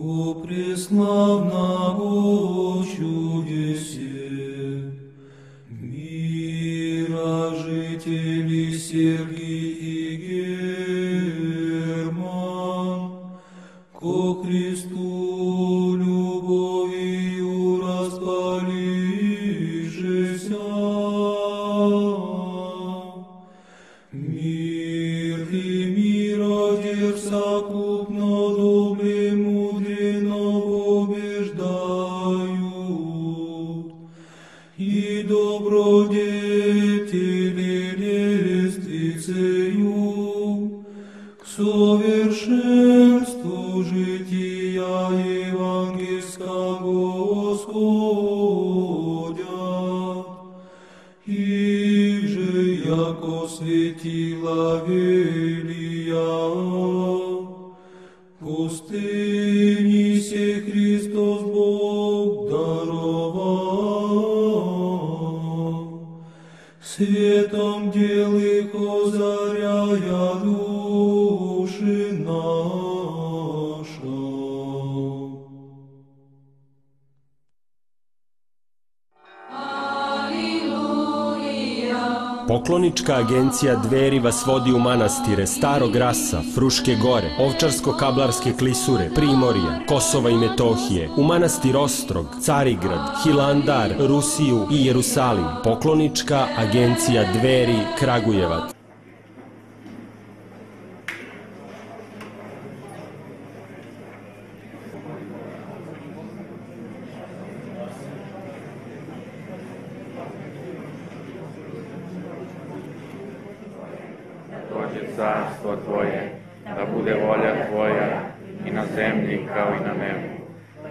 О преславного чудесе, мира жители Сергий и Герман, ко Христу любовью распалившися, мир и миродер совокупно добле мудрено побеждают, и добродетели лествицею к совершенству жития евангельского восходят, их же яко светила велия, пустыни се Христос Бог даровал, светом дел их озаряя души наша. Poklonička agencija Dveri vas vodi u manastire Starog Rasa, Fruške gore, Ovčarsko-Kablarske klisure, Primorje, Kosova i Metohije, u manastir Ostrog, Carigrad, Hilandar, Rusiju i Jerusalim. Poklonička agencija Dveri, Kragujevac. Carstvo Tvoje, da bude volja Tvoja i na zemlji kao i na nebu.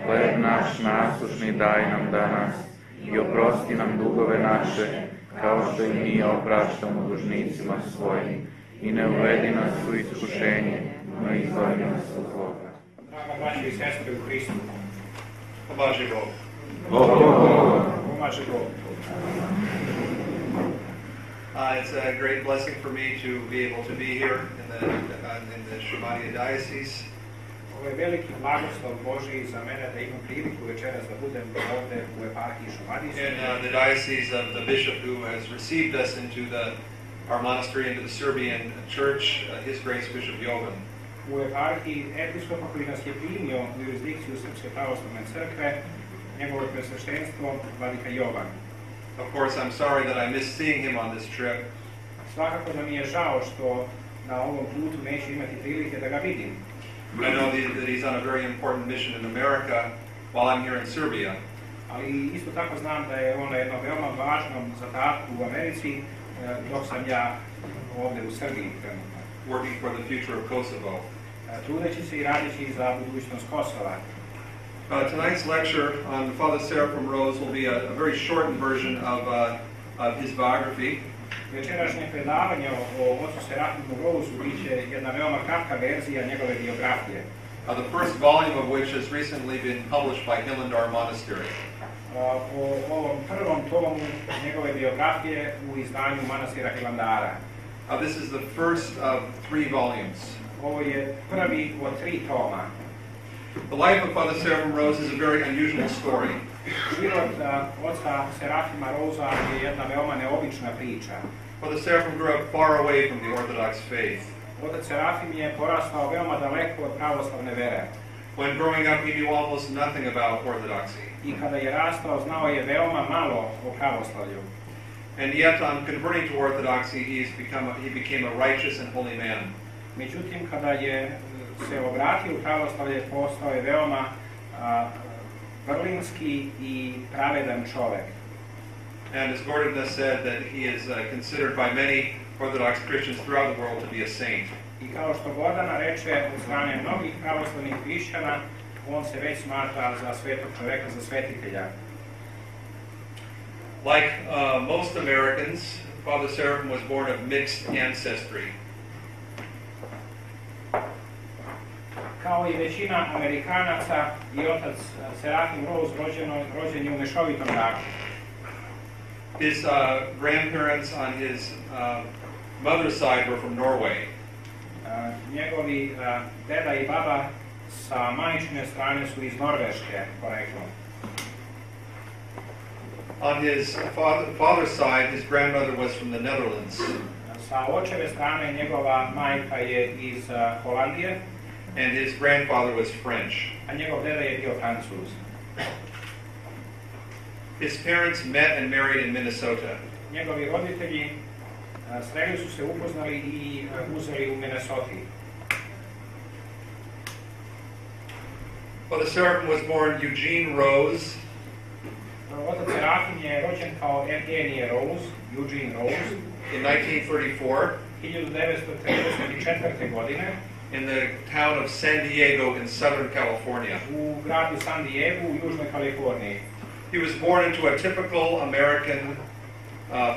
Hleb naš nasušni daj nam danas i oprosti nam dugove naše, kao što i mi opraštamo dužnicima svojim. I ne uvedi nas u iskušenje, no izbavi nas od zloga. Draga braćo i sestre u Hristu, Pomaži Bog. pomaže Bog. It's a great blessing for me to be able to be here in the Šumadija diocese. Ovo je veliki blagoslov Božji za mene da imam priliku večeras da budem ovde u eparhiji Šumadijskoj. In the diocese of the bishop who has received us into our monastery, into the Serbian church, His Grace Bishop Jovan. U eparhiji episkopa koji nas je primio u jurisdikciju Srpske pravoslavne crkve, njegovo presveštenstvo vladika Jovan. Of course, I'm sorry that I missed seeing him on this trip. Svakako da mi je žao što na ovom putu neću imati prilike da ga vidim. I know that he's on a very important mission in America while I'm here in Serbia. Ali isto tako znam da je on na jednom veoma važnom zadatku u Americi, dok sam ja ovde u Srbiji trenutno. Working for the future of Kosovo. Trudeći se i radići za budućnost Kosova. Tonight's lecture on Father Seraphim Rouse will be a very shortened version of his biography. Večerašnje predavanje o ocu Serafimu Rouzu biće jedna veoma kratka verzija njegove biografije. The first volume of which has recently been published by Hilandar Monastery. O ovom prvom tomu njegove biografije u izdanju manastira Hilandara. This is the first of 3 volumes. Ovo je prvi od 3 toma. The life of Father Seraphim Rouse is a very unusual story. Život oca Serafima Rouza je jedna veoma neobična priča. Father Seraphim grew up far away from the Orthodox faith. Otac Serafim je porastao veoma daleko od pravoslavne vere. When growing up, he knew almost nothing about Orthodoxy. I kada je rastao, znao je veoma malo o pravoslavlju. And yet, on converting to Orthodoxy, he became a righteous and holy man. Međutim, kada je se obratio u pravoslavlje, postao je veoma vrlinski i pravedan čovek. And as Gordon has said, that he is considered by many Orthodox Christians throughout the world to be a saint. I kao što Gordana reče, od strane mnogih pravoslavnih hrišćana, on se već smatra za svetog čoveka, za svetitelja. Like most Americans, Father Seraphim was born of mixed ancestry. Kao i većina Amerikanaca, i otac Serafim Rouse rođen je u mešovitom braku. His grandparents on his mother's side were from Norway. Njegovi deda i baba sa majčine strane su iz Norveške poreklom. On his father's side, his grandmother was from the Netherlands. Sa očeve strane njegova majka je iz Holandije, and his grandfather was French. a njegov deda je bio Francuz. His parents met and married in Minnesota. Njegovi roditelji sreli su se, upoznali i uzeli u Minnesoti. Well, the Seraphim was born Eugene Rose Otac Serafim je rođen kao Evgenije Rouz, Eugene Rouz, in 1934 1934. godine in the town of San Diego in Southern California. u gradu San Diego u Južnoj Kaliforniji. He was born into a typical American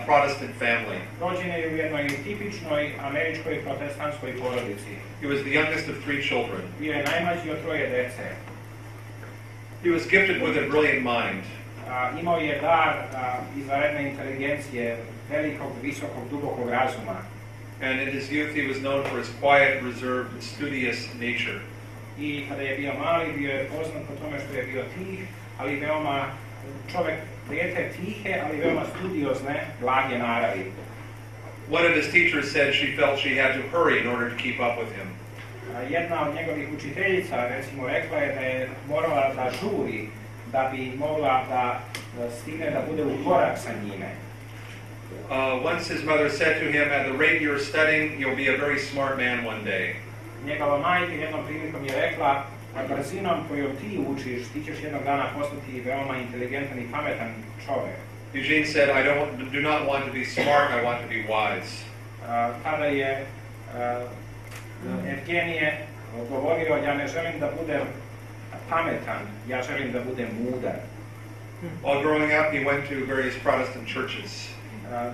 Protestant family. Rođen je u jednoj tipičnoj američkoj protestantskoj porodici. He was the youngest of 3 children. Bio je najmlađi od 3 dece. He was gifted with a brilliant mind. Imao je dar izvanredne inteligencije, velikog, visokog, dubokog razuma. And in his youth he was known for his quiet, reserved, studious nature. I kada je bio mali, bio je poznat po tome što je bio tih, ali veoma čovjek, dijete tihe, ali veoma studiozne, blage naravi. One of his teachers said she felt she had to hurry in order to keep up with him. Jedna od njegovih učiteljica, recimo, rekla je da je morala da žuri da bi mogla da stigne da bude u korak sa njime. Once his mother said to him, at the rate you're studying, you'll be a very smart man one day. Njegova majka jednom prilikom je rekla, brzinom kojom ti učiš, ti ćeš jednog dana postati veoma inteligentan i pametan čovjek. Eugene said, I do not want to be smart, I want to be wise. Tada je Evgenije govorio, ja ne želim da budem pametan, ja želim da budem mudar. While growing up, he went to various Protestant churches.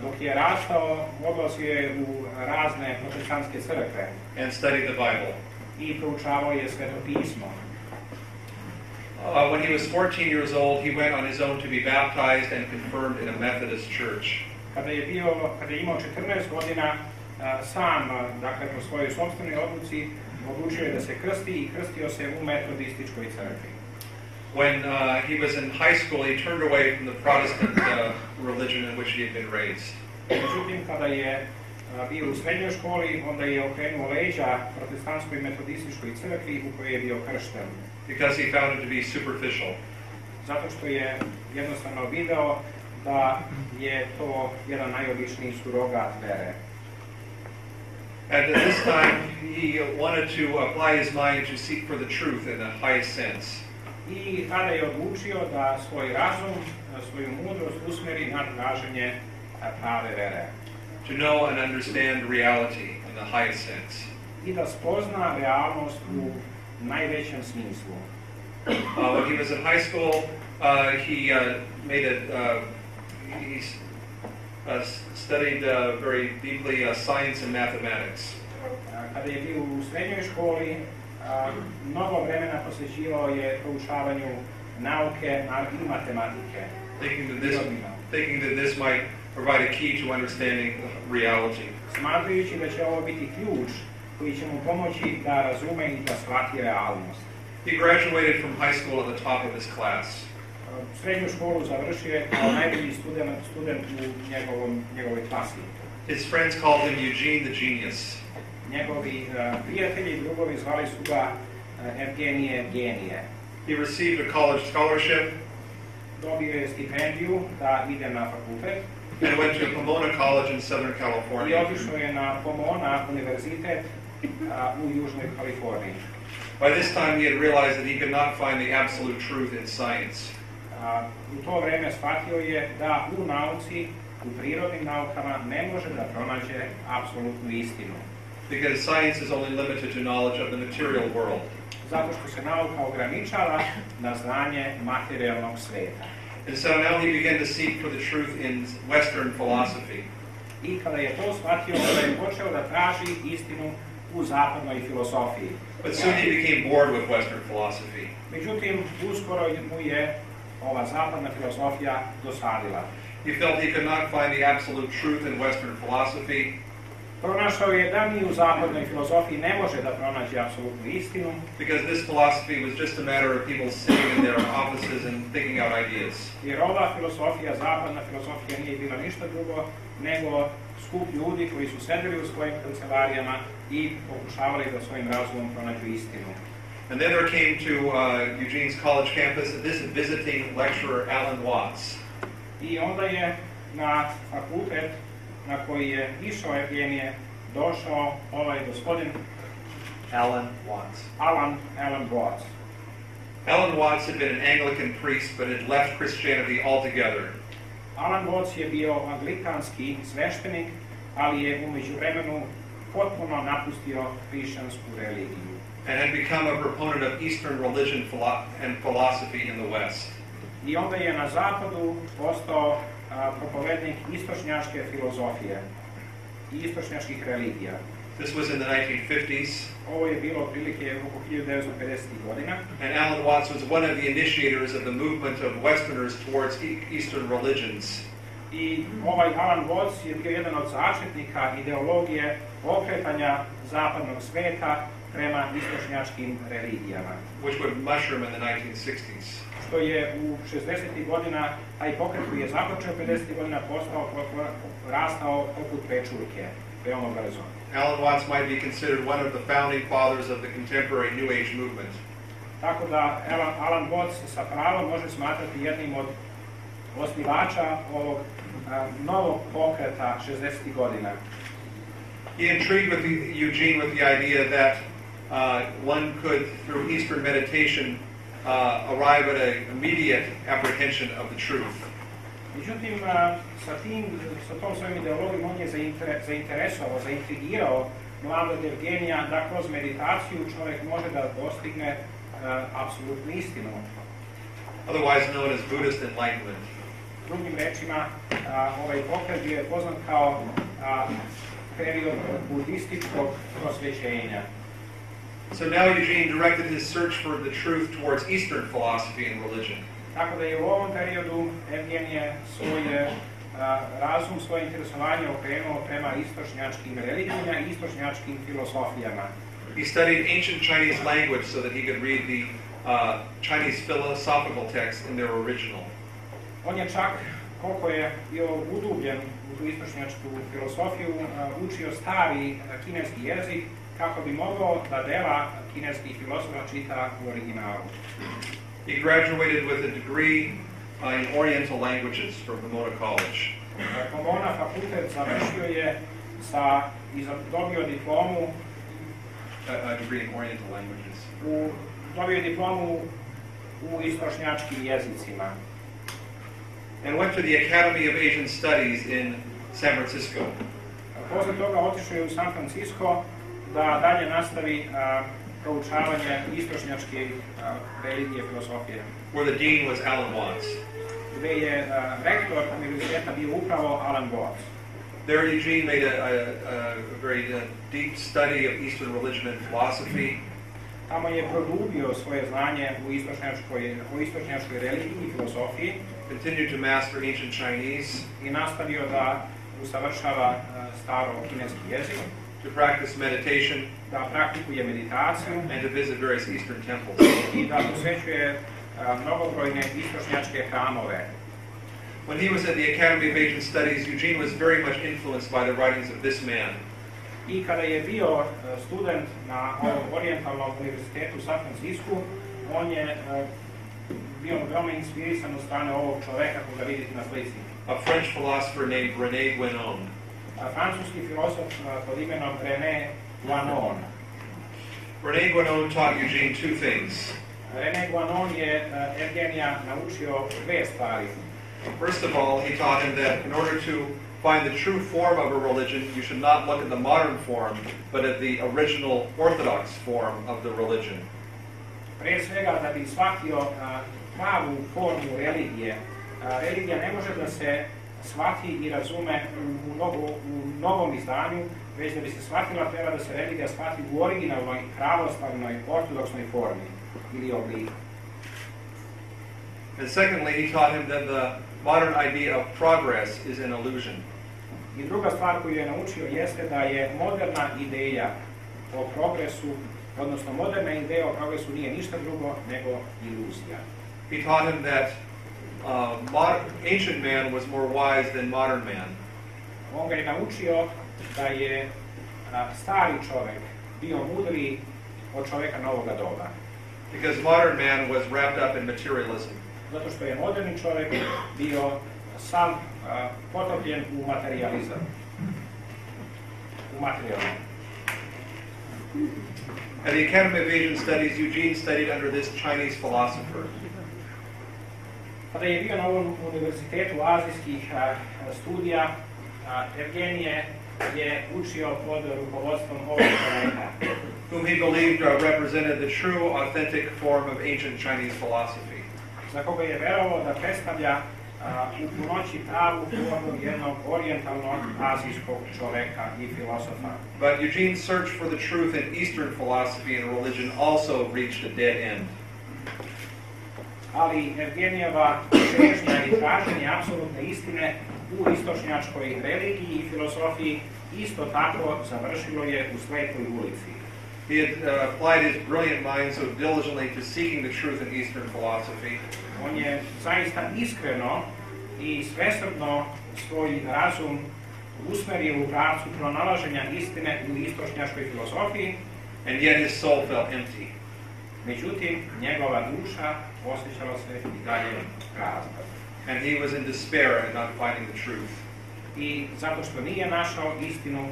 Dok je rastao, odlazio je u razne protestantske crkve And studied the Bible. i proučavao je Sveto pismo. When he was 14 years old, he went on his own to be baptized and confirmed in a Methodist church. Kada je imao 14 godina, sam, dakle, po svojoj sopstvenoj odluci, odlučio je da se krsti i krstio se u metodističkoj crkvi. When he was in high school, he turned away from the Protestant religion in which he had been raised. Međutim, kada je bio u srednjoj školi, onda je okrenuo leđa protestantskoj metodističkoj crkvi u kojoj je bio kršten. Because he found it to be superficial. Zato što je jednostavno video da je to jedan najobičniji surogat vere. At this time, he wanted to apply his mind to seek for the truth in the highest sense. I tada je odlučio da svoj razum, svoju mudrost usmeri na traženje prave vere. To know and understand reality in the highest sense. I da spozna realnost u najvećem smislu. When he was in high school, he studied very deeply science and mathematics. Kada je bio u srednjoj školi, mnogo vremena posvećivao je proučavanju nauke i matematike. Thinking that this might provide a key to understanding reality. Smatrajući da će ovo biti ključ koji će mu pomoći da razume i da shvati realnost. He graduated from high school at the top of his class. Srednju školu završio je kao najbolji student u njegovoj klasi. His friends called him Eugene the Genius. Njegovi prijatelji i drugovi zvali su ga Evgenije genije. He received a college scholarship. Dobio je stipendiju da ide na fakultet. And went to Pomona College in Southern I California. otišao je na Pomona univerzitet u Južnoj Kaliforniji. By this time, he had realized that he could not find the absolute truth in science. U to vreme shvatio je da u nauci, u prirodnim naukama, ne može da pronađe apsolutnu istinu. Because science is only limited to knowledge of the material world. Zato što se nauka ograničava na znanje materijalnog sveta. And so now he began to seek for the truth in Western philosophy. I kada je to shvatio, onda je počeo da traži istinu u zapadnoj filosofiji. But soon he became bored with Western philosophy. Međutim, uskoro mu je ova zapadna filosofija dosadila. He felt he could not find the absolute truth in Western philosophy. Pronašao je da ni u zapadnoj filozofiji ne može da pronađe apsolutnu istinu, because this philosophy was just a matter of people sitting in their offices and thinking out ideas. jer ova filozofija, zapadna filozofija, nije bila ništa drugo nego skup ljudi koji su sedeli u svojim kancelarijama i pokušavali da svojim razumom pronađu istinu. And then there came to Eugene's college campus this visiting lecturer, Alan Watts. I onda je na fakultet na koji je išao Evgenije došao ovaj gospodin Alan Watts. Alan Watts. Alan Watts had been an Anglican priest, but had left Christianity altogether. Alan Watts je bio anglikanski sveštenik, ali je u međuvremenu potpuno napustio hrišćansku religiju. And had become a proponent of Eastern religion and philosophy in the West. I onda je na zapadu postao propovednik istočnjačke filozofije i istočnjačkih religija. This was in the 1950s. Ovo je bilo otprilike oko 1950. godina. And Alan Watts was one of the initiators of the movement of Westerners towards Eastern religions. I ovaj Alan Watts je bio jedan od začetnika ideologije okretanja zapadnog sveta prema istočnjačkim religijama. Which would mushroom in the 1960s. Što je u 60. godina, taj pokret koji je započeo 50. godina rastao poput pečurke, veoma brzo. Alan Watts might be considered one of the founding fathers of the contemporary New Age movement. Tako da Alan Watts sa pravom može smatrati jednim od osnivača ovog novog pokreta 60. godina. He intrigued Eugene with the idea that one could, through Eastern meditation, arrive at an immediate apprehension of the truth. Međutim, sa tom svojom ideologijom on je zainteresovao, zaintrigirao mladog Evgenija da kroz meditaciju čovjek može da dostigne apsolutnu istinu. Otherwise known as Buddhist enlightenment. Drugim rečima, ovaj pokret je poznat kao period budističkog prosvećenja. So now Eugene directed his search for the truth towards Eastern philosophy and religion. Tako da je u ovom periodu Evgenije svoj razum, svoje interesovanje okrenuo prema istočnjačkim religijama i istočnjačkim filosofijama. He studied ancient Chinese language so that he could read the Chinese philosophical text in their original. On je čak, koliko je bio udubljen u tu istočnjačku filosofiju, učio stari kineski jezik kako bi mogao da dela kineskih filosofa čita u originalu. He graduated with a degree in Oriental languages from Pomona College. Pomona fakultet završio je dobio diplomu A degree in Oriental languages. Dobio diplomu u istočnjačkim jezicima. And went to the Academy of Asian Studies in San Francisco. Posle toga otišao je u San Francisco da dalje nastavi proučavanje istočnjačke religije i filosofije. Where the dean was Alan Watts. Gde je rektor univerziteta bio upravo Alan Watts. There Eugene made a very deep study of Eastern religion and philosophy. Tamo je produbio svoje znanje u istočnjačkoj religiji i filosofiji. Continued to master ancient Chinese. I nastavio da usavršava staro kineski jezik. To practice meditation. Da praktikuje meditaciju. And to visit various Eastern temples. I da posvećuje mnogobrojne istočnjačke hramove. When he was at the Academy of Asian Studies, Eugene was very much influenced by the writings of this man. I kada je bio student na Orientalnom univerzitetu u San Francisku, on je bio veoma inspirisan od strane ovog čoveka koga vidite na slici. A French philosopher named René Guénon. Francuski filosof pod imenom René Guénon. René Guénon taught Eugene two things. René Guénon je Evgenija naučio dve stvari. First of all, he taught him that in order to find the true form of a religion, you should not look at the modern form, but at the original Orthodox form of the religion. Pre svega, da bi shvatio pravu formu religije, religija ne može da se shvati i razume u novom izdanju, već da bi se shvatila, treba da se religija shvati u originalnoj, pravoslavnoj, ortodoksnoj formi ili obliku. And secondly, he taught him that the modern idea of progress is an illusion. I druga stvar koju je naučio jeste da je moderna ideja o progresu, odnosno moderna ideja o progresu nije ništa drugo nego iluzija. He taught him that ancient man was more wise than modern man. On ga je naučio da je stari čovjek bio mudriji od čovjeka novoga doba. Because modern man was wrapped up in materialism. Zato što je moderni čovjek bio sam potopljen u materializam. U materijalno. At the Academy of Asian Studies, Eugene studied under this Chinese philosopher. Kada je bio na ovom univerzitetu azijskih studija, Evgenije je učio pod rukovodstvom ovog čovjeka, whom he believed represented the true, authentic form of ancient Chinese philosophy. za koga je verovao da predstavlja u punoći pravu formu jednog orijentalnog azijskog čoveka i filosofa. But Eugene's search for the truth in Eastern philosophy and religion also reached a dead end. Ali Evgenijeva težnja i traženje apsolutne istine u istočnjačkoj religiji i filosofiji isto tako završilo je u slepoj ulici. He had applied his brilliant mind so diligently to seeking the truth in Eastern philosophy. On je zaista iskreno i svesrdno svoj razum usmerio u pravcu pronalaženja istine u istočnjačkoj filosofiji. And yet his soul felt empty. Međutim, njegova duša osjećala se i dalje prazna. And he was in despair at not finding the truth. I zato što nije našao istinu,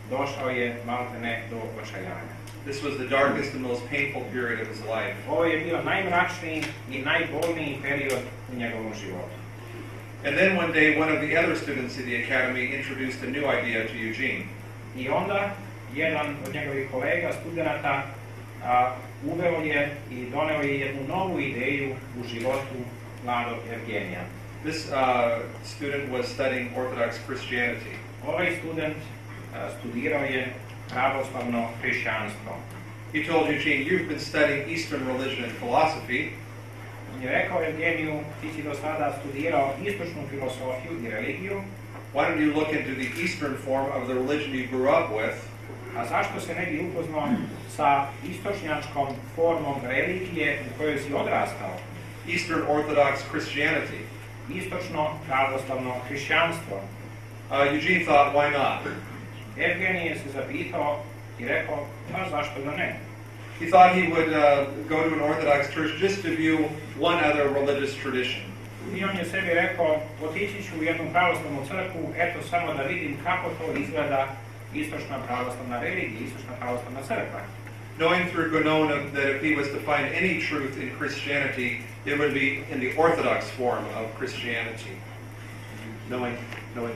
došao je maltene do očajanja. This was the darkest and most painful period of his life. Ovo je bio najmračniji i najbolniji period u njegovom životu. And then one day, one of the other students at the academy introduced a new idea to Eugene. I onda jedan od njegovih kolega, studenata, uveo je i doneo je jednu novu ideju u životu mladog Evgenija. This student was studying Orthodox Christianity. Ovaj student studirao je pravoslavno hrišćanstvo. He told Eugene, "You've been studying Eastern religion and philosophy. On je rekao Evgeniju, ti si do sada studirao istočnu filosofiju i religiju. Why don't you look into the Eastern form of the religion you grew up with? A zašto se ne bi upoznao sa istočnjačkom formom religije u kojoj si odrastao? Eastern Orthodox Christianity." Istočno pravoslavno hrišćanstvo. Eugene thought, why not? Evgenije se zapitao i rekao, pa zašto da ne? He thought he would go to an Orthodox church just to view one other religious tradition. I on je sebi rekao, otići ću u jednu pravoslavnu crkvu, eto samo da vidim kako to izgleda istočna pravoslavna religija, istočna pravoslavna crkva. Knowing through Gonon that if he was to find any truth in Christianity, it would be in the Orthodox form of Christianity. Knowing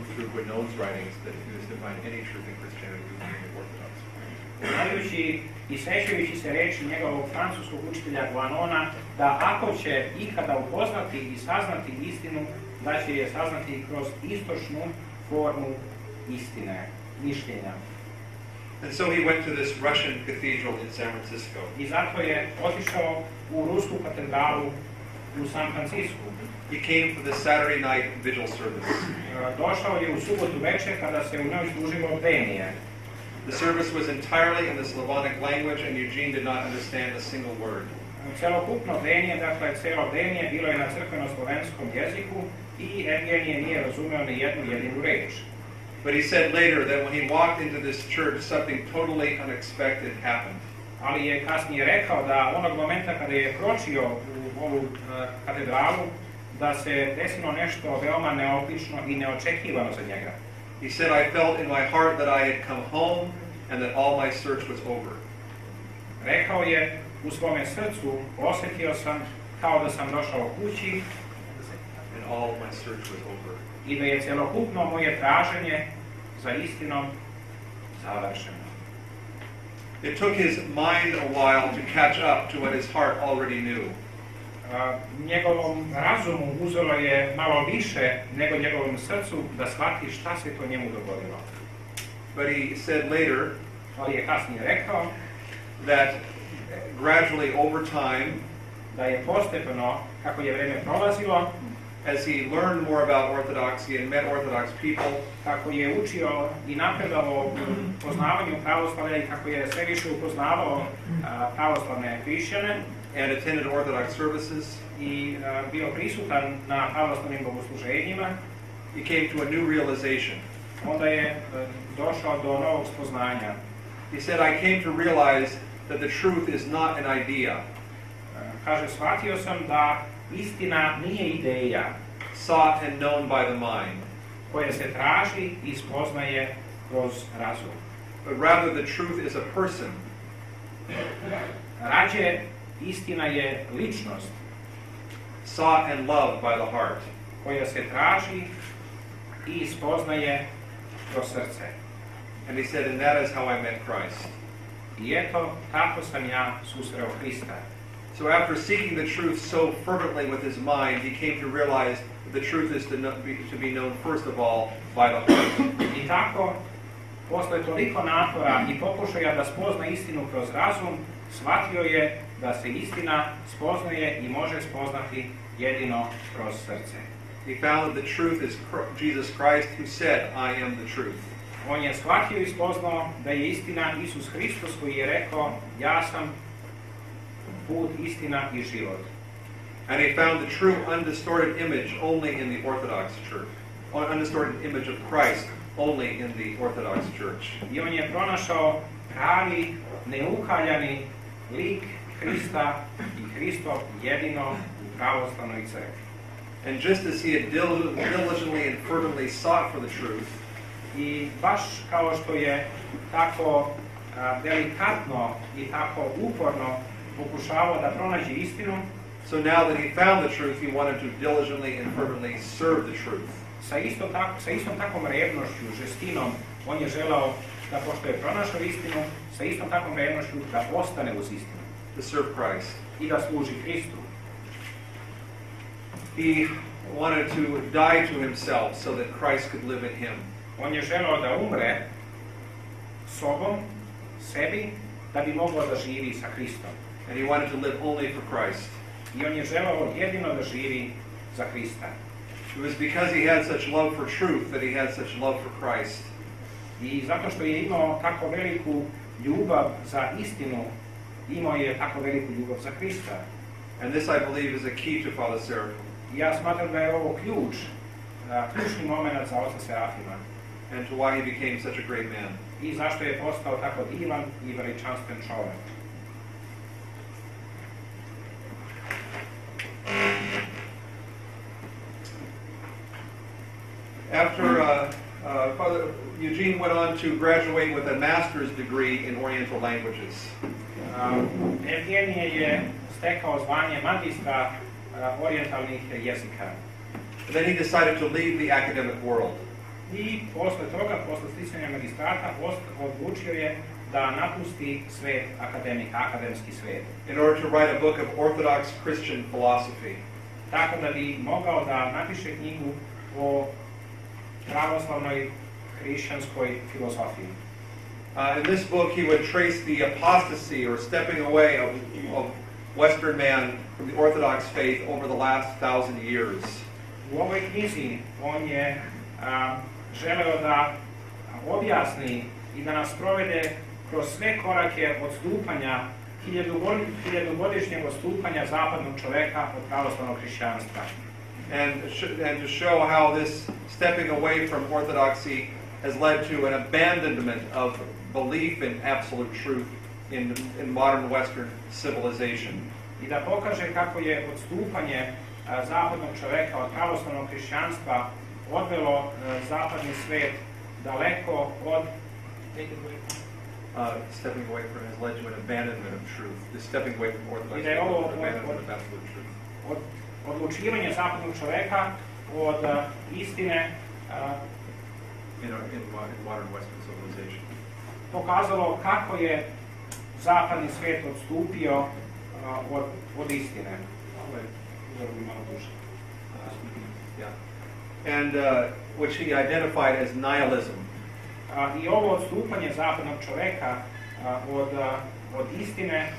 through Gonon's writings that if he was to find any truth in Christianity, it would be in the Orthodox form. Znajući i sećajući se reči njegovog francuskog učitelja Guanona, da ako će ikada upoznati i saznati istinu, da će je saznati kroz istočnu formu istine, mišljenja. And so he went to this Russian cathedral in San Francisco. I zato je otišao u rusku katedralu u San Francisku. He came for the Saturday night vigil service. Došao je u subotu večer kada se u njoj služilo bdenije. The service was entirely in the Slavonic language and Eugene did not understand a single word. Celokupno bdenije, dakle celo bdenije, bilo je na crkveno-slovenskom jeziku i Evgenije nije razumeo ni jednu jedinu reč. But he said later that when he walked into this church, something totally unexpected happened. Ali je kasnije rekao da onog momenta kada je kročio u ovu katedralu, da se desilo nešto veoma neobično i neočekivano za njega. He said, "I felt in my heart that I had come home and that all my search was over." Rekao je, u svome srcu osjetio sam kao da sam došao kući And all my search was over. i da je celokupno moje traženje za istinom završeno. It took his mind a while to catch up to what his heart already knew. Njegovom razumu uzelo je malo više nego njegovom srcu da shvati šta se to njemu dogodilo. But he said later Ali je kasnije rekao that gradually over time, da je postepeno, kako je vreme prolazilo, as he learned more about Orthodoxy and met Orthodox people, kako je učio i napredovao u poznavanju pravoslavlja i kako je sve više upoznavao pravoslavne hrišćane and attended Orthodox services, i bio prisutan na pravoslavnim bogosluženjima, he came to a new realization. onda je došao do novog spoznanja. He said, I came to realize that the truth is not an idea, Kaže, shvatio sam da istina nije ideja sought and known by the mind, koja se traži i spoznaje kroz razum. but rather the truth is a person, Rađe, istina je ličnost sought and loved by the heart. koja se traži i spoznaje kroz srce. And he said, and that is how I met Christ. I eto, tako sam ja susreo Hrista. So after seeking the truth so fervently with his mind, he came to realize that the truth is to be known first of all by the heart. I tako, posle toliko napora i pokušaja da spozna istinu kroz razum, shvatio je da se istina spoznaje i može spoznati jedino kroz srce. He found that the truth is Jesus Christ, who said, I am the truth. On je shvatio i spoznao da je istina Isus Hristos koji je rekao, ja sam put, istina i život. And he found the true undistorted image only in the Orthodox Church. Undistorted image of Christ only in the Orthodox Church. I on je pronašao pravi, neukaljani lik Hrista i Hristo jedino u pravoslavnoj crkvi. And just as he had diligently and fervently sought for the truth, I baš kao što je tako delikatno i tako uporno pokušavao da pronađe istinu, so now that he found the truth, he wanted to diligently and fervently serve the truth. sa istom takvom revnošću, žestinom, on je želao da, pošto je pronašao istinu, sa istom takvom revnošću da ostane uz istinu. To serve Christ. I da služi Hristu. He wanted to die to himself so that Christ could live in him. On je želao da umre sobom, sebi, da bi mogao da živi sa Hristom. And he wanted to live only for Christ. I on je želao jedino da živi za Hrista. It was because he had such love for truth that he had such love for Christ. I zato što je imao tako veliku ljubav za istinu, imao je tako veliku ljubav za Hrista. And this, I believe, is a key to Father Seraphim. Ja smatram da je ovo ključni moment za oca Serafima. And to why he became such a great man. I zašto je postao tako divan i veličanstven čovjek. After Father Eugene went on to graduate with a master's degree in Oriental languages. Evgenije je stekao zvanje magistra orijentalnih jezika. Then he decided to leave the academic world. I posle toga, posle sticanja magistrata, odlučio je da napusti svet akademika, akademski svet. In order to write a book of Orthodox Christian philosophy. Tako da bi mogao da napiše knjigu o pravoslavnoj hrišćanskoj filozofiji. In this book he would trace the apostasy or stepping away of Western man from the Orthodox faith over the last 1,000 years. U ovoj knjizi on je želeo da objasni i da nas provede kroz sve korake odstupanja, hiljadugodišnjeg odstupanja zapadnog čoveka od pravoslavnog hrišćanstva. And to show how this stepping away from orthodoxy has led to an abandonment of belief in absolute truth in modern Western civilization. I da pokaže kako je odstupanje zapadnog čoveka od pravoslavnog hrišćanstva odvelo zapadni svet daleko od stepping away from has led to an abandonment of truth. This stepping away from orthodoxy I da je ovo abandonment of absolute truth. Odlučivanje zapadnog čoveka od istine In modern Western civilization. pokazalo kako je zapadni svet odstupio od istine. And which he identified as nihilism. I ovo odstupanje zapadnog čoveka od istine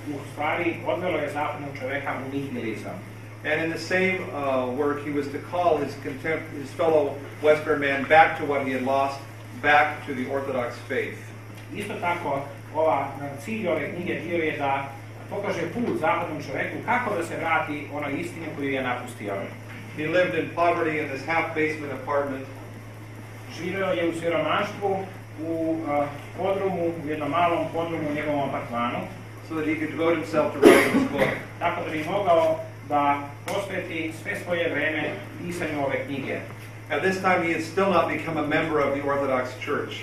u stvari odvelo je zapadnog čoveka u nihilizam. And in the same work, he was to call his fellow Western man back to what he had lost, back to the Orthodox faith. Isto tako, cilj ove knjige bio je da pokaže put zapadnom čovjeku kako da se vrati onoj istini koju je napustio. He lived in poverty in this half-basement apartment. Živeo je u siromaštvu u podrumu, u jednom malom podrumu u njegovom apartmanu. So that he could devote himself to writing his book. Tako da bi mogao da posveti sve svoje vreme pisanju ove knjige. At this time, he had still not become a member of the Orthodox Church.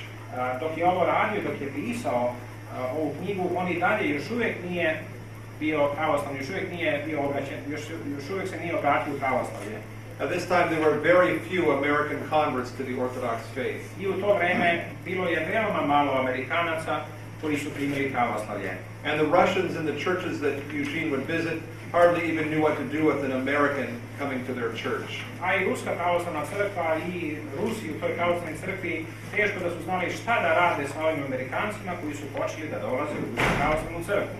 Dok je ovo radio, dok je pisao ovu knjigu, on i dalje još uvijek nije bio pravoslavni, još uvijek nije bio obraćen, još uvijek se nije obratio u pravoslavlje. At this time, there were very few American converts to the Orthodox faith. I u to vreme bilo je veoma malo Amerikanaca koji su primili pravoslavlje. And the Russians in the churches that Eugene would visit hardly even knew what to do with an American coming to their church. A i Ruska pravoslavna crkva i Rusi u toj pravoslavnoj crkvi teško da su znali šta da rade sa ovim Amerikancima koji su počeli da dolaze u Rusku pravoslavnu crkvu.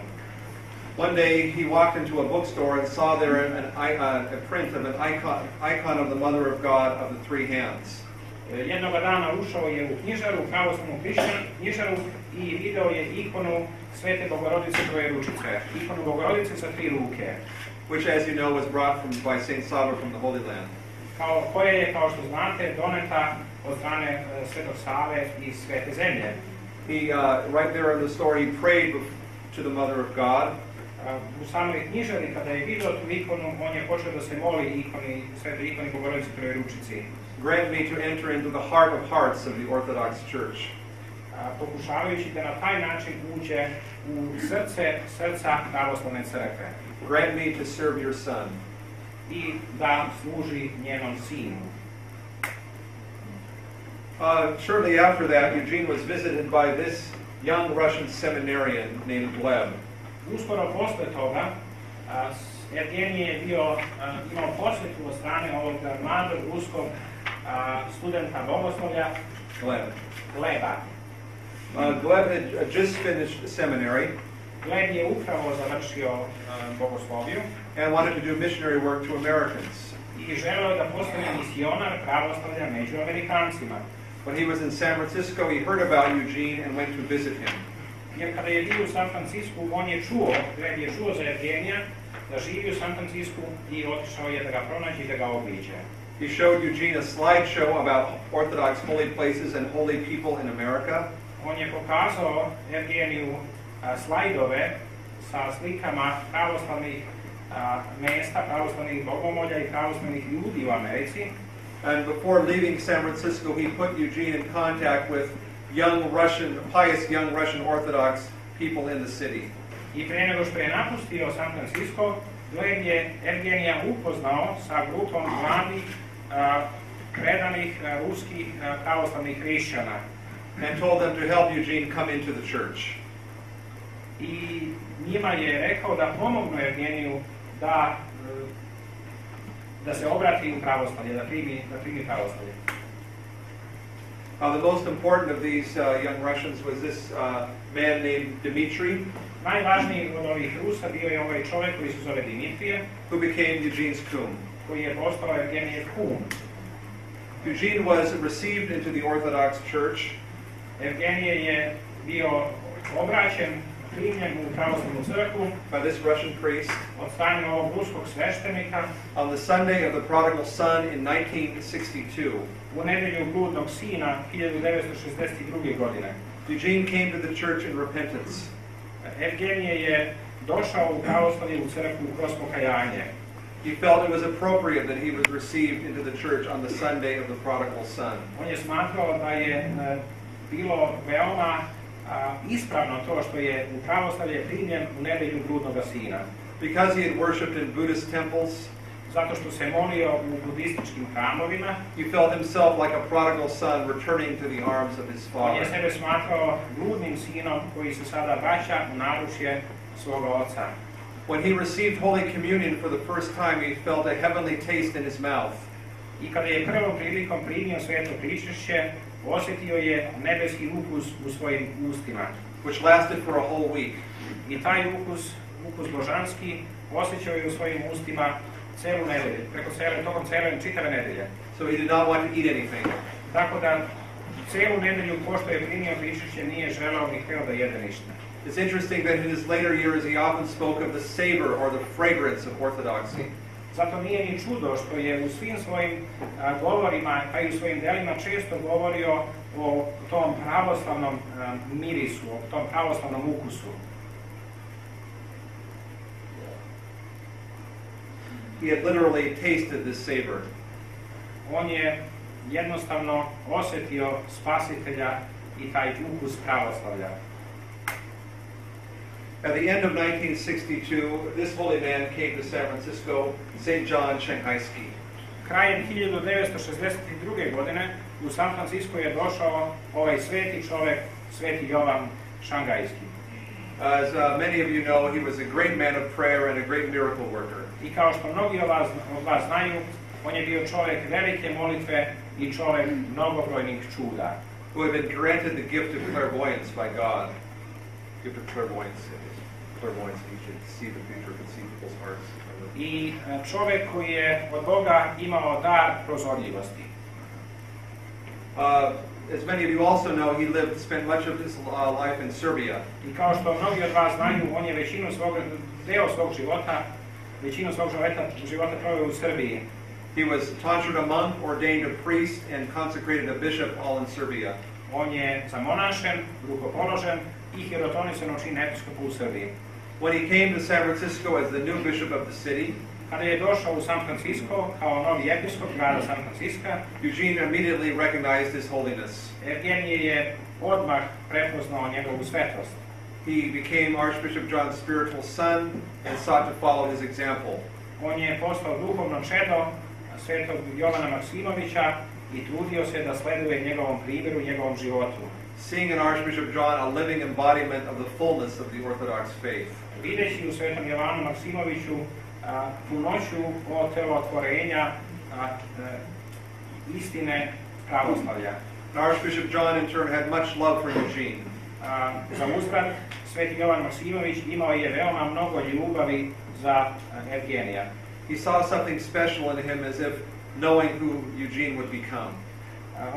One day he walked into a bookstore and saw there a print of an icon of the Mother of God of the three hands. Jednog dana ušao je u knjižaru, pravoslavnu knjižaru i video je ikonu Svete Bogorodice Troje ručice, ikonu Bogorodice sa tri ruke. Which, as you know, was brought by Saint Sava from the Holy Land. Koja je, kao što znate, doneta od strane Svetog Save iz Svete zemlje. He, right there in the story, he prayed to the Mother of God. U samoj knjižari, kada je vidio tu ikonu, on je počeo da se moli Svetoj ikoni Bogorodice Troje ručici. Grant me to enter into the heart of hearts of the Orthodox Church. Pokušavajući da na taj način uđe u srca pravoslavne crkve. Grant me to serve your son. I da služi njenom sinu. Shortly after that, Eugene was visited by this young Russian seminarian named Gleb. Uskoro posle toga, Evgenije je imao posjetu od strane ovog mladog ruskog studenta bogoslovlja Gleba. Gleb had just finished seminary. Gleb je upravo završio bogosloviju and wanted to do missionary work to Americans. I želeo je da postane misionar pravoslavlja među Amerikancima. When he was in San Francisco, he heard about Eugene and went to visit him. Jer kada je bio u San Francisku, Gleb je čuo za Evgenija da živi u San Francisku i otišao je da ga pronađe i da ga obiđe. He showed Eugene a slideshow about Orthodox holy places and holy people in America. On je pokazao Evgeniju slajdove sa slikama pravoslavnih mesta, pravoslavnih bogomolja i pravoslavnih ljudi u Americi. And before leaving San Francisco, he put Eugene in contact with pious young Russian Orthodox people in the city. I pre nego što je napustio San Francisco, Gleb je Evgenija upoznao sa grupom mladih, predanih ruskih pravoslavnih hrišćana. And told them to help Eugene come into the church. I njima je rekao da pomognu Evgeniju da se obrati u pravoslavlje, da primi pravoslavlje. The most important of these young Russians was this man named Dmitri. Najvažniji od ovih Rusa bio je ovaj čovjek koji se zove Dimitrije, who became Eugene's kum. Koji je postao Evgenijev kum. Eugene was received into the Orthodox Church. Evgenije je bio obraćen, primljen u pravoslavnu crkvu by this Russian priest od strane ovog ruskog sveštenika on the Sunday of the Prodigal Son in 1962. U nedelju bludnog sina 1962. godine. Eugene came to the church in repentance. Evgenije je došao u pravoslavlje u crkvu kroz pokajanje. He felt it was appropriate that he was received into the church on the Sunday of the Prodigal Son. On je smatrao da je bilo veoma ispravno to što je u pravoslavlje primljen u nedelju bludnog sina. Because he had worshipped in Buddhist temples, zato što se molio u budističkim hramovima, he felt himself like a prodigal son returning to the arms of his father. On je sebe smatrao bludnim sinom koji se sada vraća u naručje svoga oca. When he received Holy Communion for the first time, he felt a heavenly taste in his mouth. I kada je prvom prilikom primio sveto pričešće, osjetio je nebeski ukus u svojim ustima. Which lasted for a whole week. I taj ukus božanski, osjećao je u svojim ustima celu nedelju, tokom čitave nedelje. So he did not want to eat anything. Tako da celu nedelju, pošto je primio pričešće, nije želeo ni hteo da jede ništa. It's interesting that in his later years he often spoke of the savor or the fragrance of orthodoxy. Zato nije ni čudo što je u svim svojim govorima, pa i u svojim delima često govorio o tom pravoslavnom mirisu, o tom pravoslavnom ukusu. He had literally tasted this savor. On je jednostavno osetio Spasitelja i taj ukus pravoslavlja. At the end of 1962, this holy man came to San Francisco, St. John Shanghaiski. Krajem 1962. godine u San Francisco je došao ovaj sveti čovek, sveti Jovan Šangajski. As many of you know, he was a great man of prayer and a great miracle worker. I kao što mnogi od vas znaju, on je bio čovek velike molitve i čovek mnogobrojnih čuda. Who had been granted the gift of clairvoyance by God. Gift of clairvoyance. Clairvoyance, he could see the future, could see people's hearts. I čovek koji je od Boga imao dar prozorljivosti. As many of you also know, he spent much of his life in Serbia. I kao što mnogi od vas znaju, on je deo svog života proveo u Srbiji. He was tonsured a monk, ordained a priest, and consecrated a bishop, all in Serbia. On je zamonašen, rukopoložen i hirotonisan učin episkopa u Srbiji. When he came to San Francisco as the new bishop of the city, kada je došao u San Francisco kao novi episkop grada San Francisco, Eugene immediately recognized his holiness. Evgenije je odmah prepoznao njegovu svetost. He became Archbishop John's spiritual son and sought to follow his example. On je postao duhovno čedo svetog Jovana Maksimovića i trudio se da sleduje njegovom primjeru, njegovom životu. Seeing in Archbishop John a living embodiment of the fullness of the Orthodox faith. Videći u svetom Jovanu Maksimoviću punoću otelotvorenja istine pravoslavlja. Archbishop John in turn had much love for Eugene. Za uzvrat, sveti Jovan Maksimović imao je veoma mnogo ljubavi za Evgenija. He saw something special in him, as if knowing who Eugene would become.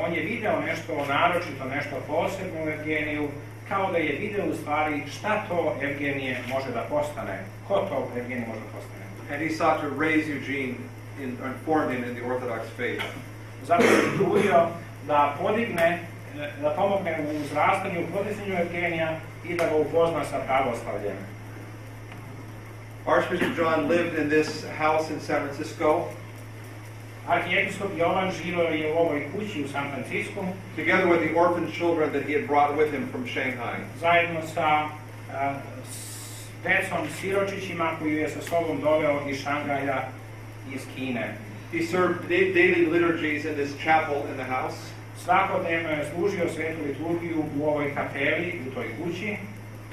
On je video nešto naročito, nešto posebno u Evgeniju, kao da je video u stvari šta to Evgenije može da postane, ko to Evgenije može da postane. And he sought to raise Eugene and form him in the Orthodox faith. Zato je trudio da podigne, da pomogne u uzrastanju, u podizanju Evgenija i da ga upozna sa pravoslavljem. Archbishop John lived in this house in San Francisco. Arhijepiskop Jovan živio je u ovoj kući u San Francisku. Together with the orphan children that he had brought with him from Shanghai. Zajedno sa decom siročićima koju je sa sobom doveo iz Šangaja, iz Kine. He served daily liturgies in this chapel in the house. Svakodnevno je služio svetu liturgiju u ovoj kapeli, u toj kući.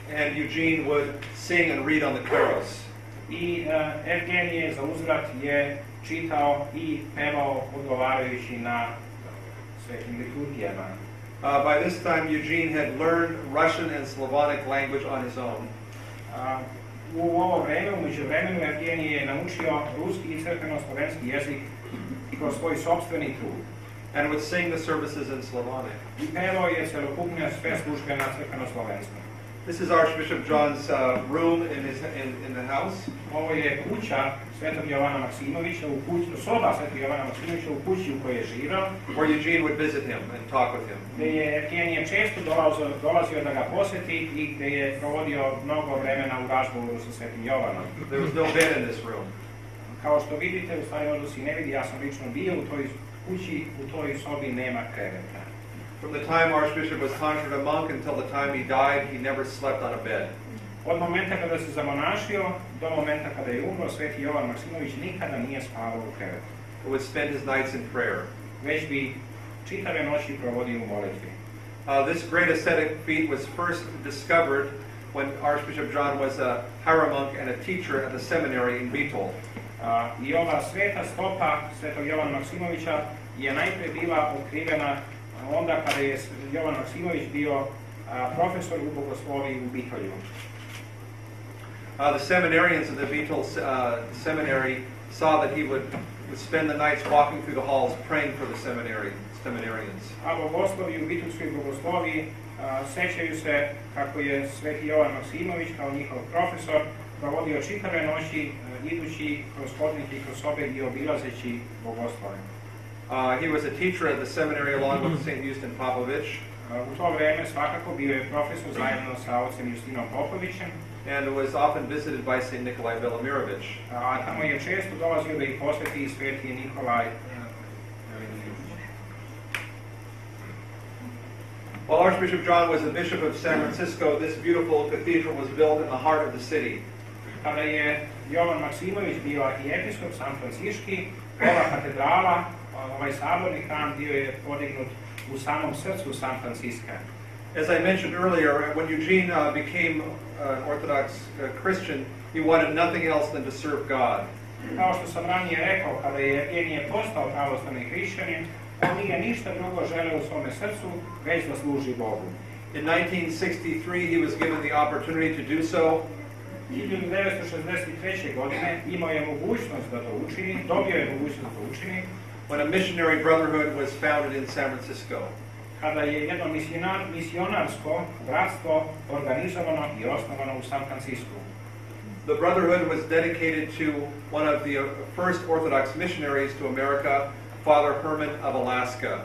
And Eugene would sing and read on the claros. I Evgenije za uzvrat je čitao i pevao odgovarajući na svetim liturgijama. By this time, Eugene had learned Russian and Slavonic language on his own. U ovo vreme, u međuvremenu, Evgenije je naučio ruski i crkveno-slovenski jezik kroz svoj sopstveni trud. And would sing the services in Slavonic. I pevao je celokupne sve službe na crkveno-slovenskom. This is Archbishop John's room in the house. Ovo je kuća svetog Jovana Maksimovića, soba svetog Jovana Maksimovića u kući u kojoj je živao. Where Eugene would visit him and talk with him. Gde je Evgenije često dolazio da ga poseti i gde je provodio mnogo vremena u razgovoru sa svetim Jovanom. There was no bed in this room. Kao što vidite, u stvari ovdje se ne vidi, ja sam lično bio u toj kući, u toj sobi nema kreveta. From the time Archbishop was tonsured a monk until the time he died, he never slept on a bed. Od momenta kada se zamonašio do momenta kada je umro, sveti Jovan Maksimović nikada nije spavao u krevetu. He would spend his nights in prayer. Već bi čitave noći provodio u molitvi. This great ascetic feat was first discovered when Archbishop John was a hieromonk and a teacher at the seminary in Bitol. I ova sveta stopa svetog Jovana Maksimovića je najpre bila otkrivena onda kada je Jovan Maksimović bio profesor u bogosloviji u Bitolju. The seminarians of the Beatles seminary saw that he would spend the nights walking through the halls praying for the seminarians. A bogoslovi u Beatleskoj bogosloviji sećaju se kako je sveti Jovan Maksimović kao njihov profesor provodio čitave noći idući kroz hodnike i kroz sobe i obilazeći bogoslove. He was a teacher at the seminary along with St. Justin Popovich. U to vreme svakako bio je profesor zajedno sa ocem Justinom Popovićem. And was often visited by St. Nikolai Velimirovich. A tamo je često dolazio da ih posveti sveti Nikolaj. While Archbishop John was the bishop of San Francisco, this beautiful cathedral was built in the heart of the city. Kada je Jovan Maksimović bio arhijepiskop San Francisci, ova katedrala, ovaj saborni hram bio je podignut u samom srcu San Francisca. As I mentioned earlier, when Eugene became an Orthodox Christian, he wanted nothing else than to serve God. Kao što sam ranije rekao, kada je Evgenije postao pravoslavni hrišćanin, on nije ništa drugo želeo u svome srcu, već da služi Bogu. In 1963, he was given the opportunity to do so. 1963. godine imao je mogućnost da to učini, dobio je mogućnost da to učini. When a missionary brotherhood was founded in San Francisco. Kada je jedno misionarsko bratstvo organizovano i osnovano u San Francisku. The brotherhood was dedicated to one of the first Orthodox missionaries to America, Father Herman of Alaska.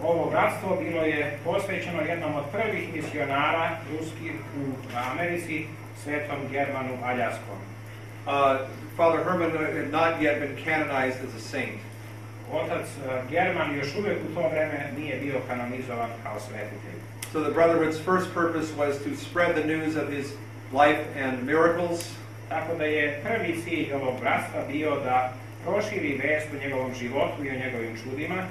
Ovo bratstvo bilo je posvećeno jednom od prvih misionara ruskih u Americi, svetom Germanu Aljaskom. Father Herman had not yet been canonized as a saint. Otac German još uvijek u to vreme nije bio kanonizovan kao svetitelj. So the brotherhood's first purpose was to spread the news of his life and miracles. Tako da je prvi cilj ovog bratstva bio da proširi vest o njegovom životu i o njegovim čudima.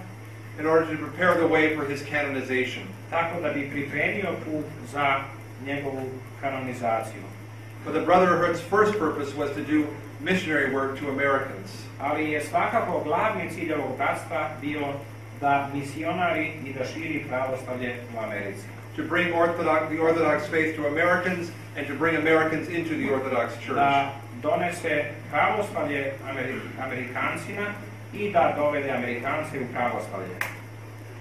In order to prepare the way for his canonization. Tako da bi pripremio put za njegovu kanonizaciju. But the brotherhood's first purpose was to do missionary work to Americans. Ali je svakako glavni cilj ovog bratstva bio da misionari i da širi pravoslavlje u Americi. To bring the Orthodox faith to Americans and to bring Americans into the Orthodox Church. Da donese pravoslavlje Amerikancima i da dovede Amerikance u pravoslavlje.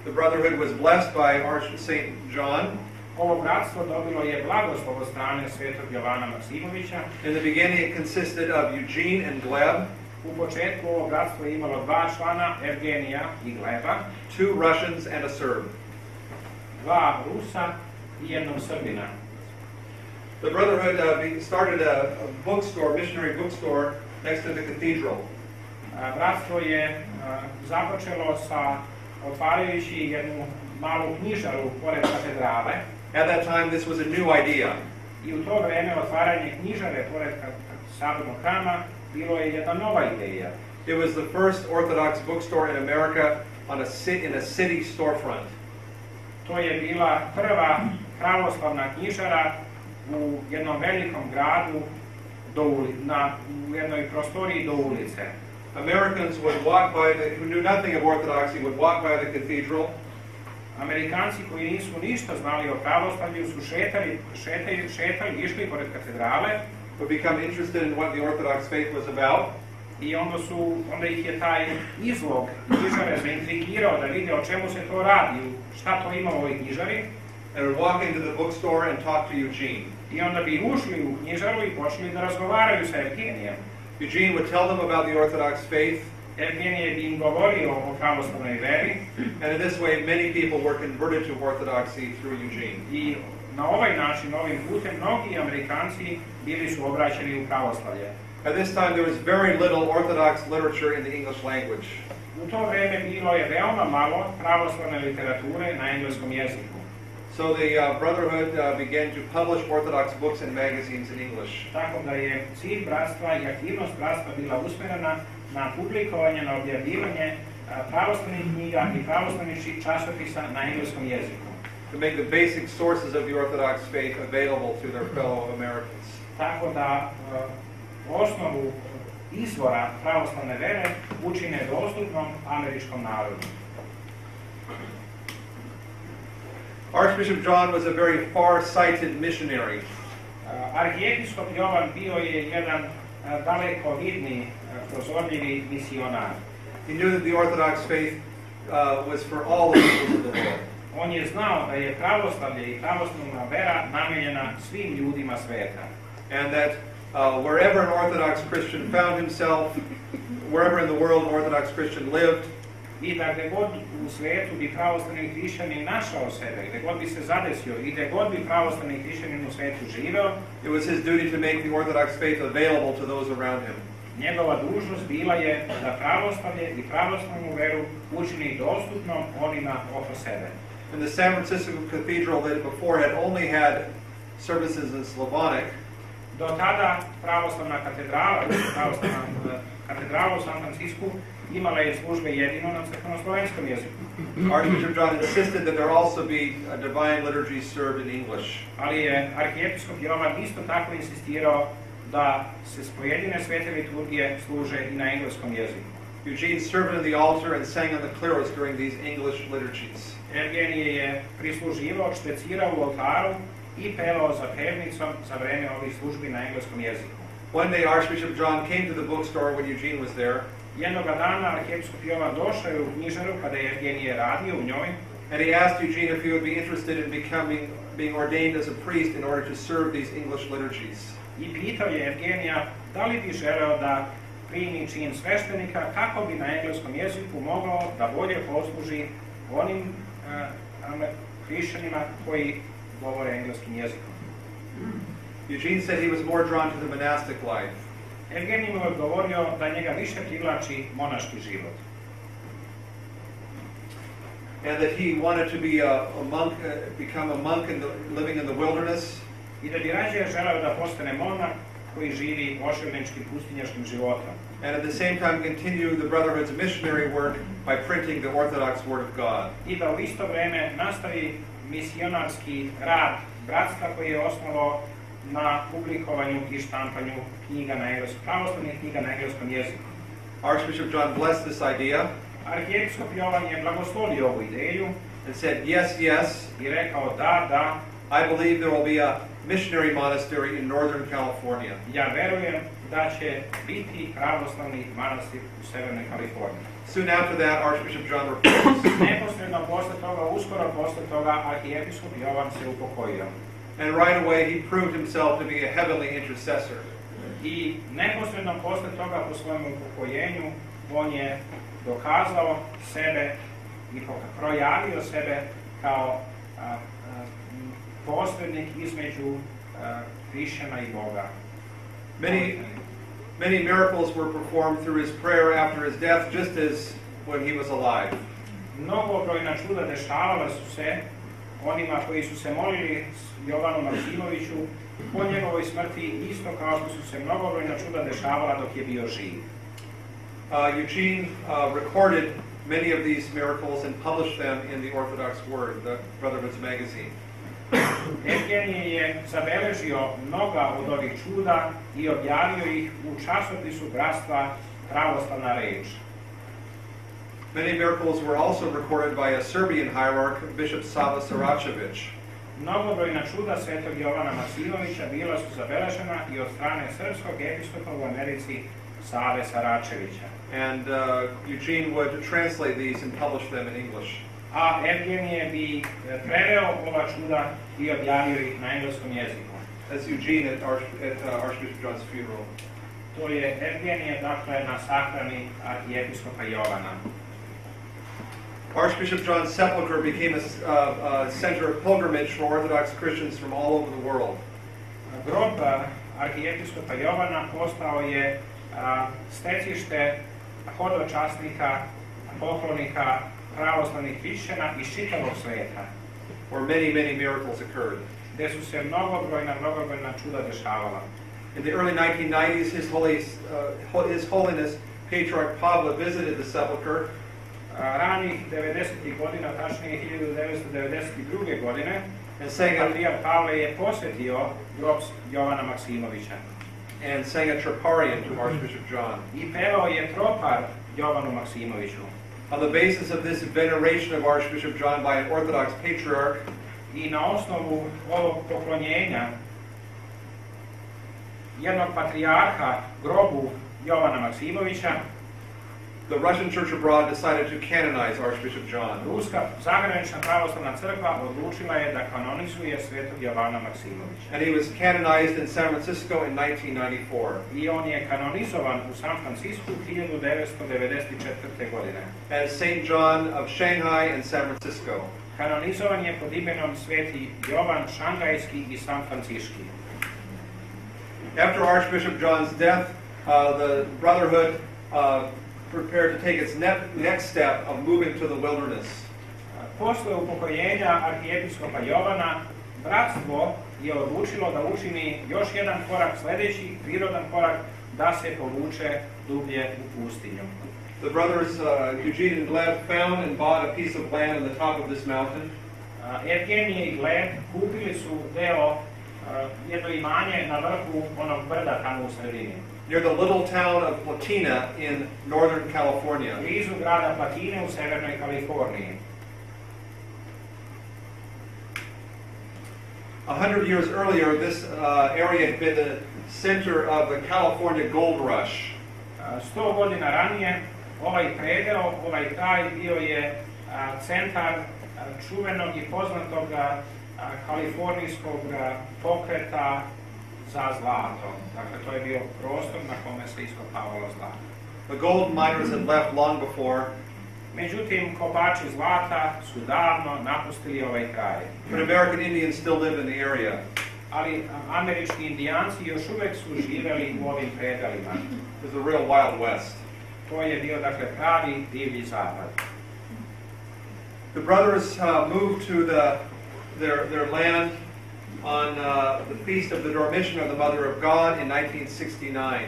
The brotherhood was blessed by St. John. Ovo bratstvo dobilo je blagoslov od strane svetog Jovana Maksimovića. In the beginning it consisted of Eugene and Gleb. U početku ovo bratstvo je imalo dva člana, Evgenija i Gleba. 2 Russians and a Serb. 2 Rusa i jednog Srbina. The brotherhood started a bookstore, missionary bookstore, next to the cathedral. Bratstvo je započelo sa otvarajući jednu malu knjižaru pored katedrale. At that time, this was a new idea. I u to vreme otvaranje knjižare pored sabornog hrama bilo je jedna nova ideja. It was the first Orthodox bookstore in America in a city storefront. To je bila prva pravoslavna knjižara u jednom velikom gradu u jednoj prostoriji do ulice. Americans who knew nothing of Orthodoxy would walk by the cathedral. Amerikanci koji nisu ništa znali o pravoslavlju su šetali, išli pored katedrale. Would become interested in what the Orthodox faith was about. I onda ih je taj izlog knjižare zaintrigirao da vide o čemu se to radi, šta to ima u ovoj knjižari. And would walk into the bookstore and talk to Eugene. I onda bi ušli u knjižaru i počeli da razgovaraju sa Evgenijem. Eugene would tell them about the Orthodox faith. Evgenije bi im govorio o pravoslavnoj veri. And in this way, many people were converted to Orthodoxy through Eugene. I na ovaj način, ovim putem, mnogi Amerikanci bili su obraćeni u pravoslavlje. At this time, there was very little Orthodox literature in the English language. U to vreme bilo je veoma malo pravoslavne literature na engleskom jeziku. So the brotherhood began to publish Orthodox books and magazines in English. Tako da je cilj bratstva i aktivnost bratstva bila usmjerena na publikovanje, na objavljivanje pravoslavnih knjiga i pravoslavnih časopisa na engleskom jeziku. To make the basic sources of the Orthodox faith available to their fellow Americans. Tako da osnovu izvora pravoslavne vere učine dostupnom američkom narodu. Archbishop John was a very far-sighted missionary. Arhijepiskop Jovan bio je jedan daleko vidni, prozorljivi misionar. He knew that the Orthodox faith was for all the peoples of the world. On je znao da je pravoslavlje i pravoslavna vera namijenjena svim ljudima sveta. And that wherever an Orthodox Christian found himself, wherever in the world an Orthodox Christian lived, I da gdje god u svijetu bi pravoslavni hrišćanin našao sebe, gdje god bi se zadesio i gdje god bi pravoslavni hrišćanin u svijetu živeo, it was his duty to make the Orthodox faith available to those around him. Njegova dužnost bila je da pravoslavlje i pravoslavnu veru učini dostupnom onima oko sebe. In the San Francisco Cathedral that before had only had services in Slavonic, do tada pravoslavna katedrala u San Francisku imala je službe jedino na crkveno-slovenskom jeziku. Archbishop John insisted that there also be a divine liturgy served in English. Ali je arhijepiskop Jovan isto tako insistirao da se pojedine svete liturgije služe i na engleskom jeziku. Eugene served in the altar and sang on the claros during these English liturgies. Evgenije je prisluživao, špecirao u oltaru i pevao za pevnicom za vreme ovih službi na engleskom jeziku. One day Archbishop John came to the bookstore when Eugene was there. Jednoga dana arhijepiskop Jovan došao je u knjižaru kada je Evgenije radio u njoj. And he asked Eugene if he would be interested in being ordained as a priest in order to serve these English liturgies. I pitao je Evgenija da li bi želeo da primi čin sveštenika kako bi na engleskom jeziku mogao da bolje posluži onim hrišćanima koji govore engleskim jezikom. Eugene said he was more drawn to the monastic life. Evgenij mu je odgovorio da njega više privlači monaški život. And that he wanted to be a monk, become a monk living in the wilderness. I da bi rađe želeo da postane monak koji živi oševničkim pustinjaškim životom. And at the same time continue the Brotherhood's missionary work by printing the Orthodox Word of God. I da u isto vreme nastavi misionarski rad bratstva koji je osnovao na publikovanju i štampanju knjiga na engleskom, pravoslavnih knjiga na engleskom jeziku. Archbishop John blessed this idea. Arhijepiskop Jovan je blagoslovio ovu ideju and said, yes, yes, i rekao da, I believe there will be a missionary monastery in Northern California. Ja verujem da će biti pravoslavni manastir u Severnoj Kaliforniji. Soon after that, Archbishop John reports. Neposredno posle toga, uskoro posle toga, arhijepiskop Jovan se upokojio. And right away he proved himself to be a heavenly intercessor. I neposredno posle toga, po svojem upokojenju, on je dokazao sebe i projavio sebe kao posrednik između hrišćana i Boga. Many miracles were performed through his prayer after his death, just as when he was alive. Mnogobrojna čuda dešavala su se onima koji su se molili Jovanu Maksimoviću po njegovoj smrti, isto kao što su se mnogobrojna čuda dešavala dok je bio živ. Eugene recorded many of these miracles and published them in the Orthodox Word, the Brotherhood's magazine. Evgenije je zabeležio mnoga od ovih čuda i objavio ih u časopisu bratstva Pravoslavna reč. Many miracles were also recorded by a Serbian hierarch, Bishop Sava Saracevic. Mnogobrojna čuda svetog Jovana Maksimovića bila su zabeležena i od strane srpskog episkopa u Americi Save Saračevića. And Eugene would translate these and publish them in English. A Evgenije bi preveo ova čuda i objavio ih na engleskom jeziku. That's Eugene at Archbishop John's funeral. To je Evgenije, dakle, na sahrani arhijepiskopa Jovana. Archbishop John's sepulchre became a center of pilgrimage for Orthodox Christians from all over the world. Grob arhijepiskopa Jovana postao je stecište hodočasnika, poklonika pravoslavnih hrišćana iz čitavog sveta. Where many miracles occurred. Gde su se mnogobrojna čuda dešavala. In the early 1990s, His Holiness Patriarch Pavle visited the sepulchre. Ranih 90. godina, tačnije 1992. godine, and sang patrijarh Pavle je posvetio grob Jovana Maksimovića. And sang a troparion to Archbishop John. I pevao je tropar Jovanu Maksimoviću. On the basis of this veneration of Archbishop John by an Orthodox patriarch, I na osnovu ovog poklonjenja jednog patrijarha, grobu Jovana Maksimovića, the Russian Church abroad decided to canonize Archbishop John. Ruska zagranična pravoslavna crkva odlučila je da kanonizuje svetog Jovana Maksimovića. And he was canonized in San Francisco in 1994. I on je kanonizovan u San Francisku 1994. godine. As St. John of Shanghai and San Francisco. Kanonizovan je pod imenom Sveti Jovan Šangajski i San Franciški. After Archbishop John's death, the Brotherhood prepared to take its next step of moving to the wilderness. Posle upokojenja arhijepiskopa Jovana, bratstvo je odlučilo da učini još jedan korak, sljedeći prirodan korak, da se povuče dublje u pustinju. The brothers Eugene and Gleb found and bought a piece of land on the top of this mountain. Evgenije i Gleb kupili su deo, jedno imanje na vrhu onog brda tamo u sredini. Near the little town of Platina in northern California. Blizu grada Platine u severnoj Kaliforniji. 100 years earlier, this area had been the center of the California gold rush. 100 godina ranije, ovaj predeo, ovaj kraj bio je centar čuvenog i poznatog kalifornijskog pokreta za zlato. Dakle, to je bio prostor na kome se iskopavalo zlato. The gold miners had left long before. Međutim, kopači zlata su davno napustili ovaj kraj. But American Indians still lived in the area. Ali američki indijanci još uvek su živeli u ovim predelima. It was a real Wild West. To je bio, dakle, pravi divlji zapad. The brothers moved to their land on the feast of the Dormition of the Mother of God in 1969.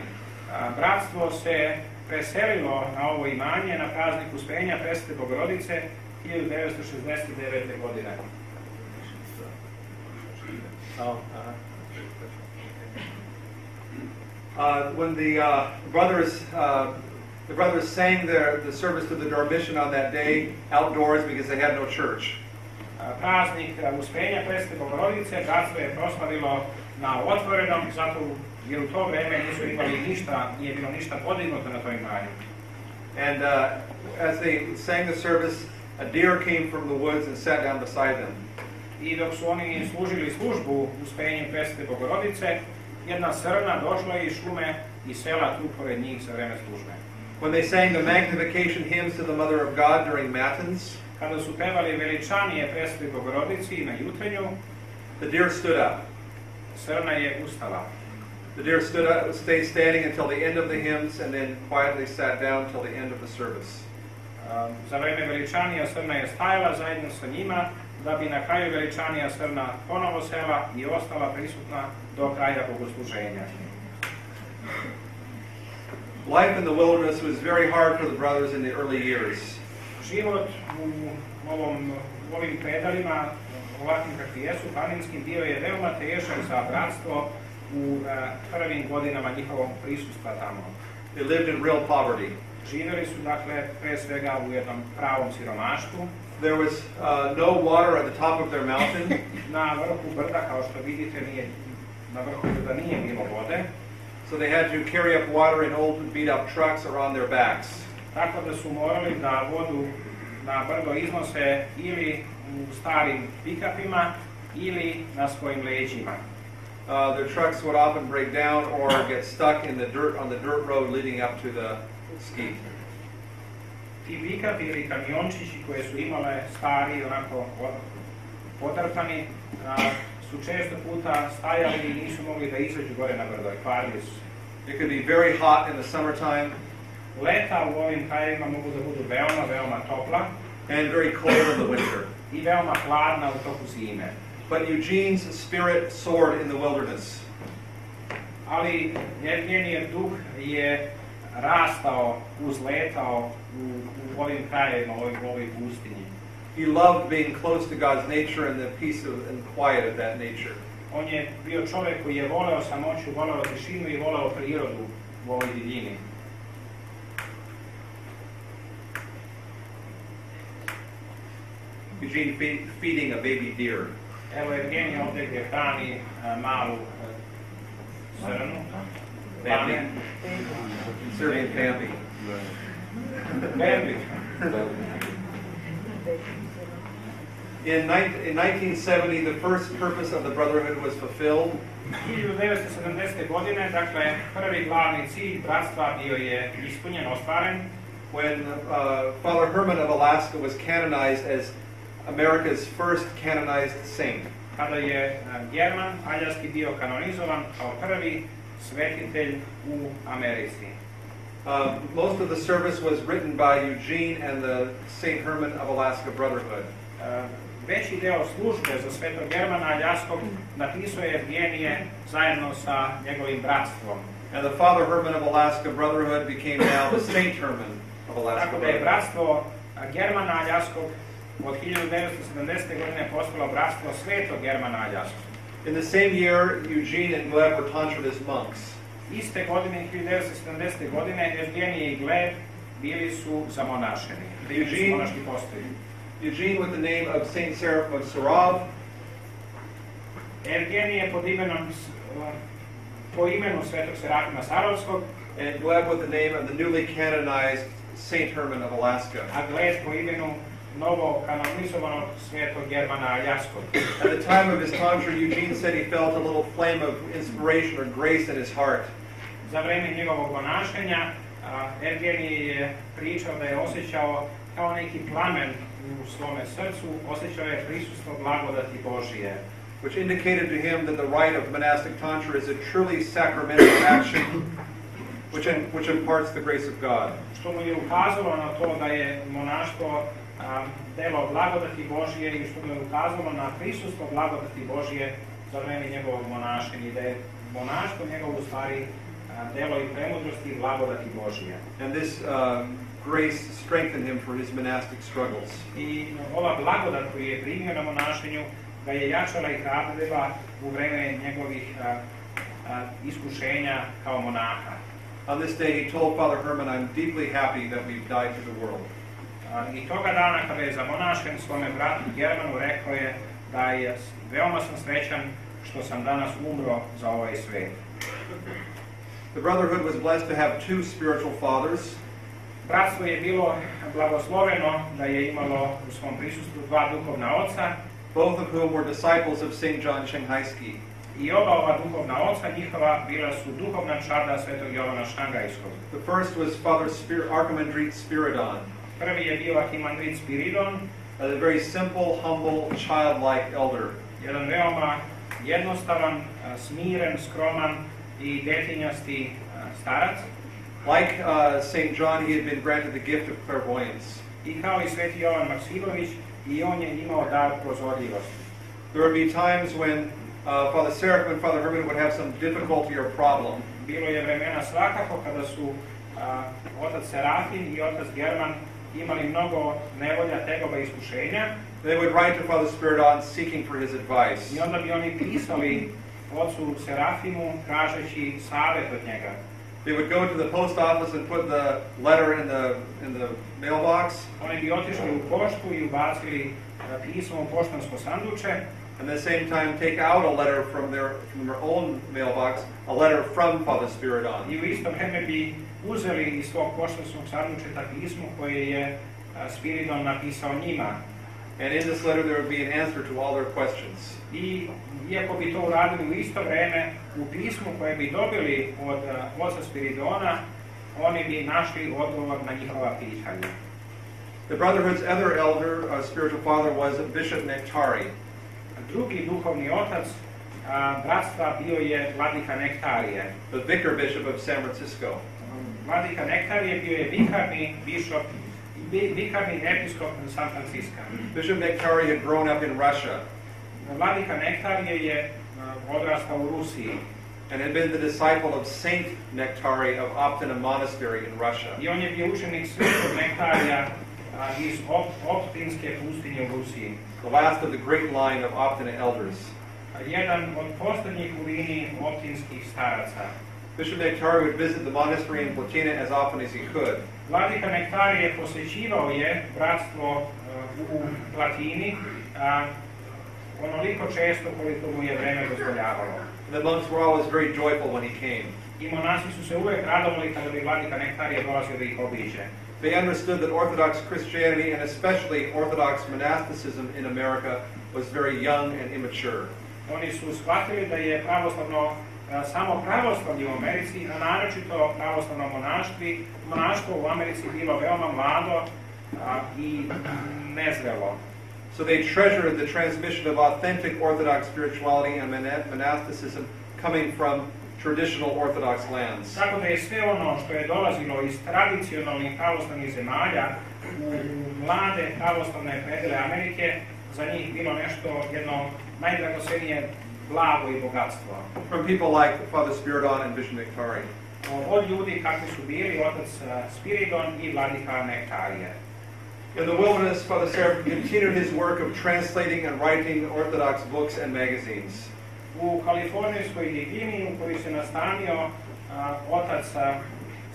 Bratstvo se preselilo na ovo imanje na praznik Uspenja Presvete Bogorodice 1969. godine. When the brothers sang the service to the Dormition on that day outdoors because they had no church. Praznik Uspenja Presvete Bogorodice bratstvo je proslavilo na otvorenom, zato jer u to vreme nisu imali ništa, nije bilo ništa podignuto na toj imanju. And as they sang the service, a deer came from the woods and sat down beside them. I dok su oni služili službu Uspenjem Presvete Bogorodice, jedna srna došla je iz šume i sela tu pored njih za vreme službe. When they sang the magnification hymns to the Mother of God during Matins, kada su pevali veličanije Presvetoj Bogorodici na jutrenju, the deer stood up. Srna je ustala. The deer stood up, stayed standing until the end of the hymns, and then quietly sat down till the end of the service. Za vreme veličanija srna je stajala zajedno sa njima, da bi na kraju veličanija srna ponovo sela i ostala prisutna do kraja bogosluženja. Life in the wilderness was very hard for the brothers in the early years. Život u ovim predalima, ovakvim kakvi jesu, planinskim, bio je veoma težak za bratstvo u prvim godinama njihovog prisustva tamo. They lived in real poverty. Živjeli su, dakle, pre svega u jednom pravom siromaštvu. There was no water at the top of their mountain. Na vrhu brda, kao što vidite, na vrhu brda nije bilo vode. So they had to carry up water in old beat-up trucks around their backs. Tako da su morali da vodu na brdo iznose ili u starim pikapima ili na svojim leđima. Their trucks would often break down or get stuck in the dirt on the dirt road leading up to the ski. Ti pikapi ili kamiončići koje su imale stari, onako potrpani, su često puta stajali i nisu mogli da izađu gore na brdo i kvarili su. It could be very hot in the summertime. Leta u ovim krajevima mogu da budu veoma, veoma topla. And very cold in the winter. I veoma hladna u toku zime. But Eugene's spirit soared in the wilderness. Ali Evgenijev duh je rastao, uzletao u ovim krajevima, u ovoj pustinji. He loved being close to God's nature and the peace and quiet of that nature. On je bio čovjek koji je voleo samoću, voleo tišinu i voleo prirodu u ovoj divljini. Eugene feeding a baby deer. Evo Evgenija ovdje gdje hrani malu srnu. Bambi. Serbian Bambi. Bambi. In 1970, the first purpose of the Brotherhood was fulfilled. 1970. godine, dakle, prvi glavni cilj bratstva bio je ispunjen, ostvaren. When Father Herman of Alaska was canonized as America's first canonized saint. Kada je German Aljaski bio kanonizovan kao prvi svetitelj u Americi. Most of the service was written by Eugene and the St. Herman of Alaska Brotherhood. Veći deo službe za svetog Germana Aljaskog napisao je Evgenije zajedno sa njegovim bratstvom. And the Father Herman of Alaska Brotherhood became now the St. Herman of Alaska Tako da je Brotherhood. bratstvo Germana Aljaskog od 1970. godine postalo bratstvo svetog Germana Aljaskog. In the same year, Eugene and Gleb were tonsured as monks. Iste godine, 1970. godine, Evgenije i Gleb bili su zamonašeni. Bili su monaški postoji. Eugene with the name of Saint Seraphim of Sarov. Evgenije po imenu svetog Serafima Sarovskog, And Gleb with the name of the newly canonized Saint Herman of Alaska. a Gleb po imenu novo kanonizovanog svetog Germana Aljaskog. At the time of his tonsure, Eugene said he felt a little flame of inspiration or grace in his heart. Za vreme njegovog ponašanja, Evgenije je pričao da je osjećao kao neki plamen u svome srcu, osjećao je prisustvo blagodati Božije. Which indicated to him that the rite of monastic tonsure is a truly sacramental action which imparts the grace of God. Što mu je ukazalo na to da je monaštvo delo blagodati Božije i što mu je ukazalo na prisustvo blagodati Božije za vreme njegovog monašenja i da je monaštvo njegovo u stvari delo i premudrosti i blagodati Božije. And this grace strengthened him for his monastic struggles. I ova blagodat koju je primio na monašenju ga je jačala i hrabrila u vreme njegovih iskušenja kao monaha. On this day he told Father Herman, I'm deeply happy that we've died to the world. I toga dana kada je zamonašen svome bratu Germanu rekao je da je veoma sam srećan što sam danas umro za ovaj svet. The Brotherhood was blessed to have two spiritual fathers. Bratstvo je bilo blagosloveno da je imalo u svom prisustvu dva duhovna oca, Both of whom were disciples of St. John Shanghaiski. i oba ova duhovna oca njihova bila su duhovna čada svetog Jovana Šangajskog. The first was Father Archimandrite Spiridon, Prvi je bio Arhimandrit Spiridon, a very simple, humble, childlike elder. jedan veoma jednostavan, smiren, skroman i detinjasti starac. Like St. John, he had been granted the gift of clairvoyance. I kao i sveti Jovan Maksimović, i on je imao dar prozorljivosti. There would be times when Father Seraphim and Father Herman would have some difficulty or problem. Bilo je vremena svakako kada su otac Serafim i otac German imali mnogo nevolja, tegoba i iskušenja. They would write to Father Spiridon seeking for his advice. I onda bi oni pisali ocu Serafimu tražeći savjet od njega. They would go to the post office and put the letter in the mailbox. Oni bi otišli u poštu i ubacili pismo u poštansko sanduče. And at the same time take out a letter from their own mailbox, a letter from Father Spiridon. I u isto vreme bi uzeli iz svog poštanskog sandučeta pismo koje je Spiridon napisao njima. And in this letter there would be an answer to all their questions. I iako bi to uradili u isto vreme, u pismu koje bi dobili od oca Spiridona, oni bi našli odgovor na njihova pitanja. The Brotherhood's other elder, spiritual father, was Bishop Nektari. Drugi duhovni otac bratstva bio je vladika Nektarije. The vicar bishop of San Francisco. Vladika Nektarije bio je vikarni episkop San Francisca. Bishop Nektari had grown up in Russia Vladika Nektarije je odrastao u Rusiji. and had been the disciple of Saint Nektari of Optina Monastery in Russia. I on je bio učenik svetog Nektarija iz Optinske pustinje u Rusiji. The last of the great line of Optina elders. Jedan od posljednjih u liniji optinskih staraca. Bishop Nektari would visit the monastery in Platina as often as he could. Vladika Nektarije posjećivao je bratstvo u Platini onoliko često koliko mu je vreme dozvoljavalo. And the monks were always very joyful when he came. I monasi su se uvek radovali kada bi vladika Nektarije dolazio da ih obiđe. They understood that Orthodox Christianity, and especially Orthodox monasticism in America, was very young and immature. Oni su shvatili da je samo pravoslavlje u Americi, a naročito pravoslavno monaštvo u Americi bilo veoma mlado i nezrelo. So they treasured the transmission of authentic Orthodox spirituality and monasticism coming from traditional Orthodox lands. Tako da je sve ono što je dolazilo iz tradicionalnih pravoslavnih zemalja u mlade pravoslavne predele Amerike za njih bilo nešto jedno najdragocenije blago i bogatstvo. From people like Father Spiridon and Bishop Nektari. Od ljudi kakvi su bili otac Spiridon i vladika Nektarije. In the wilderness, Father Seraphim continued his work of translating and writing Orthodox books and magazines. U kalifornijskoj divljini u kojoj se nastanio otac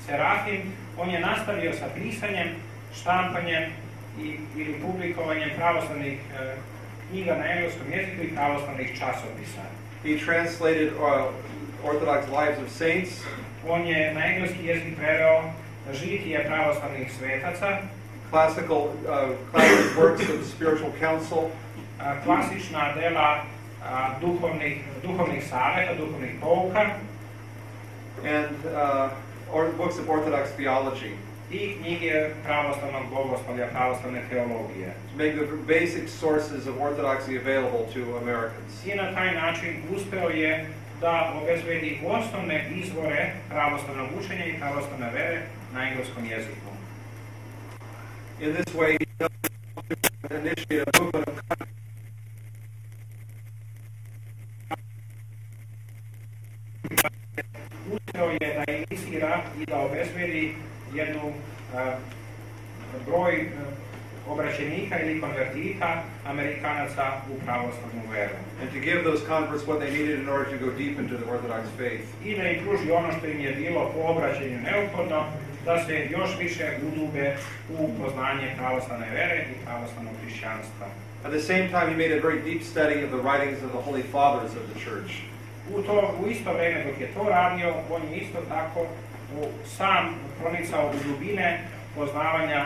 Serafim, on je nastavio sa pisanjem, štampanjem ili publikovanjem pravoslavnih knjiga na engleskom jeziku i pravoslavnih časopisa. He translated Orthodox lives of saints. On je na engleski jezik preveo žitije pravoslavnih svetaca, classic works of spiritual counsel, klasična dela duhovnih saveta, duhovnih pouka, and books of Orthodox theology. I knjige pravoslavnog bogoslovlja, pravoslavne teologije. To make the basic sources of orthodoxy available to Americans. I na taj način uspeo je da obezbedi osnovne izvore pravoslavnog učenja i pravoslavne vere na engleskom jeziku. In this way, he initiated a movement of uspeo je da inicira i da obezbedi jednu broj obraćenika ili konvertita Amerikanaca u pravoslavnu veru. And to give those converts what they needed in order to go deep into the Orthodox faith. I da im pruži ono što im je bilo po obraćanju neophodno, da se još više udube u poznanje pravoslavne vere i pravoslavnog hrišćanstva. At the same time, he made a very deep study of the writings of the Holy Fathers of the Church. U isto vreme dok je to radio, on je isto tako sam pronicao u dubine poznavanja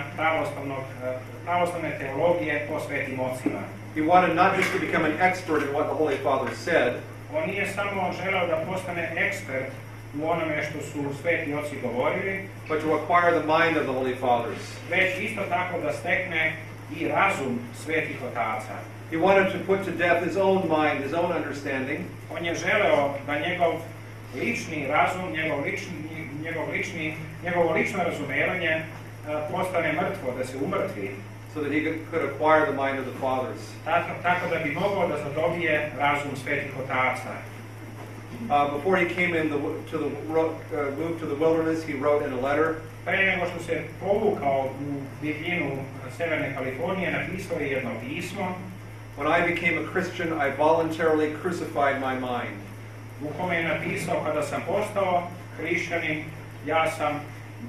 pravoslavne teologije po svetim ocima. He wanted not just to become an expert in what the Holy Fathers said, on nije samo želeo da postane ekspert u onome što su sveti oci govorili, but to acquire the mind of the Holy Fathers. Već isto tako da stekne i razum svetih otaca. He wanted to put to death his own mind, his own understanding. On je želeo da njegov lični razum, njegovo lično razumevanje postane mrtvo, da se umrtvi. So that he could acquire the mind of the fathers. Tako da bi mogao da zadobije razum svetih otaca. Before he came in moved to the wilderness, he wrote in a letter. Pre nego što se povukao u divljinu Severne Kalifornije, napisao je jedno pismo. When I became a Christian, I voluntarily crucified my mind. U kome je napisao, kada sam postao hrišćanin, ja sam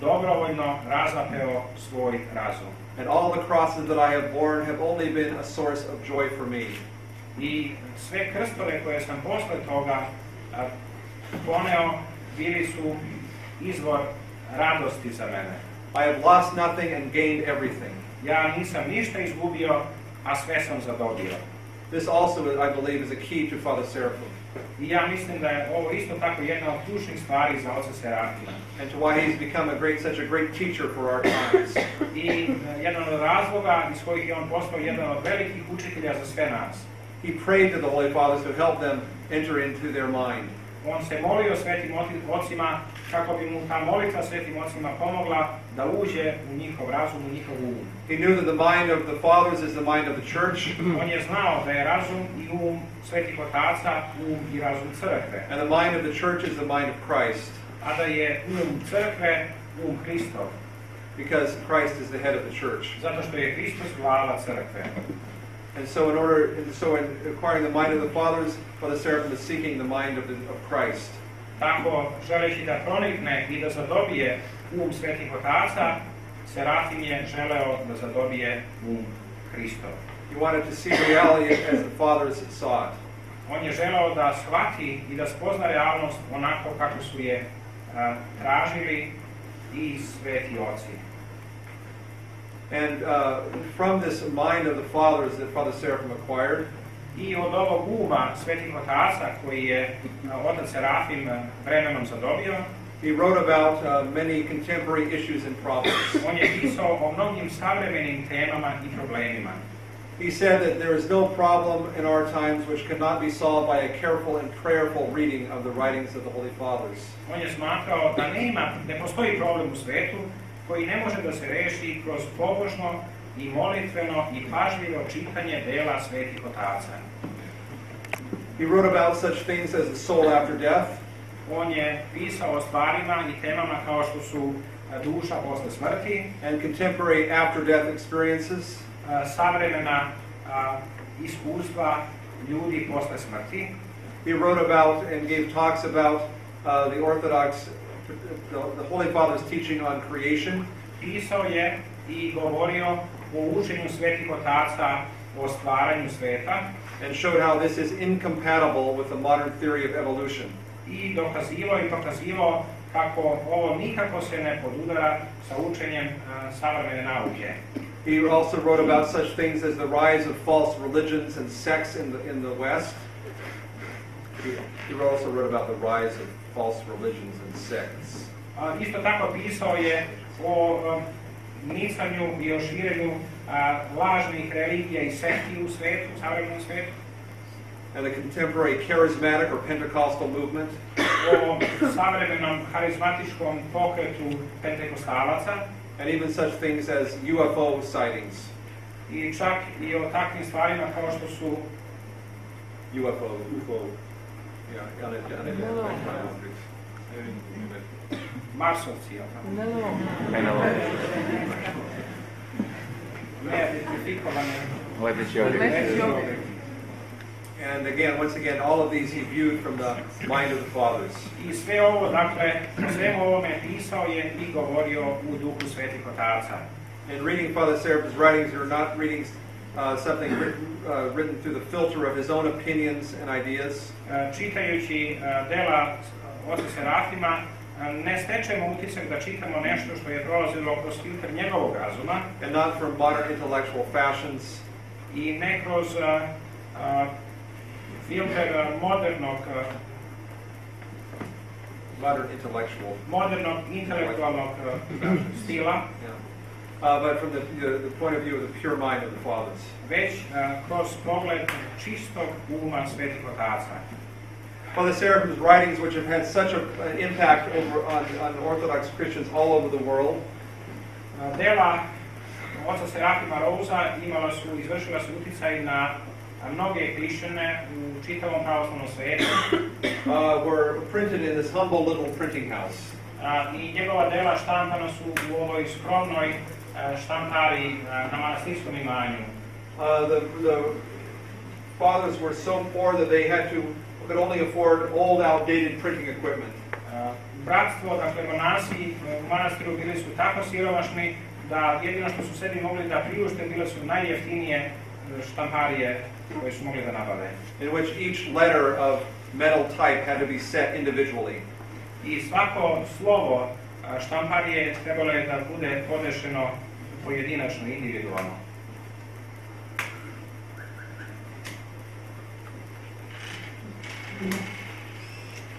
dobrovoljno razapeo svoj razum. And all the crosses that I have borne have only been a source of joy for me. I sve krstove koje sam posle toga poneo, bili su izvor radosti za mene. I have lost nothing and gained everything. Ja nisam ništa izgubio, a sve sam zadobio. This also, I believe, is a key to Father Seraphim. I ja mislim da je ovo isto tako jedna od ključnih stvari za oca Serafima. And to why he's become such a great teacher for our times. I jedan od razloga iz kojih je on postao jedan od velikih učitelja za sve nas. He prayed to the Holy Fathers to help them enter into their mind. On se molio svetim ocima kako bi mu ta molitva svetim ocima pomogla da uđe u njihov razum, u njihov um. He knew that the mind of the fathers is the mind of the church. On je znao da je razum i um svetih otaca i razum crkve. And the mind of the church is the mind of Christ. A da je crkve Hristov. Because Christ is the head of the church. Zato što je Hristos glava crkve. And so in acquiring the mind of the fathers, Father Seraphim is seeking the mind of Christ. Tako, želeći da pronikne i da zadobije svetih otaca, Serafim je želeo da zadobije Hristov. He wanted to see reality as the fathers saw it. On je želeo da shvati i da spozna realnost onako kako su je tražili i sveti oci. And from this mind of the fathers that Father Seraphim acquired, I od ovog uma svetih otaca koji je otac Serafim vremenom zadobio, he wrote about many contemporary issues and problems. on je pisao o mnogim savremenim temama i problemima. He said that there is no problem in our times which cannot be solved by a careful and prayerful reading of the writings of the Holy Fathers. On je smatrao da ne postoji problem u svetu koji ne može da se reši kroz pobožno i molitveno i pažljivo čitanje dela svetih otaca. He wrote about such things as the soul after death, On je pisao o stvarima i temama kao što su duša posle smrti, and contemporary after death experiences, savremena iskustva ljudi posle smrti. He wrote about and gave talks about the Orthodox, the Holy Father's teaching on creation. Pisao je i govorio o učenju svetih otaca o stvaranju sveta and showed how this is incompatible with the modern theory of evolution. i dokazivao i pokazivao kako ovo nikako se ne podudara sa učenjem savremene nauke. He also wrote about such things as the rise of false religions and sects in the West. He also wrote about the rise of false religions and sects. Isto tako pisao je o nicanju i o širenju lažnih religija i sekti u svetu, u savremenom svetu. And the contemporary charismatic or Pentecostal movement. O savremenom harizmatičkom pokretu pentekostalaca. And even such things as UFO sightings. I čak i o takvim stvarima kao što su UFO. Yeah, Marsovci, And again, once again, all of these he viewed from the mind of the fathers. I sve ovo, dakle, svemu ovome pisao je i govorio u duhu svetih otaca. In reading Father Seraphim's writings, you're not reading something written through the filter of his own opinions and ideas. Čitajući dela oca Serafima, ne stečemo utisak da čitamo nešto što je prolazilo kroz filter njegovog razuma. And not from modern intellectual fashions. I ne kroz filter modernog intelektualnog stila. But from the point of view of the pure mind of the fathers. Već kroz pogled čistog uma svetih otaca. Father Seraphim's writings, which have had such an impact on Orthodox Christians all over the world, dela oca Serafima Rouza izvršila su uticaj na mnoge hrišćane u čitavom pravoslavnom svijetu. Were printed in this humble little printing house. I njegova dela štampana su u ovoj skromnoj štampari na manastirskom imanju. The fathers were so poor that they could only afford old, outdated printing equipment. Bratstvo, dakle monasi u manastiru bili su tako siromašni da jedino što su sebi mogli da priušte bile su najjeftinije štamparije koje su mogli da nabave. In which each letter of metal type had to be set individually. I svako slovo štamparije trebalo je da bude podešeno pojedinačno, individualno.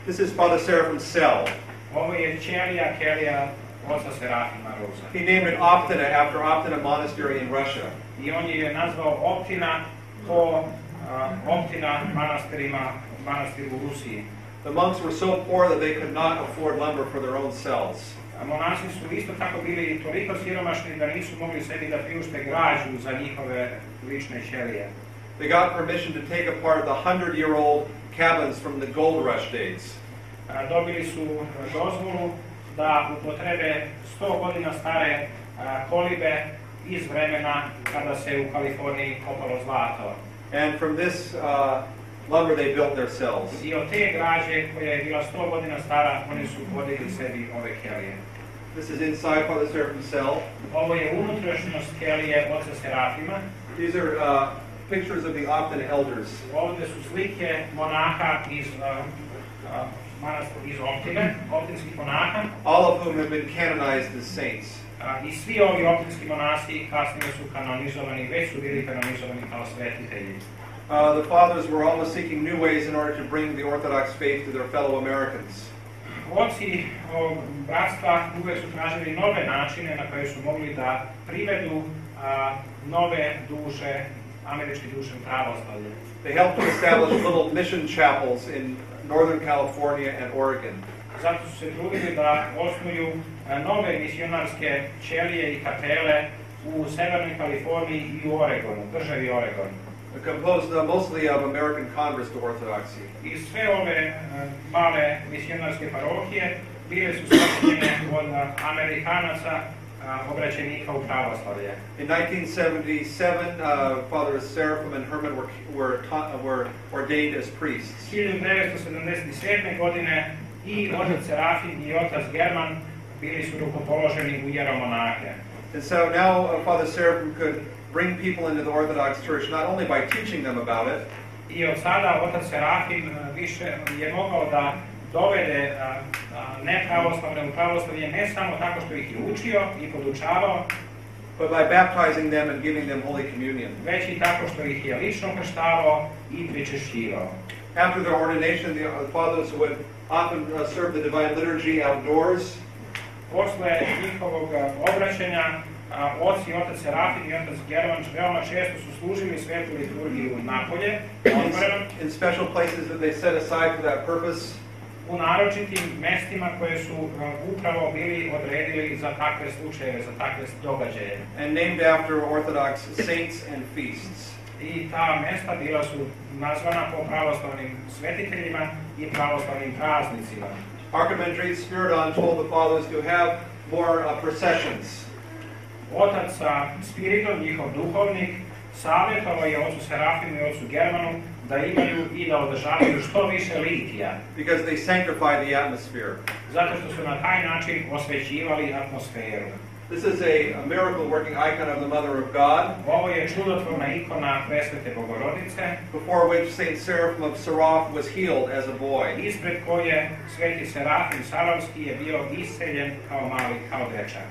This is Father Seraphim's cell. Ovo je kelija oca Serafima Rouza. He named it Optina after Optina Monastery in Russia. I on je nazvao Optina po Optina manastiru u Rusiji. The monks were so poor that they could not afford lumber for their own cells. Monasi su isto tako bili toliko siromašni da nisu mogli sebi da priušte građu za njihove lične ćelije. They got permission to take apart the 100-year-old cabins from the gold rush days. Dobili su dozvolu da upotrebe 100 godina stare kolibe iz vremena kada se u Kaliforniji kopalo zlato. And from this lumber they built their cells. I od te građe koja je bila 100 godina stara, oni su podigli sebi ove kelije. This is inside Father Seraphim's cell. Ovo je unutrašnjost kelije oca Serafima. These are pictures of the Optina elders. Ovdje su slike monaha iz iz Optine, optinskih monaha, all of whom have been canonized as saints. I svi ovi optinski monasi kasnije su kanonizovani, već su bili kanonizovani kao svetitelji. The fathers were always seeking new ways in order to bring the Orthodox faith to their fellow Americans. Oci bratstva uvek su tražili nove načine na koje su mogli da privedu nove duše, američke duše u pravoslavlje. They helped to establish little mission chapels in Northern California and Oregon. Zato su se trudili da osnuju nove misionarske ćelije i kapele u Severnoj Kaliforniji i u Oregonu, državi Oregon. Composed mostly of American converts to Orthodoxy. I sve ove male misionarske parohije bile su sačinjene od Amerikanaca obraćenika u pravoslavlje. In 1977, Fathers Seraphim and Herman were ordained as priests. 1977. godine i otac Serafim i otac German bili su rukopoloženi u jeromonahe. And so now Father Seraphim could bring people into the Orthodox Church not only by teaching them about it, I od sada otac Serafim više je mogao da dovede nepravoslavne u pravoslavlje ne samo tako što ih je učio i podučavao, but by baptizing them and giving them Holy Communion. već i tako što ih je lično krštavao i pričešćivao. After their ordination, the fathers would often serve the Divine Liturgy outdoors. Posle njihovog obraćanja, oci, otac Serafim i otac German veoma često su služili svetu liturgiju napolje, in special places that they set aside for that purpose. U naročitim mestima koje su upravo bili odredili za takve slučajeve, za takve događaje. And named after Orthodox saints and feasts. I ta mesta bila su nazvana po pravoslavnim svetiteljima i pravoslavnim praznicima. Archimandrite Spiridon told the fathers to have more processions. Otac Spiridon, njihov duhovnik, savjetovao je ocu Serafimu i ocu Germanu da imaju i da održavaju što više litija. Because they sanctify the atmosphere. Zato što su na taj način osvećivali atmosferu. This is a miracle working icon of the Mother of God. Ovo je čudotvorna ikona Presvete Bogorodice, before which Saint Seraphim of Sarov was healed as a boy. Ispred koje Sveti Serafim Sarovski je bio isceljen kao dečak.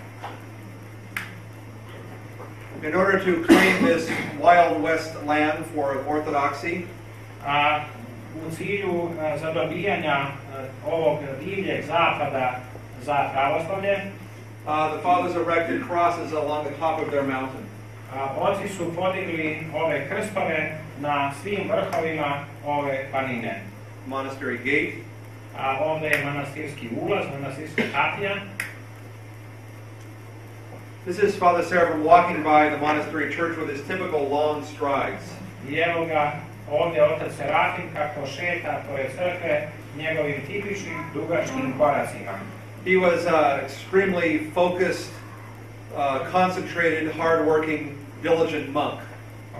In order to claim this Wild West land for Orthodoxy, u cilju zadobijanja ovog divljeg zapada za pravoslavlje, the fathers erected crosses along the top of their mountain. Oci su podigli ove krstove na svim vrhovima ove planine. Monastery gate. Ovdje je manastirski ulaz, manastirska kapija. This is Father Seraphim walking by the monastery church with his typical long strides. I evo ga ovdje otac Serafim kako šeta pored crkve njegovim tipičnim dugačkim koracima. He was extremely focused, concentrated, hard-working, diligent monk.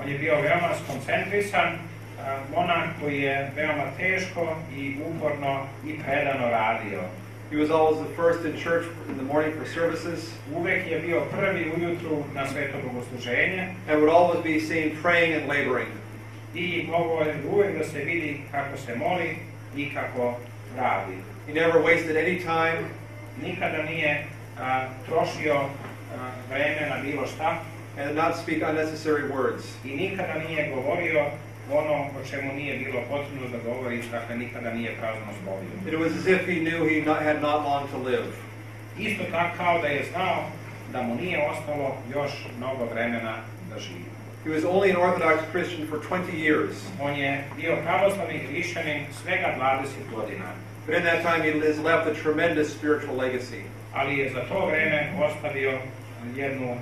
On je bio veoma skoncentrisan monak koji je veoma teško i uporno i predano radio. He was always the first in church in the morning for services. Uvek je bio prvi ujutru na sveto bogosluženje. And would always be seen praying and laboring. I mogao je uvek da se vidi kako se moli i kako radi. He never wasted any time. Nikada nije trošio vreme na bilo šta. And did not speak unnecessary words. I nikada nije govorio ono o čemu nije bilo potrebno da govori, dakle nikada nije prazno slovio. It was as if he knew he had not long to live. Isto tako kao da je znao da mu nije ostalo još mnogo vremena da živi. He was only an Orthodox Christian for 20 years. On je bio pravoslavni hrišćanin svega 20 godina. But in that time he has left a tremendous spiritual legacy. Ali je za to vreme ostavio jednu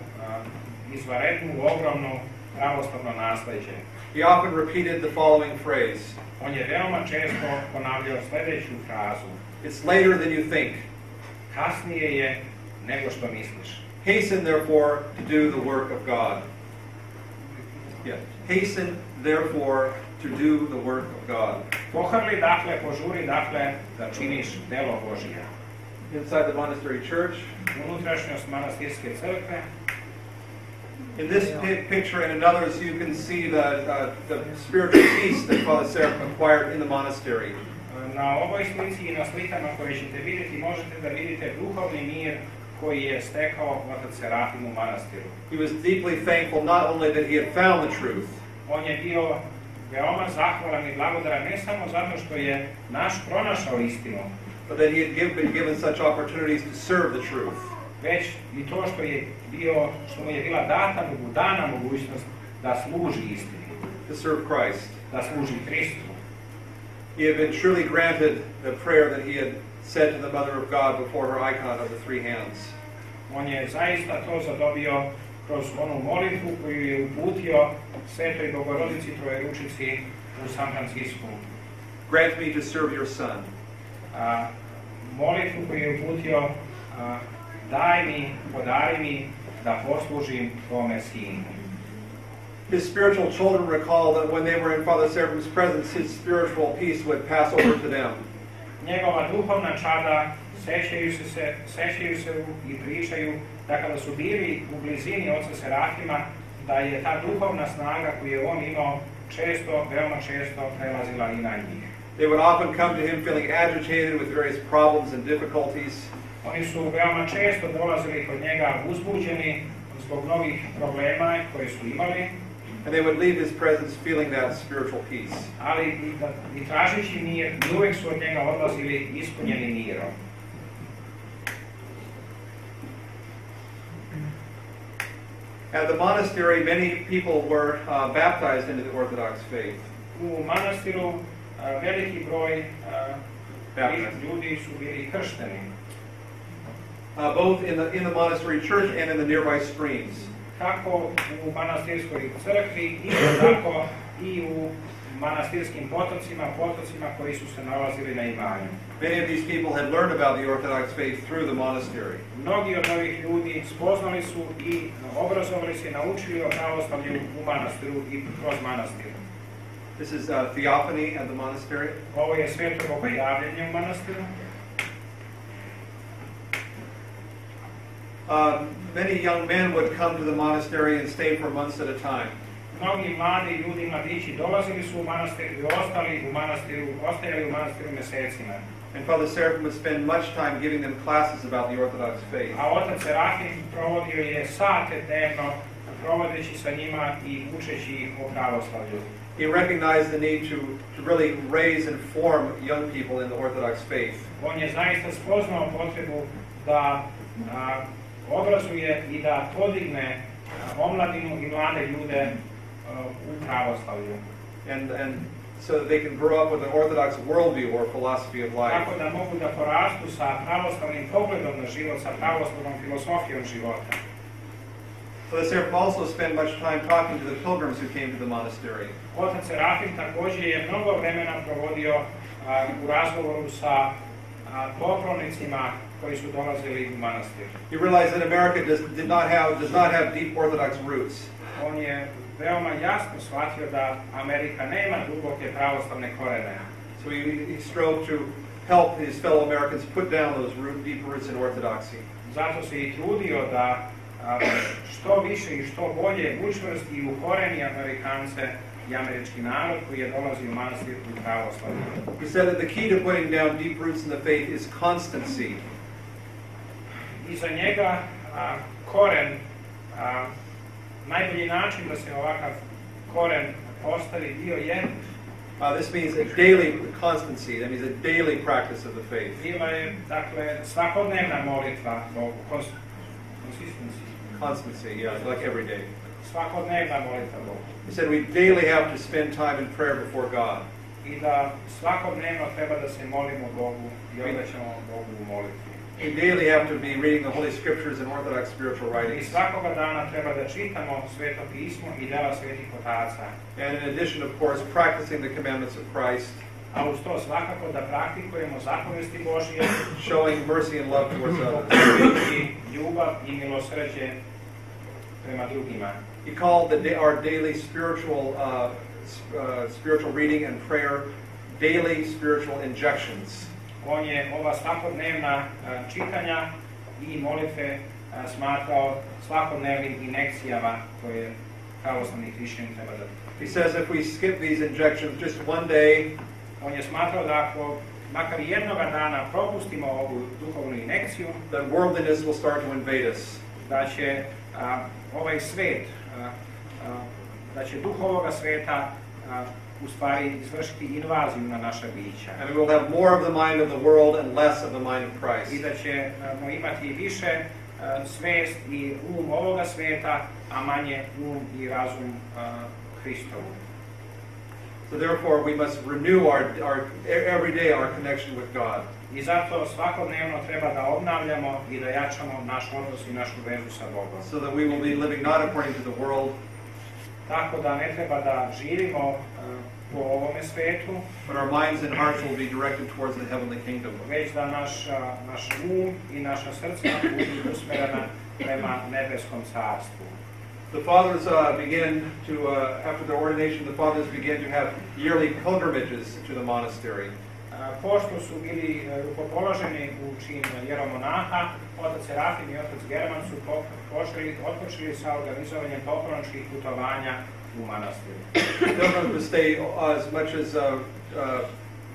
izvanrednu, ogromnu pravoslavno nasleđe. He often repeated the following phrase. On je veoma često ponavljao sljedeću frazu. It's later than you think. Kasnije je nego što misliš. Hasten therefore to do the work of God. Yeah. Hasten therefore to do the work of God. Pohrli dakle, požuri dakle da činiš delo Božije. Inside the monastery church. Unutrašnjost manastirske crkve. In this picture and in others, you can see the spiritual peace that Father Seraphim acquired in the monastery. Na ovoj slici i na slikama koje ćete vidjeti možete da vidite duhovni mir koji je stekao otac Serafim u manastiru. He was deeply thankful not only that he had found the truth, On je bio veoma zahvalan i blagodaran ne samo zato što je pronašao istinu, but that he had been given such opportunities to serve the truth. već i to što mu je bila dana mogućnost da služi istini, To serve Christ. da služi Hristu. He had been truly granted the prayer that he had said to the Mother of God before her icon of the three hands. On je zaista to zadobio kroz onu molitvu koju je uputio Svetoj Bogorodici Trojeručici u San Francisku. Grant me to serve your Son. Molitvu koju je uputio, podari mi da poslužim tvome sinu. His spiritual children recall that when they were in Father Serafim's presence, his spiritual peace would pass over to them. Njegova duhovna čada sećaju se i pričaju da kada su bili u blizini oca Serafima, da je ta duhovna snaga koju je on imao veoma često prelazila i na njih. They would often come to him feeling agitated with various problems and difficulties. Oni su veoma često dolazili kod njega uzbuđeni zbog novih problema koje su imali. And they would leave his presence feeling that spiritual peace. Ali i tražeći mir, uvijek su od njega odlazili ispunjeni mirom. At the monastery, many people were baptized into the Orthodox faith. U manastiru veliki broj ljudi su bili kršteni. Both in the monastery church and in the nearby streams. Kako u manastirskoj crkvi, isto tako i u manastirskim potocima koji su se nalazili na imanju. Many of these people had learned about the Orthodox faith through the monastery. Mnogi od ovih ljudi spoznali su i obrazovali se, naučili o pravoslavlju u manastiru i kroz manastir. This is theophany at the monastery. Ovo je sveto bogojavljenje u manastiru. Many young men would come to the monastery and stay for months at a time. Mnogi mladi ljudi, mladići dolazili su u manastir i ostajali u manastiru mjesecima. And Father Serafim would spend much time giving them classes about the Orthodox faith. A otac Serafim provodio je sate dnevno provodeći sa njima i učeći ih o pravoslavlju. He recognized the need to really raise and form young people in the Orthodox faith. On je zaista spoznao potrebu da obrazuje i da podigne omladinu i mlade ljude u pravoslavlju. And so that they can grow up with an Orthodox worldview or philosophy of life. Tako da mogu da porastu sa pravoslavnim pogledom na život, sa pravoslavnom filosofijom života. Father Serafim also spent much time talking to the pilgrims who came to the monastery. Otac Serafim također je mnogo vremena provodio u razgovoru sa poklonicima koji su dolazili u manastir. He realized that America does not have deep Orthodox roots. On je veoma jasno shvatio da Amerika nema duboke pravoslavne korene. So he strove to help his fellow Americans put down those deep roots in Orthodoxy. Zato se i trudio da što više i što bolje učvrsti i ukoreni Amerikance i američki narod koji je dolazio u manastir u pravoslavlju. He said that the key to putting down deep roots in the faith is constancy. I za njega koren, najbolji način da se ovakav koren postavi bio je This means a daily constancy. That means a daily practice of the faith. bila je, dakle, svakodnevna molitva Bogu, consistency. Constancy, yeah, like every day. Svakodnevna molitva Bogu. He said we daily have to spend time in prayer before God. I da svakodnevno treba da se molimo Bogu i obraćamo Bogu u molitvi. We daily have to be reading the Holy Scriptures and Orthodox spiritual I writings. svakoga dana treba da čitamo Sveto pismo i dela svetih otaca. And in addition, of course, practicing the commandments of Christ, A uz to svakako da praktikujemo zapovesti Božije, showing mercy and love towards others. i ljubav i milosrđe prema drugima. He called our daily spiritual reading and prayer daily spiritual injections. On je ova svakodnevna čitanja i molitve smatrao svakodnevnim injekcijama koje pravoslavni hrišćani treba da. He says if we skip these injections just one day, On je smatrao da ako makar jednoga dana propustimo ovu duhovnu injekciju, that worldliness will start to invade us. da će ovaj svet, da će duh ovoga sveta u stvari izvršiti invaziju na naša bića. And we will have more of the mind of the world and less of the mind of Christ. I da ćemo imati više svest i ovoga sveta, a manje I razum Hristovu. So therefore we must renew every day our connection with God. I zato svakodnevno treba da obnavljamo I da jačamo naš odnos I našu vezu sa Bogom. So that we will be living not according to the world, tako da ne treba da živimo po ovome svetu, but our minds and hearts will be directed towards the heavenly kingdom. Već da naš I naša srca budu usmerena prema nebeskom carstvu. The fathers began to, after their ordination, the fathers began to have yearly pilgrimages to the monastery. Pošto su bili rukopoloženi u čin jeromonaha, otac Serafim I otac German su otpočeli sa organizovanjem pokloničkih putovanja u manastiru. Pilgrims would stay as much as a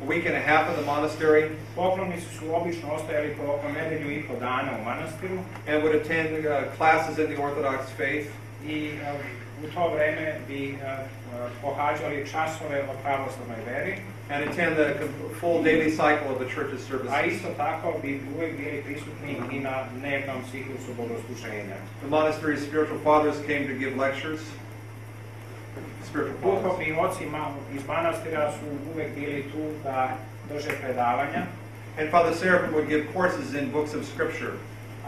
week and a half in the monastery. Poklonici su obično ostajali po oko nedelju I po dana u manastiru. And would attend classes in the Orthodox faith. I u to vreme bi pohađali časove o pravoslavnoj veri. And attend the full daily cycle of the church's services. A isto tako bi uvijek bili prisutni I na dnevnom ciklusu bogosluženja. The monastery's spiritual fathers came to give lectures. Duhovni oci iz manastira su uvijek bili tu da drže predavanja. And Father Seraphim would give courses in books of scripture.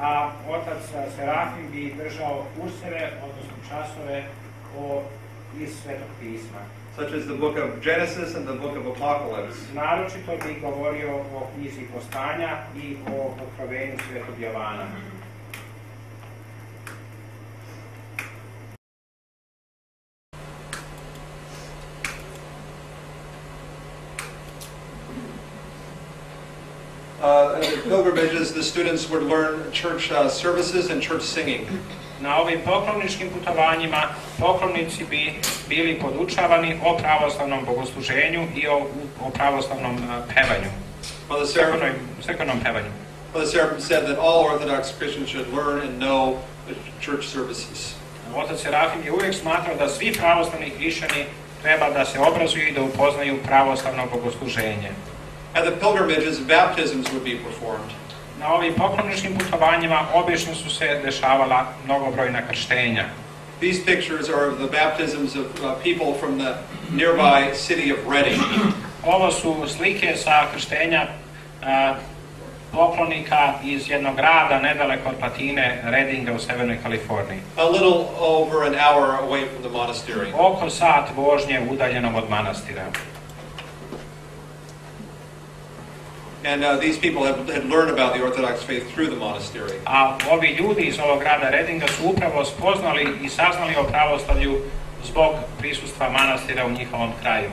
A otac Serafim bi držao kurseve, odnosno časove iz Svetog pisma. Such as the book of Genesis and the book of Apocalypse. Naročito bi govorio o knjizi Postanja I o otkrovenju Svetog Jovana. At the pilgrimages, the students would learn church services and church singing. Na ovim pokloničkim putovanjima poklonici bi bili podučavani o pravoslavnom bogosluženju I o pravoslavnom pevanju, crkvenom pevanju. Father Seraphim said that all Orthodox Christians should learn and know the church services. Otac Serafim je uvijek smatrao da svi pravoslavni hrišćani treba da se obrazuju I da upoznaju pravoslavno bogosluženje. At the pilgrimages, baptisms would be performed. Na ovim pokloničkim putovanjima obično su se dešavala mnogobrojna krštenja. These pictures are of the baptisms of people from the nearby city of Reading. Ovo su slike sa krštenja poklonika iz jednog grada nedaleko od Platine, Readinga u severnoj Kaliforniji. A little over an hour away from the monastery. Oko sat vožnje udaljenom od manastira. And these people had learned about the Orthodox faith through the monastery. A ovi ljudi iz ovog grada Readinga su upravo spoznali I saznali o pravoslavlju zbog prisustva manastira u njihovom kraju.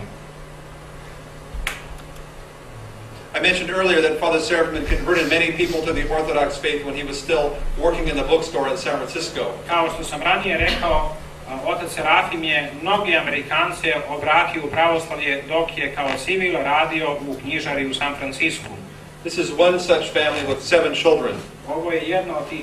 I mentioned earlier that Father Seraphim had converted many people to the Orthodox faith when he was still working in the bookstore in San Francisco. Kao što sam ranije rekao, otac Serafim je mnogi Amerikance obratio u pravoslavlje dok je kao civil radio u knjižari u San Francisku. This is one such family with 7 children. Ovo je jedna od tih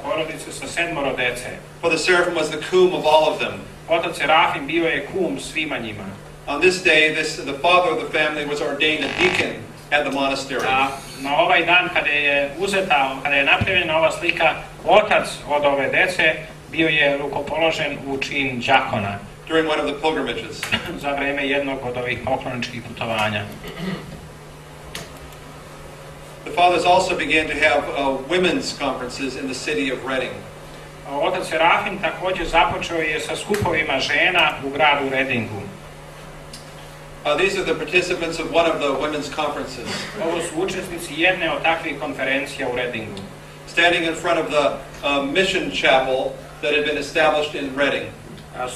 porodice sa 7 dece. Father Seraphim was the cum of all of them. Otac Serafim bio je kum svima njima. On this day, the father of the family was ordained a deacon at the monastery. Na ovaj dan kada je napravljena ova slika, otac od ove dece bio je rukopoložen u čin đakona. During one of the pilgrimages. Za vreme jednog od ovih pokloničkih putovanja. The fathers also began to have women's conferences in the city of Reading. Otac Serafim također započeo je sa skupovima žena u gradu Readingu. These are the participants of one of the women's conferences. Ovo su učesnici jedne od takvih konferencija u Readingu. Standing in front of the mission chapel that had been established in Reading.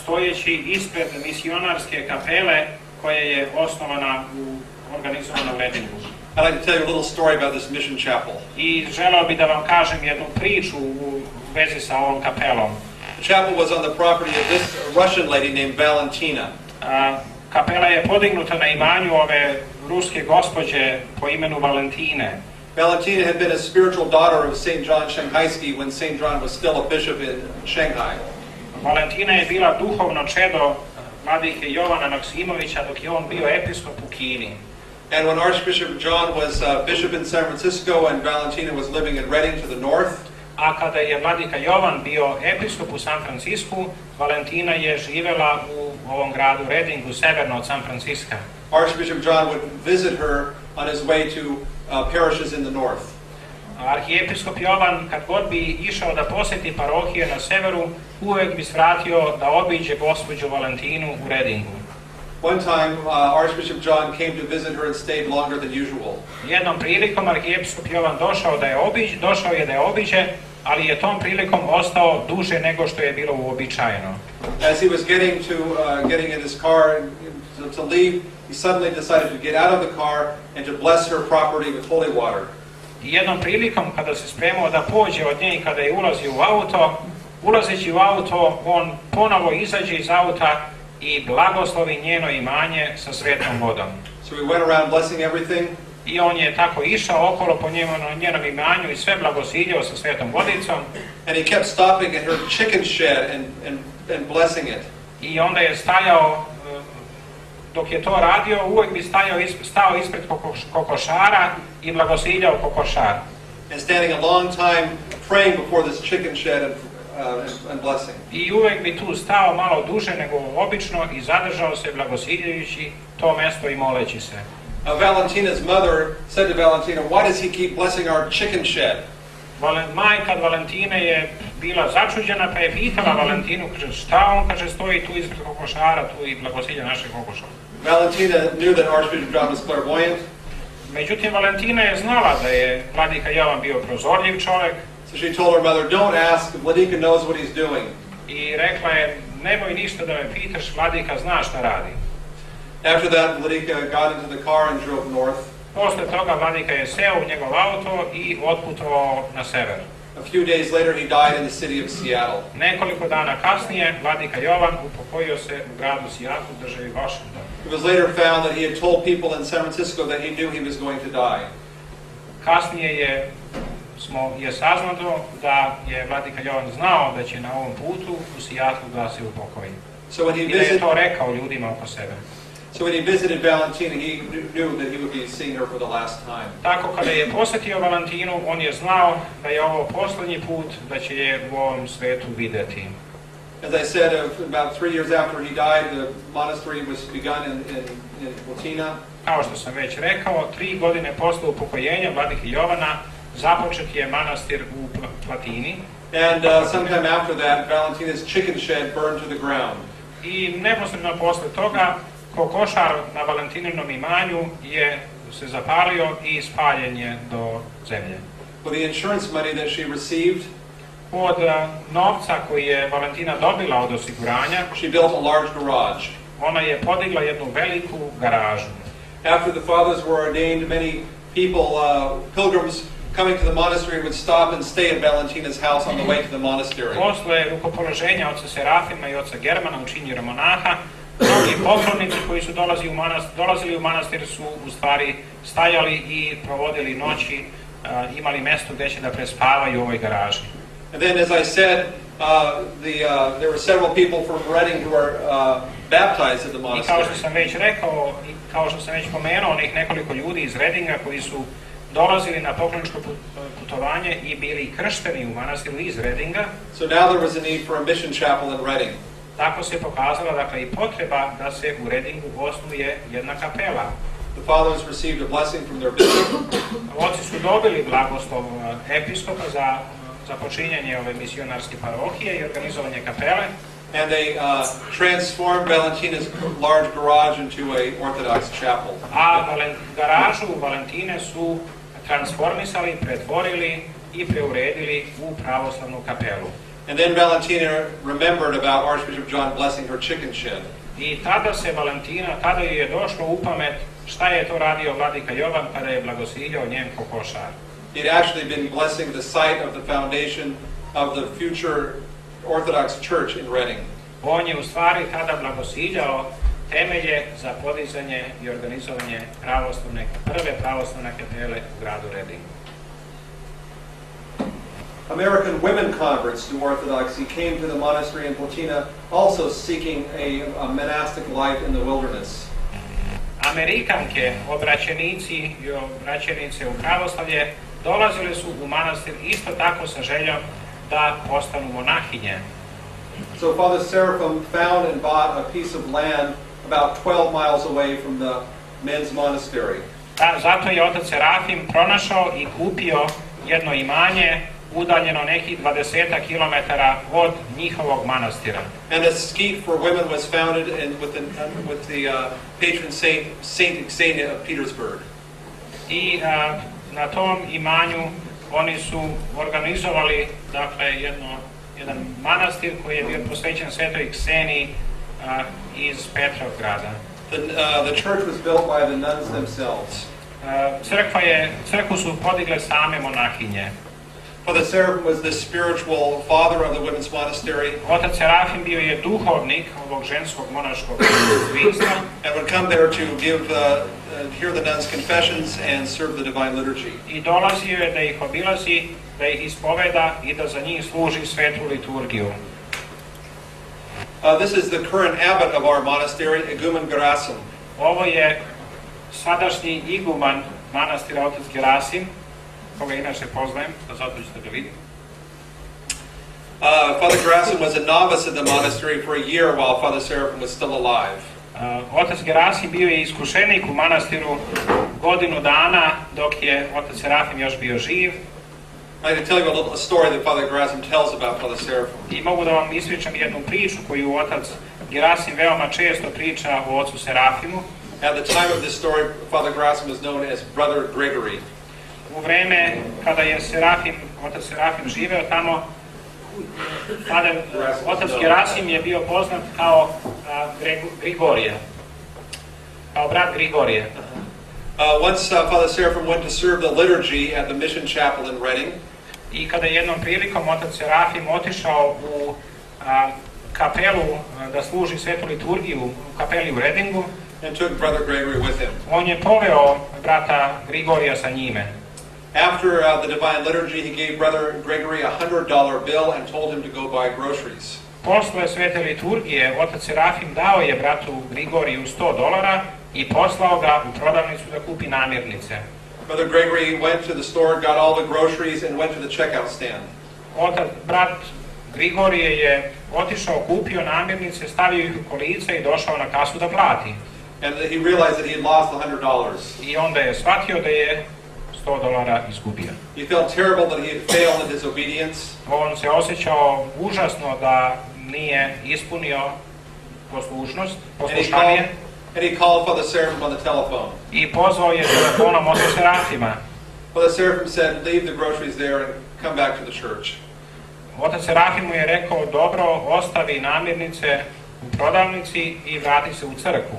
Stojeći ispred misionarske kapele koja je organizovana u Readingu. I'd like to tell you a little story about this mission chapel. I želeo bih da vam kažem jednu priču u vezi sa ovom kapelom. The chapel was on the property of this Russian lady named Valentina. Kapela je podignuta na imanju ove ruske gospođe po imenu Valentine. Valentina had been a spiritual daughter of St. John Shanghaiski when St. John was still a bishop in Shanghai. Valentina je bila duhovno čedo vladike Jovana Maksimovića dok je on bio episkop u Kini. And when Archbishop John was bishop in San Francisco and Valentina was living in Reading to the north, a kada je vladika Jovan bio episkop u San Francisku, Valentina je živela u ovom gradu Readingu, severno od San Francisca. Archbishop John would visit her on his way to parishes in the north. Arhijepiskop Jovan, kad god bi išao da posjeti parohije na severu, uvek bi svratio da obiđe gospođu Valentinu u Readingu. One time, Archbishop John came to visit her and stayed longer than usual. Jednom prilikom arhijepiskop Jovan došao je da je obiđe, ali je tom prilikom ostao duže nego što je bilo uobičajeno. As he was getting in his car to leave, he suddenly decided to get out of the car and to bless her property with holy water. I jednom prilikom kada se spremao da pođe od nje i kada je ulazio u auto, ulazeći u auto, on ponovo izađe iz auta i blagoslovi njeno imanje sa svetom vodom. So he went around blessing everything. I on je tako išao okolo po njenom imanju i sve blagosiljao sa svetom vodicom. And he kept stopping at her chicken shed and blessing it. I onda je stajao, dok je to radio, uvijek bi stao ispred kokošara i blagosiljao kokošar. And standing a long time praying before this chicken shed and blessing. I uvijek bi tu stao malo duže nego obično i zadržao se blagosiljajući to mesto i moleći se. Valentina's mother said to Valentina, "Why does he keep blessing our chicken shed?" Majka od Valentine je bila začuđena pa je pitala Valentinu, kaže, šta on, kaže, stoji tu ispred kokošara, tu i blagosilja našeg kokošara. Valentina knew that Archbishop John was clairvoyant. Međutim, Valentina je znala da je vladika Jovan bio prozorljiv čovjek. So she told her mother, "Don't ask, Vladika knows what he's doing." I rekla je, nemoj ništa da me pitaš, vladika zna šta radi. After that, Vladika got into the car and drove north. Posle toga vladika je seo u njegov auto i otputovao na sever. A few days later, he died in the city of Seattle. Nekoliko dana kasnije, vladika Jovan upokojio se u gradu Seattle, državi Washington. It was later found that he had told people in San Francisco that he knew he was going to die. Kasnije je saznато da je vladika Jovan znao da će na ovom putu u Seattle da se upokoji. I da je to rekao ljudima oko sebe. So when he visited Valentina, he knew that he would be seeing her for the last time. Tako kada je posjetio Valentinu, on je znao da je ovo posljednji put da će je u ovom svetu vidjeti. As I said, about 3 years after he died, the monastery was begun in Platina. Kao što sam već rekao, 3 godine posle upokojenja vladike Jovana započet je manastir u Platini. And sometime after that, Valentina's chicken shed burned to the ground. I neposredno posle toga, kokošar na Valentininom imanju je se zapalio i spaljen je do zemlje. For the insurance money that she received, od novca koji je Valentina dobila od osiguranja, she built a large garage. Ona je podigla jednu veliku garažu. After the fathers were ordained, many people, pilgrims coming to the monastery would stop and stay at Valentina's house on the way to the monastery. Posle rukopoloženja oca Serafima i oca Germana, učinjera monaha, mnogi poklonici koji su dolazili u manastir su u stvari stajali i provodili noći, imali mjesto gdje će da prespavaju u ovoj garaži. And then, as I said, there were several people from Reading who were baptized at the monastery. I kao što sam već rekao, kao što sam već pomenuo, onih nekoliko ljudi iz Readinga koji su dolazili na pokloničko putovanje i bili kršteni u manastiru iz Readinga. So now there was a need for a mission chapel in Reading. Tako se pokazala, dakle, i potreba da se u Readingu osnuje jedna kapela. The fathers received a blessing from their bishop. Oci su dobili blagoslov episkopa za započinjanje ove misionarske parohije i organizovanje kapele. And they transformed Valentina's large garage into a Orthodox chapel. A garažu Valentine su transformisali, pretvorili i preuredili u pravoslavnu kapelu. And then Valentina remembered about Archbishop John blessing her chicken shed. I tada se Valentina, tada je došlo u pamet šta je to radio vladika Jovan kada je blagosiljao njen kokošar. He had actually been blessing the site of the foundation of the future Orthodox Church in Reading. On je u stvari tada blagosiljao temelje za podizanje i organizovanje prve pravoslavne kapele u gradu Readingu. American women converts to Orthodoxy came to the monastery in Platina also seeking a monastic life in the wilderness. Amerikanke, obraćenici i obraćenice u pravoslavlje, dolazile su u manastir isto tako sa željom da postanu monahinje. So Father Seraphim found and bought a piece of land about 12 miles away from the men's monastery. Zato je otac Serafim pronašao i kupio jedno imanje udaljeno nekih 20 kilometara od njihovog manastira. And a skeet for women was founded with the patron Saint Xenia of Petersburg. I na tom imanju oni su organizovali, dakle, jedan manastir koji je bio posvećen svetoj Kseniji iz Petrovgrada. The church was built by the nuns themselves. Crkvu su podigle same monahinje. Father Seraphim was the spiritual father of the women's monastery. Otac Serafim bio je duhovnik ovog ženskog monaškog društva. And would come there to hear the nuns' confessions and serve the divine liturgy. I dolazio je da ih obilazi, da ih ispoveda i da za njih služi svetu liturgiju. This is the current abbot of our monastery, Igumen Gerasim. Ovo je sadašnji iguman manastira otac Gerasim, koga inače poznajem, da zato ćete ga vidjeti. Father Gerasim was a novice in the monastery for a year while Father Seraphim was still alive. Otac Gerasim bio je iskušenik u manastiru godinu dana dok je otac Serafim još bio živ. I can tell you a little story that Father Gerasim tells about Father Seraphim. I mogu da vam ispričam jednu priču koju otac Gerasim veoma često priča o ocu Serafimu. At the time of this story, Father Gerasim was known as Brother Gregory. U vreme kada je otac Serafim živeo tamo, otac Gerasim je bio poznat kao Grigorije, kao brat Grigorije. Once Father Seraphim went to serve the liturgy at the mission chapel in Reading. I kada je jednom prilikom otac Serafim otišao u kapelu da služi svetu liturgiju u kapeli u Readingu, and took Brother Gregory with him. On je poveo brata Grigorija sa njime. After the divine liturgy, he gave Brother Gregory a $100 bill and told him to go buy groceries. Posle svete liturgije, otac Serafim dao je bratu Grigoriju $100 i poslao ga u prodavnicu da kupi namirnice. Brother Gregory went to the store, got all the groceries, and went to the checkout stand. Brat Grigorije je otišao, kupio namirnice, stavio ih u kolica i došao na kasu da plati. And he realized that he had lost $100. I onda je shvatio da je $100 izgubio. He felt terrible that he had failed in his obedience. On se osjećao užasno da nije ispunio poslušanje. And he called Father Seraphim on the telephone. I pozvao je telefonom oca Serafima. Father Seraphim said, "Leave the groceries there and come back to the church." Otac Serafim mu je rekao, dobro, ostavi namirnice u prodavnici i vrati se u crkvu.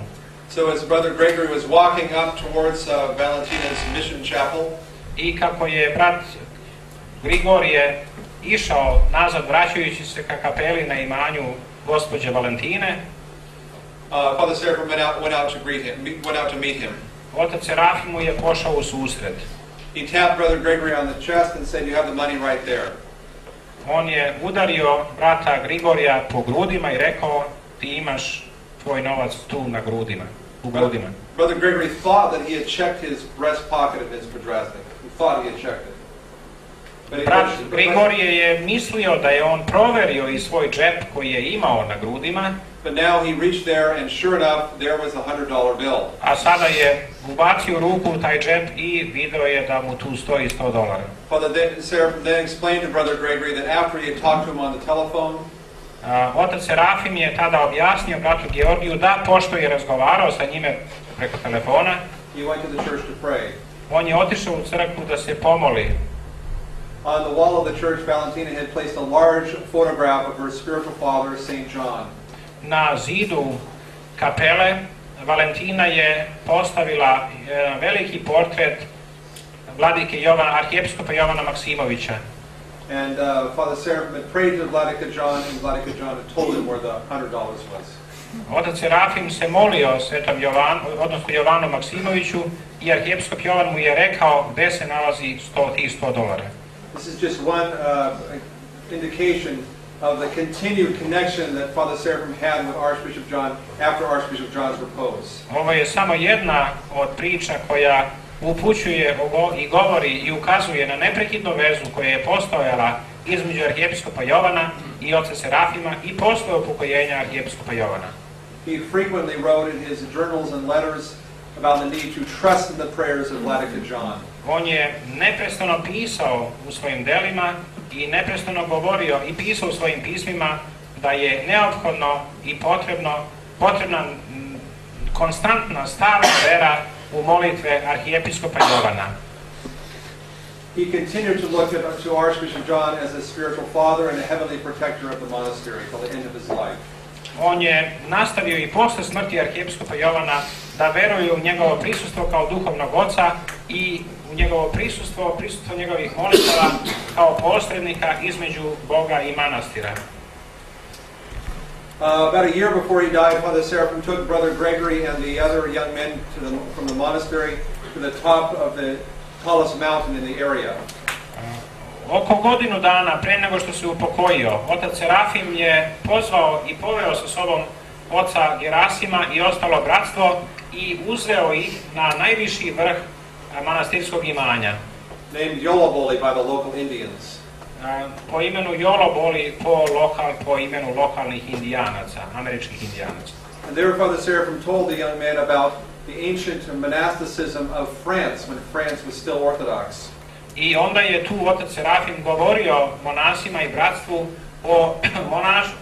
So as Brother Gregory was walking up towards Valentina's mission chapel, I kako je brat Grigorije išao nazad vraćajući se ka kapeli na imanju gospođe Valentine, Father Seraphim went out to meet him. Otac Serafim mu je pošao u susret. He tapped Brother Gregory on the chest and said, "You have the money right there." On je udario brata Grigorija po grudima i rekao, ti imaš tvoj novac tu na grudima, u grudima. Brother Gregory thought that he had checked his breast pocket of his podraznik. He thought he had checked it. Brat Grigorije je mislio da je on proverio i svoj džep koji je imao na grudima. But now he reached there and sure enough there was a $100 bill. A sada je ubacio ruku u taj džep i video je da mu tu stoji $100. Father Seraphim then explained to Brother Gregory that after he had talked to him on the telephone, otac Serafim je tada objasnio bratu Georgiju da pošto je razgovarao sa njime preko telefona, he went to the church to pray. On je otišao u crkvu da se pomoli. On the wall of the church, Valentina had placed a large photograph of her spiritual father, St. John. Na zidu kapele Valentina je postavila veliki portret vladike arhijepiskopa Jovana Maksimovića. And Father Seraphim had prayed to Vladika John, and Vladika John had told him where the $100 was. Otac Serafim se molio svetom Jovanu, odnosno Jovanu Maksimoviću, i arhijepiskop Jovan mu je rekao gde se nalazi tih $100. This is just one indication of the continued connection that Father Seraphim had with Archbishop John after Archbishop John's repose. Ovo je samo jedna od priča koja upućuje i govori i ukazuje na neprekidnu vezu koja je postojala između arhijepiskopa Jovana i oca Serafima i posle upokojenja arhijepiskopa Jovana. He frequently wrote in his journals and letters about the need to trust in the prayers of Vladika John. On je neprestano pisao u svojim delima i neprestano govorio i pisao u svojim pismima da je neophodno i potrebna konstantna stalna vera u molitve arhijepiskopa Jovana. He continued to look to Archbishop John as a spiritual father and a heavenly protector of the monastery till the end of his life. On je nastavio i posle smrti arhijepiskopa Jovana da veruje u njegovo prisustvo kao duhovnog oca i u njegovo prisustvo njegovih molitava kao posrednika između Boga i manastira. About a year before he died, Father Seraphim took Brother Gregory and the other young men from the monastery to the top of the tallest mountain in the area. Oko godinu dana pre nego što se upokojio, otac Serafim je pozvao i poveo sa sobom oca Gerasima i ostalo bratstvo i uzveo ih na najviši vrh manastirskog imanja. Named Yoloboli by the local Indians. Po imenu Joloboli po imenu lokalnih indijanaca, američkih indijanaca. And there Father Seraphim told the young men about the ancient monasticism of France when France was still Orthodox. I onda je tu otac Serafim govorio monasima i bratstvu o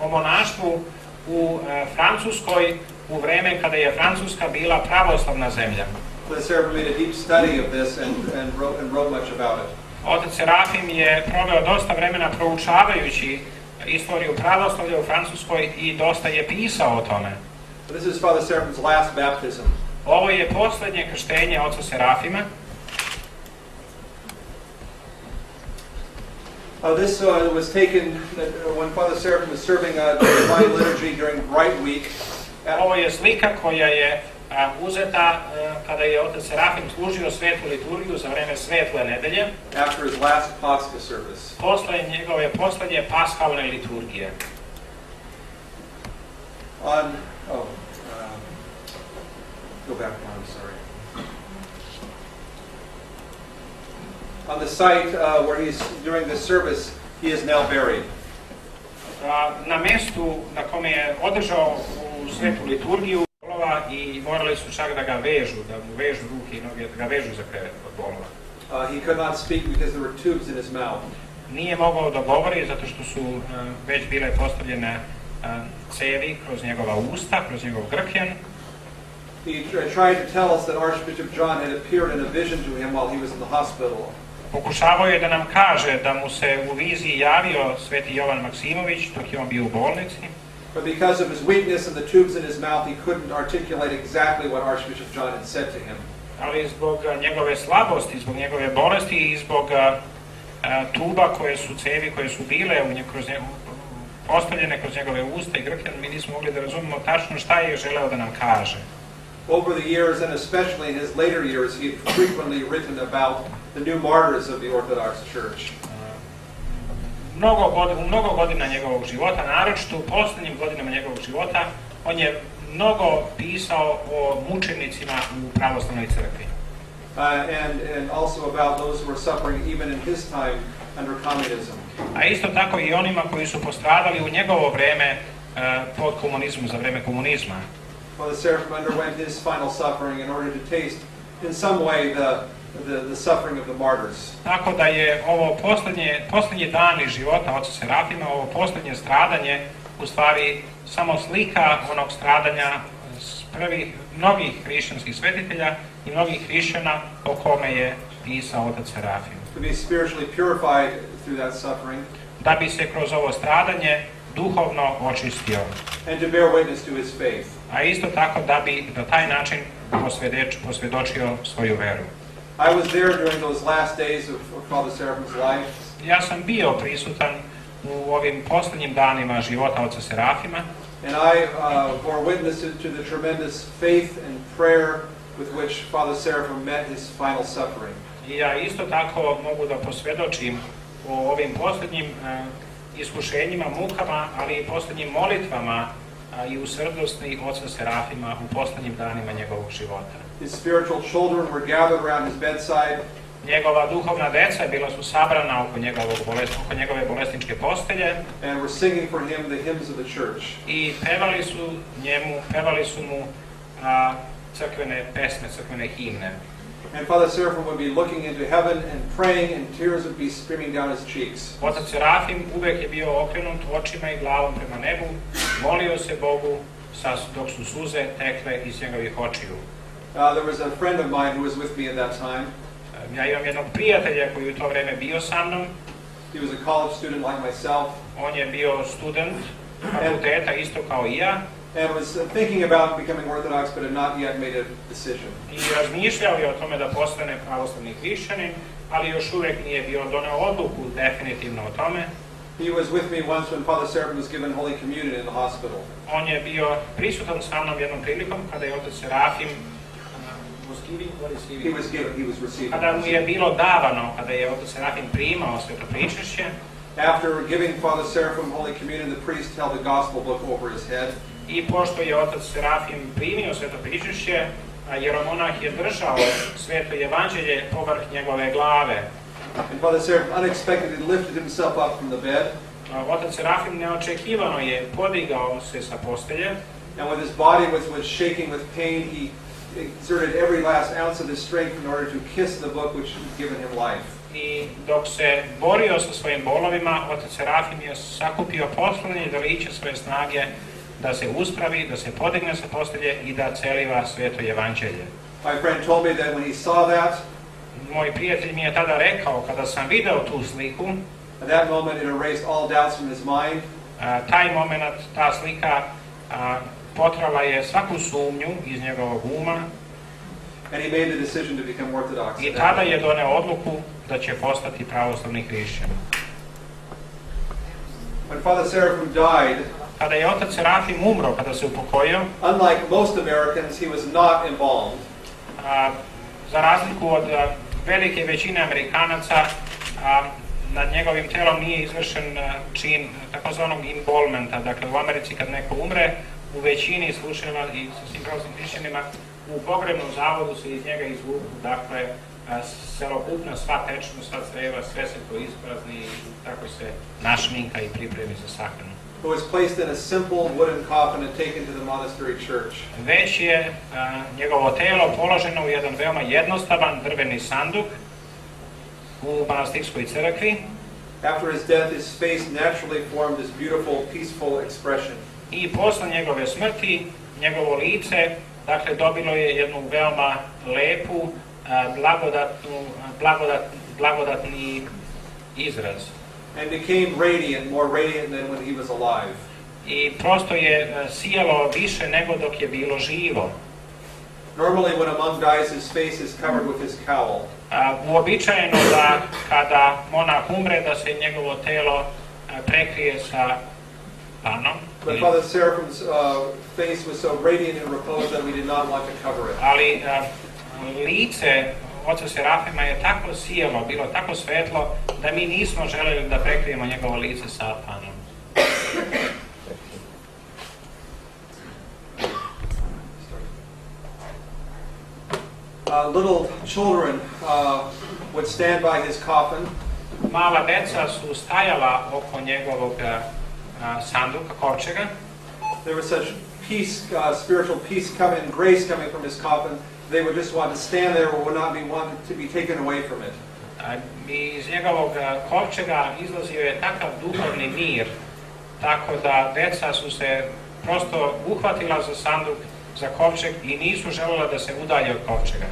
monaštvu u Francuskoj u vreme kada je Francuska bila pravoslavna zemlja. Father Seraphim made a deep study of this and wrote much about it. Otac Serafim je proveo dosta vremena proučavajući istoriju pravoslavlja u Francuskoj i dosta je pisao o tome. This is Father Seraphim's last baptism. Ovo je posljednje krštenje oca Serafima. This was taken when Father Seraphim was serving the Divine Liturgy during Bright Week. Ovo je slika koja je uzeta kada je otac Serafim služio svetu liturgiju za vreme svetle nedelje. After his last Pascha service. Posle njegove posljednje paskalne liturgije. Go back one, I'm sorry. On the site where he's doing this service, he is now buried. Na mestu na kome je održao u svetu liturgiju i morali su čak da ga vežu, da mu vežu ruke i noge, da ga vežu za krevet od bolova. He could not speak because there were tubes in his mouth. Nije mogao da govori zato što su već bile postavljene cevi kroz njegova usta, kroz njegov grkljan. He tried to tell us that Archbishop John had appeared in a vision to him while he was in the hospital. Pokušavao je da nam kaže da mu se u viziji javio sveti Jovan Maksimović dok je on bio u bolnici. But because of his weakness and the tubes in his mouth, he couldn't articulate exactly what Archbishop John had said to him. Ali zbog njegove slabosti, zbog njegove bolesti i zbog tuba cevi koje su bile postavljene kroz njegove usta i grkljan, mi nismo mogli da razumemo tačno šta je želeo da nam kaže. Over the years, and especially in his later years, he had frequently written about the new martyrs of the Orthodox Church. Mnogo godina njegovog života, naročito u posljednjim godinama njegovog života, on je mnogo pisao o mučenicima u pravoslavnoj crkvi. And also about those who were suffering even in his time under communism. A isto tako i onima koji su postradali u njegovo vreme pod komunizmom, za vreme komunizma. Father Seraphim underwent his final suffering in order to taste, in some way, the suffering of the martyrs. Tako da je ovo posljednji dani života oca Serafima, ovo posljednje stradanje, u stvari samo slika onog stradanja prvih mnogih hrišćanskih svetitelja i mnogih hrišćana o kome je pisao otac Serafim. To be spiritually purified through that suffering. Da bi se kroz ovo stradanje duhovno očistio. And to bear witness to his faith. A isto tako da bi na taj način posvjedočio svoju veru. I was there during those last days of Father Seraphim's life. Ja sam bio prisutan u ovim posljednjim danima života oca Serafima. And I bore witness to the tremendous faith and prayer with which Father Seraphim met his final suffering. I ja isto tako mogu da posvjedočim o ovim posljednjim iskušenjima, mukama, ali i posljednjim molitvama i usrdnosti oca Serafima u posljednjim danima njegovog života. His spiritual children were gathered around his bedside. Njegova duhovna deca bila su sabrana oko njegove bolesničke postelje And were singing for him the hymns of the church. I pevali su mu crkvene pesme, crkvene himne. And Father Seraphim would be looking into heaven and praying, and tears would be streaming down his cheeks. Otac Serafim uvek je bio okrenut očima i glavom prema nebu, molio se Bogu dok su suze tekle iz njegovih očiju. There was a friend of mine who was with me at that time. Ja imam jednog prijatelja koji je u to vreme bio sa mnom. He was a college student like myself. On je bio student fakulteta isto kao i ja. And was thinking about becoming Orthodox, but had not yet made a decision. I razmišljao je o tome da postane pravoslavni hrišćanin, ali još uvijek nije doneo odluku definitivno o tome. He was with me once when Father Seraphim was given Holy Communion in the hospital. On je bio prisutan sa mnom jednom prilikom kada je otac Serafim kada mu je bilo davano, kada je otac Serafim primao sveto pričešće. After giving Father Seraphim Holy Communion, the priest held the gospel book over his head. I pošto je otac Serafim primio sveto pričešće, jeromonah je držao sveto evanđelje povrh njegove glave. And Father Seraphim unexpectedly lifted himself up from the bed. Otac Serafim neočekivano je podigao se sa postelje. And when his body was shaking with pain, he exerted every last ounce of his strength in order to kiss the book which had given him life. I dok se borio sa svojim bolovima, otac Serafim je sakupio poslednje deliće svoje snage da se uspravi, da se podigne sa postelje i da celiva sveto evanđelje. My friend told me that when he saw that, moj prijatelj mi je tada rekao, kada sam video tu sliku, at that moment it erased all doubts from his mind. Taj moment, ta slika potrala je svaku sumnju iz njegovog uma. And he made the decision to become Orthodox. I tada je doneo odluku da će postati pravoslavni hrišćanin. When Father Seraphim died, kada je otac Serafim umro, kada se upokojio, unlike most Americans, he was not embalmed. Za razliku od velike većine Amerikanaca, nad njegovim telom nije izvršen čin takozvanog embalmenta. Dakle, u Americi kad neko umre, u većini slučajeva i sa svim pravoslavnim hrišćanima, u pogrebnom zavodu se iz njega izvuku, dakle, celokupna sva tečnost, sva creva, sve se to isprazni i tako se našminka i pripremi za sahranu. Who was placed in a simple wooden coffin and taken to the monastery church. Već je njegovo telo položeno u jedan veoma jednostavan drveni sanduk u manastirskoj crkvi. After his death, his face naturally formed this beautiful, peaceful expression. I posle njegove smrti, njegovo lice, dakle, dobilo je jednu veoma lepu, blagodatni izraz. And became radiant, more radiant than when he was alive. I prosto je sijalo više nego dok je bilo živo. Normally when a monk dies, his face is covered with his cowl. Uobičajeno da kada monah umre, da se njegovo telo prekrije sa panom. But Father Seraphim's face was so radiant in repose that we did not want to cover it. Ali lice oca Serafima je tako sijalo, bilo tako svetlo, da mi nismo želeli da prekrijemo njegovo lice sa panom. Little children would stand by his coffin. Mala deca su stajala oko njegovog sanduka, kovčega. There was such peace, spiritual peace coming, grace coming from his coffin. They would just want to stand there or would not be wanted to be taken away from it. Iz njegovog kovčega izlazio je takav duhovni mir, tako da deca su se prosto uhvatila za sanduk, za kovčeg i nisu želela da se udalje od kovčega.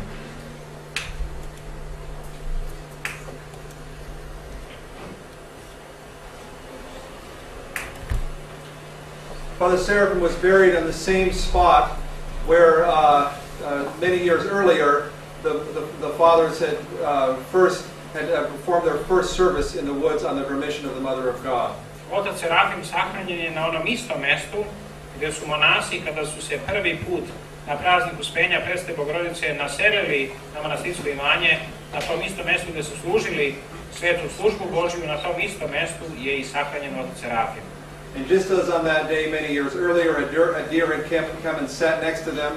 Father Seraphim was buried on the same spot where many years earlier the fathers had performed their first service in the woods on the permission of the Mother of God. Otac Serafim sahranjen je na onom istom mestu gdje su monasi, kada su se prvi put na praznik Uspenja Presvete Bogorodice naselili na manastirsko imanje, na tom istom mjestu gdje su služili svetu službu Božju, na tom istom mjestu je i sahranjen otac Serafim. And just as on that day many years earlier, a deer had come and sat next to them,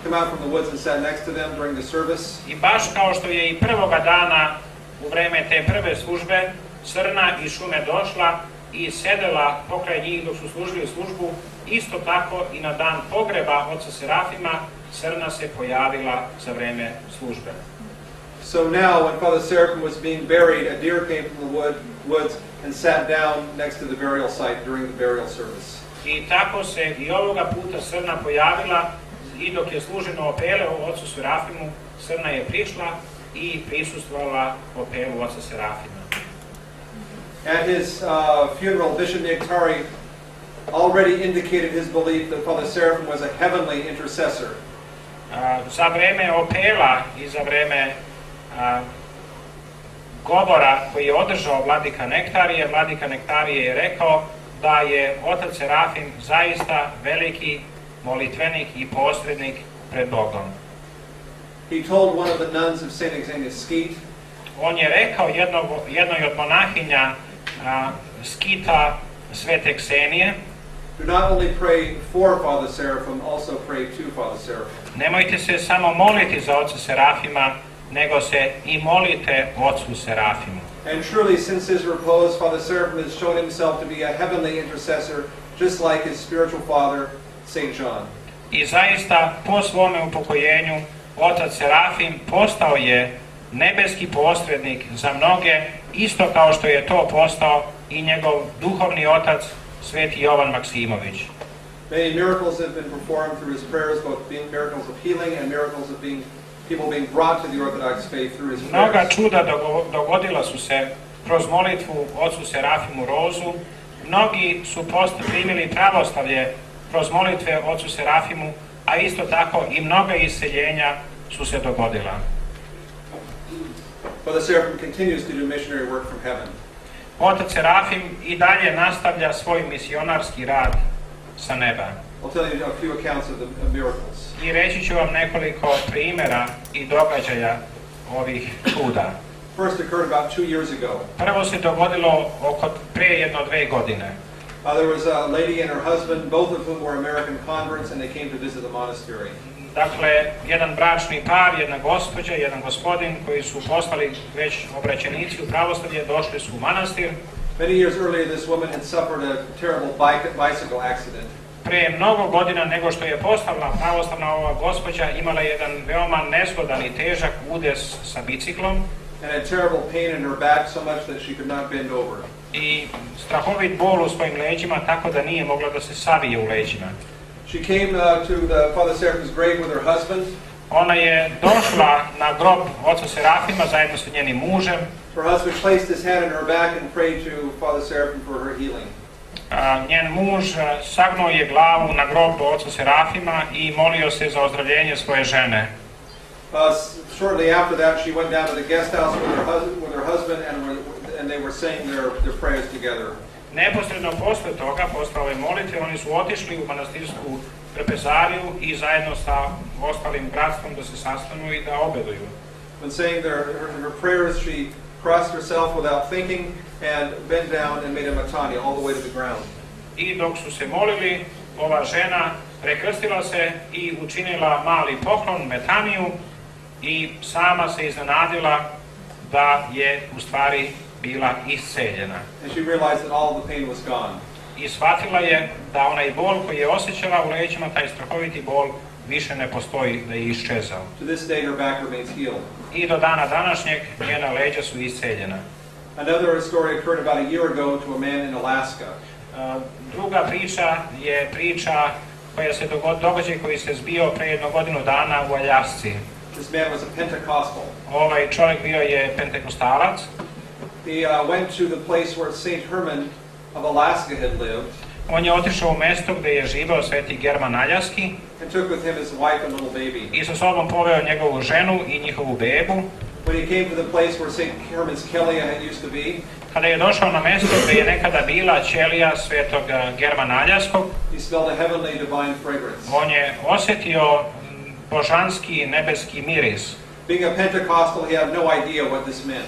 come out from the woods and sat next to them during the service. I baš kao što je i prvoga dana u vreme te prve službe srna iz šume došla i sedela pokraj njih dok su služili službu, isto tako i na dan pogreba oca Serafima srna se pojavila za vreme službe. So now when Father Seraphim was being buried, a deer came from the woods and sat down next to the burial site during the burial service. I tako se i ovoga puta srna pojavila i dok je služeno opele o ocu Serafimu, srna je prišla i prisustvovala opelu oca Serafima. At his funeral, Bishop Nectari already indicated his belief that Father Seraphim was a heavenly intercessor. Za vreme opela i za vreme govora koji je održao vladika Nektarije je rekao da je otac Serafim zaista veliki molitvenik i posrednik pred Bogom. He told one of the nuns of St. Xenia's Skeet, on je rekao jednoj od monahinja Skita Svete Ksenije, do not only pray for Father Seraphim, also pray to Father Seraphim. Nemojte se samo moliti za oca Serafima, nego se i molite ocu Serafimu. And truly, since his repose, Father Seraphim has shown himself to be a heavenly intercessor, just like his spiritual father, St. John. I zaista, po svome upokojenju, otac Serafim postao je nebeski posrednik za mnoge, isto kao što je to postao i njegov duhovni otac, sveti Jovan Maksimović. Many miracles have been performed through his prayers, both being miracles of healing and miracles of people being brought to the Orthodox faith through his prayers. Mnoga čuda dogodila su se kroz molitvu ocu Serafimu Rozu. Mnogi su primili pravoslavlje kroz molitve ocu Serafimu, a isto tako i mnoga isceljenja su se dogodila. Father Seraphim continues to do missionary work from heaven. Otac Serafim i dalje nastavlja svoj misionarski rad sa neba. I'll tell you a few accounts of the miracles. I reći ću vam nekoliko primjera i događaja ovih čuda. First occurred about 2 years ago. Prvo se dogodilo prije 1-2 godine. There was a lady and her husband, both of whom were American converts, and they came to visit the monastery. Dakle, jedan bračni par, jedna gospođa, jedan gospodin koji su postali već obraćenici u pravoslavlje, došli su u manastir. Many years earlier, this woman had suffered a terrible bicycle accident. Prije mnogo godina nego što je postala pravoslavna ova gospođa, imala jedan veoma nezgodan i težak udes sa biciklom. And had terrible pain in her back so much that she could not bend over. I strahovit bol u svojim leđima, tako da nije mogla da se savije u leđima. She came to the Father Seraphim's grave with her husband. Ona je došla na grob oca Serafima zajedno sa njenim mužem. Her husband placed his hand in her back and prayed to Father Seraphim for her healing. Njen muž sagnuo je glavu na grob oca Serafima i molio se za ozdravljenje svoje žene. Shortly after that, she went down to the guest house with her husband, and they were saying their prayers together. Neposredno posle toga, posle ove molitve, oni su otišli u manastirsku trpezariju i zajedno sa ostalim bratstvom da se sastanu i da obeduju. When saying her prayers, she crossed herself without thinking and bent down and made a matani all the way to the ground. I dok su se molili, ova žena prekrstila se i učinila mali poklon, metaniju, i sama se iznenadila da je u stvari bila isceljena. And she realized that all the pain was gone. I shvatila je da onaj bol koji je osjećala u leđima, taj strahoviti bol, više ne postoji, da je iščezao. To this day her back remains healed. I do dana današnjeg njena leđa su isceljena. Another story occurred about a year ago to a man in Alaska. Druga priča je priča koja se događaj koji se zbio pre 1 godinu dana u Aljasci. This man was a Pentecostal. Ovaj čovjek bio je pentekostalac. He went to the place where Saint Herman of Alaska had lived. On je otišao u mjesto gdje je živeo sveti German Aljaski. And took with him his wife and little baby. I sa sobom poveo njegovu ženu i njihovu bebu. When he came to the place where Saint Herman's Kellia had used to be, kada je došao na mjesto gdje je nekada bila ćelija svetog Germana Aljaskog, He smelled a heavenly divine fragrance. On je osjetio božanski nebeski miris. Being a Pentecostal, he had no idea what this meant.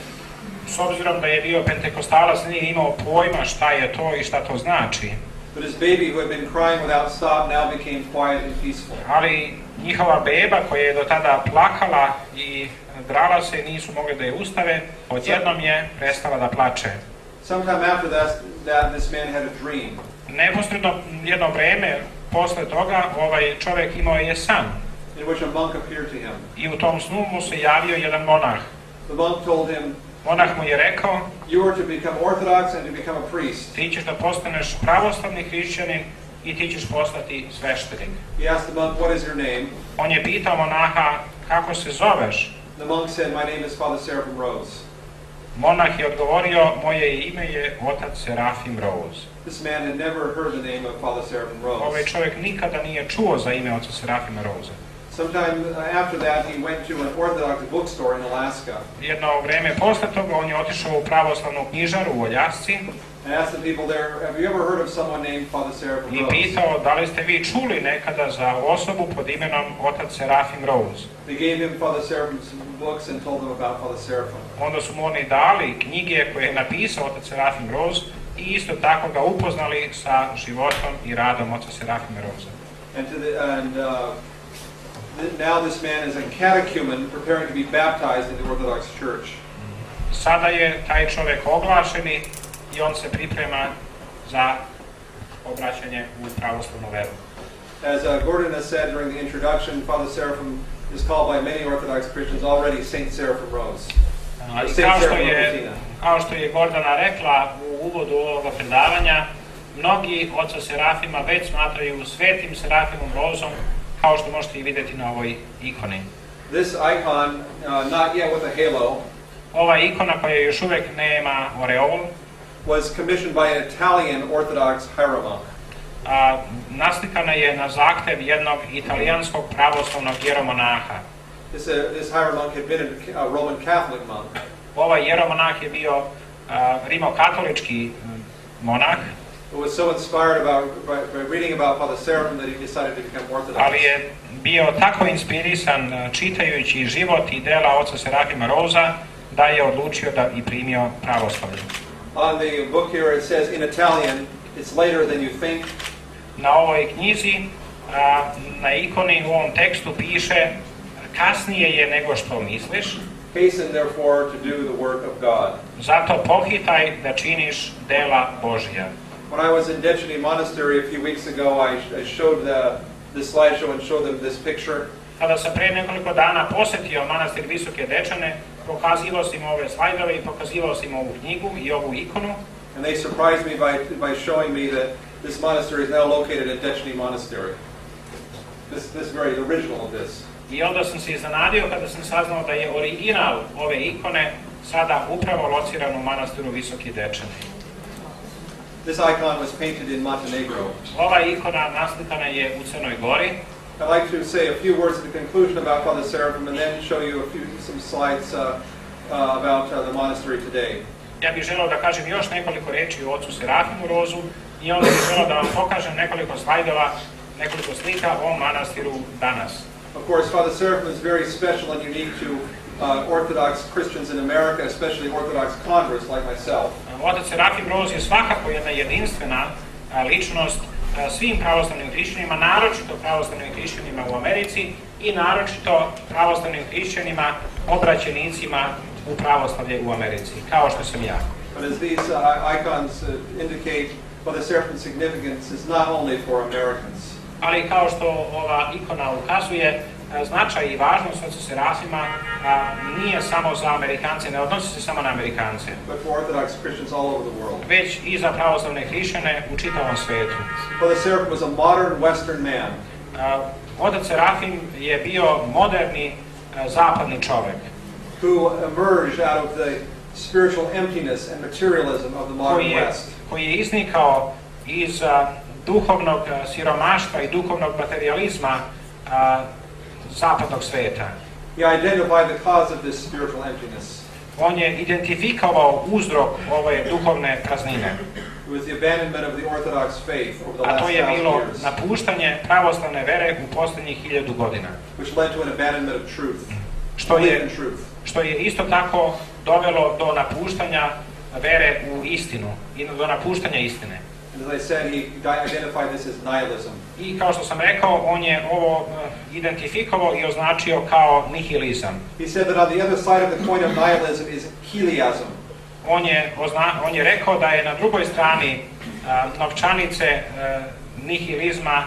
S obzirom da je bio pentekostalac, nije imao pojma šta je to i šta to znači. But his baby, who had been crying without stop, now became quiet and peaceful. Ali njihova beba koja je do tada plakala i drala se, nisu mogli da je ustave, odjednom je prestala da plače. Sometime after that, this man had a dream. Neposredno jedno vreme posle toga ovaj čovjek imao je san. In which a monk appeared to him. I u tom snu mu se javio jedan monah. The monk told him, Monah mu je rekao, you are to become Orthodox and to become a priest. ti ćeš da postaneš pravoslavni hrišćanin i ti ćeš postati sveštenik. He asked the monk, what is your name? On je pitao monaha, kako se zoveš? The monk said, my name is Father Seraphim Rose. Monah je odgovorio, moje ime je otac Serafim Rouz. This man had never heard the name of Father Seraphim Rose. Ovaj čovjek nikada nije čuo za ime oca Serafima Rouza. Sometime after that, he went to an Orthodox bookstore in Alaska. Jedno vreme posle toga on je otišao u pravoslavnu knjižaru u Aljasci And asked the people there, have you ever heard of someone named Father Seraphim i Rose? pitao da li ste vi čuli nekada za osobu pod imenom otac Serafim Rouz. They gave him Father Seraphim's books and told him about Father Seraphim. Onda su mu oni dali knjige koje je napisao otac Serafim Rouz i isto tako ga upoznali sa životom i radom oca Serafima Rouza. Now this man is a catechumen preparing to be baptized in the Orthodox Church. Sada je taj čovjek oglašeni i on se priprema za obraćanje u pravoslavnu veru. As Gordon has said during the introduction, Father Seraphim is called by many Orthodox Christians already Saint Seraphim Rose. Kao što je Gordana rekla u uvodu ovoga predavanja, mnogi oca Serafima već smatraju svetim Serafimom Rozom, kao što možete i vidjeti na ovoj ikoni. This icon, not yet with a halo, ova ikona koja još uvijek nema oreol, was commissioned by an Italian Orthodox hieromonk. Naslikana je na zahtev jednog italijanskog pravoslavnog jeromonaha. This hieromonk had been a Roman Catholic monk. Ovaj jeromonah je bio rimokatolički monah. Who was so inspired by reading about Father Seraphim that he decided to become Orthodox. Ali je bio tako inspirisan čitajući život i dela oca Serafima Rouza da je odlučio da i primio pravoslavlje. On the book here it says in Italian, it's later than you think. Na ovoj knjizi, na ikoni u ovom tekstu piše kasnije je nego što misliš. Hasten therefore to do the work of God. Zato pohitaj da činiš dela Božja. When I was in Dečani Monastery a few weeks ago, I showed this slideshow and showed them this picture. Kada sam pre nekoliko dana posjetio manastir Visoke Dečane, pokazivao sam ove slajdove i pokazivao sam ovu knjigu i ovu ikonu. And they surprised me by showing me that this monastery is now located at Dečani Monastery. This very original of this. I onda sam se iznenadio kada sam saznao da je original ove ikone sada upravo lociran u manastiru Visoki Dečani. This icon was painted in Montenegro. Ova ikona naslikana je u Crnoj Gori. I'd like to say a few words at the conclusion about Father Seraphim and then show you some slides about the monastery today. Ja bih želeo da kažem još nekoliko reči o ocu Serafimu Rozu i onda bih želeo da vam pokažem nekoliko slajdova, nekoliko slika o manastiru danas. Of course, Father Seraphim is very special and unique to Orthodox Christians in America, especially Orthodox converts like myself. Otac Serafim Rouz je svakako jedna jedinstvena ličnost svim pravoslavnim hrišćanima, naročito pravoslavnim hrišćanima u Americi i naročito pravoslavnim hrišćanima, obraćenicima u pravoslavlje u Americi, kao što sam ja. But as these icons indicate, Father Seraphim's significance is not only for Americans. Ali kao što ova ikona ukazuje, značaj i važnost oca Serafima nije samo za Amerikance, ne odnosi se samo na Amerikance, but for Orthodox Christians all over the world. Već i za pravoslavne hrišćane u čitavom svetu. Father Seraphim was a modern Western man. Otac Serafim je bio moderni zapadni čovjek. Who emerged out of the spiritual emptiness and materialism of the modern West. Koji je iznikao iz duhovnog siromaštva i duhovnog materializma zapadnog sveta. He identified the cause of this spiritual emptiness. On je identifikovao uzrok ove duhovne praznine. It was the abandonment of the Orthodox faith over the A last to je 1,000 bilo years, napuštanje pravoslavne vere u posljednjih 1000 godina. which led to an abandonment of truth, Što belief je, in truth. što je isto tako dovelo do napuštanja vere u istinu i do napuštanja istine. And as I said, he identified this as nihilism. I kao što sam rekao, on je ovo identifikovao i označio kao nihilizam. He said that on the other side of the coin of nihilism is heliasm. On je rekao da je na drugoj strani novčanice nihilizma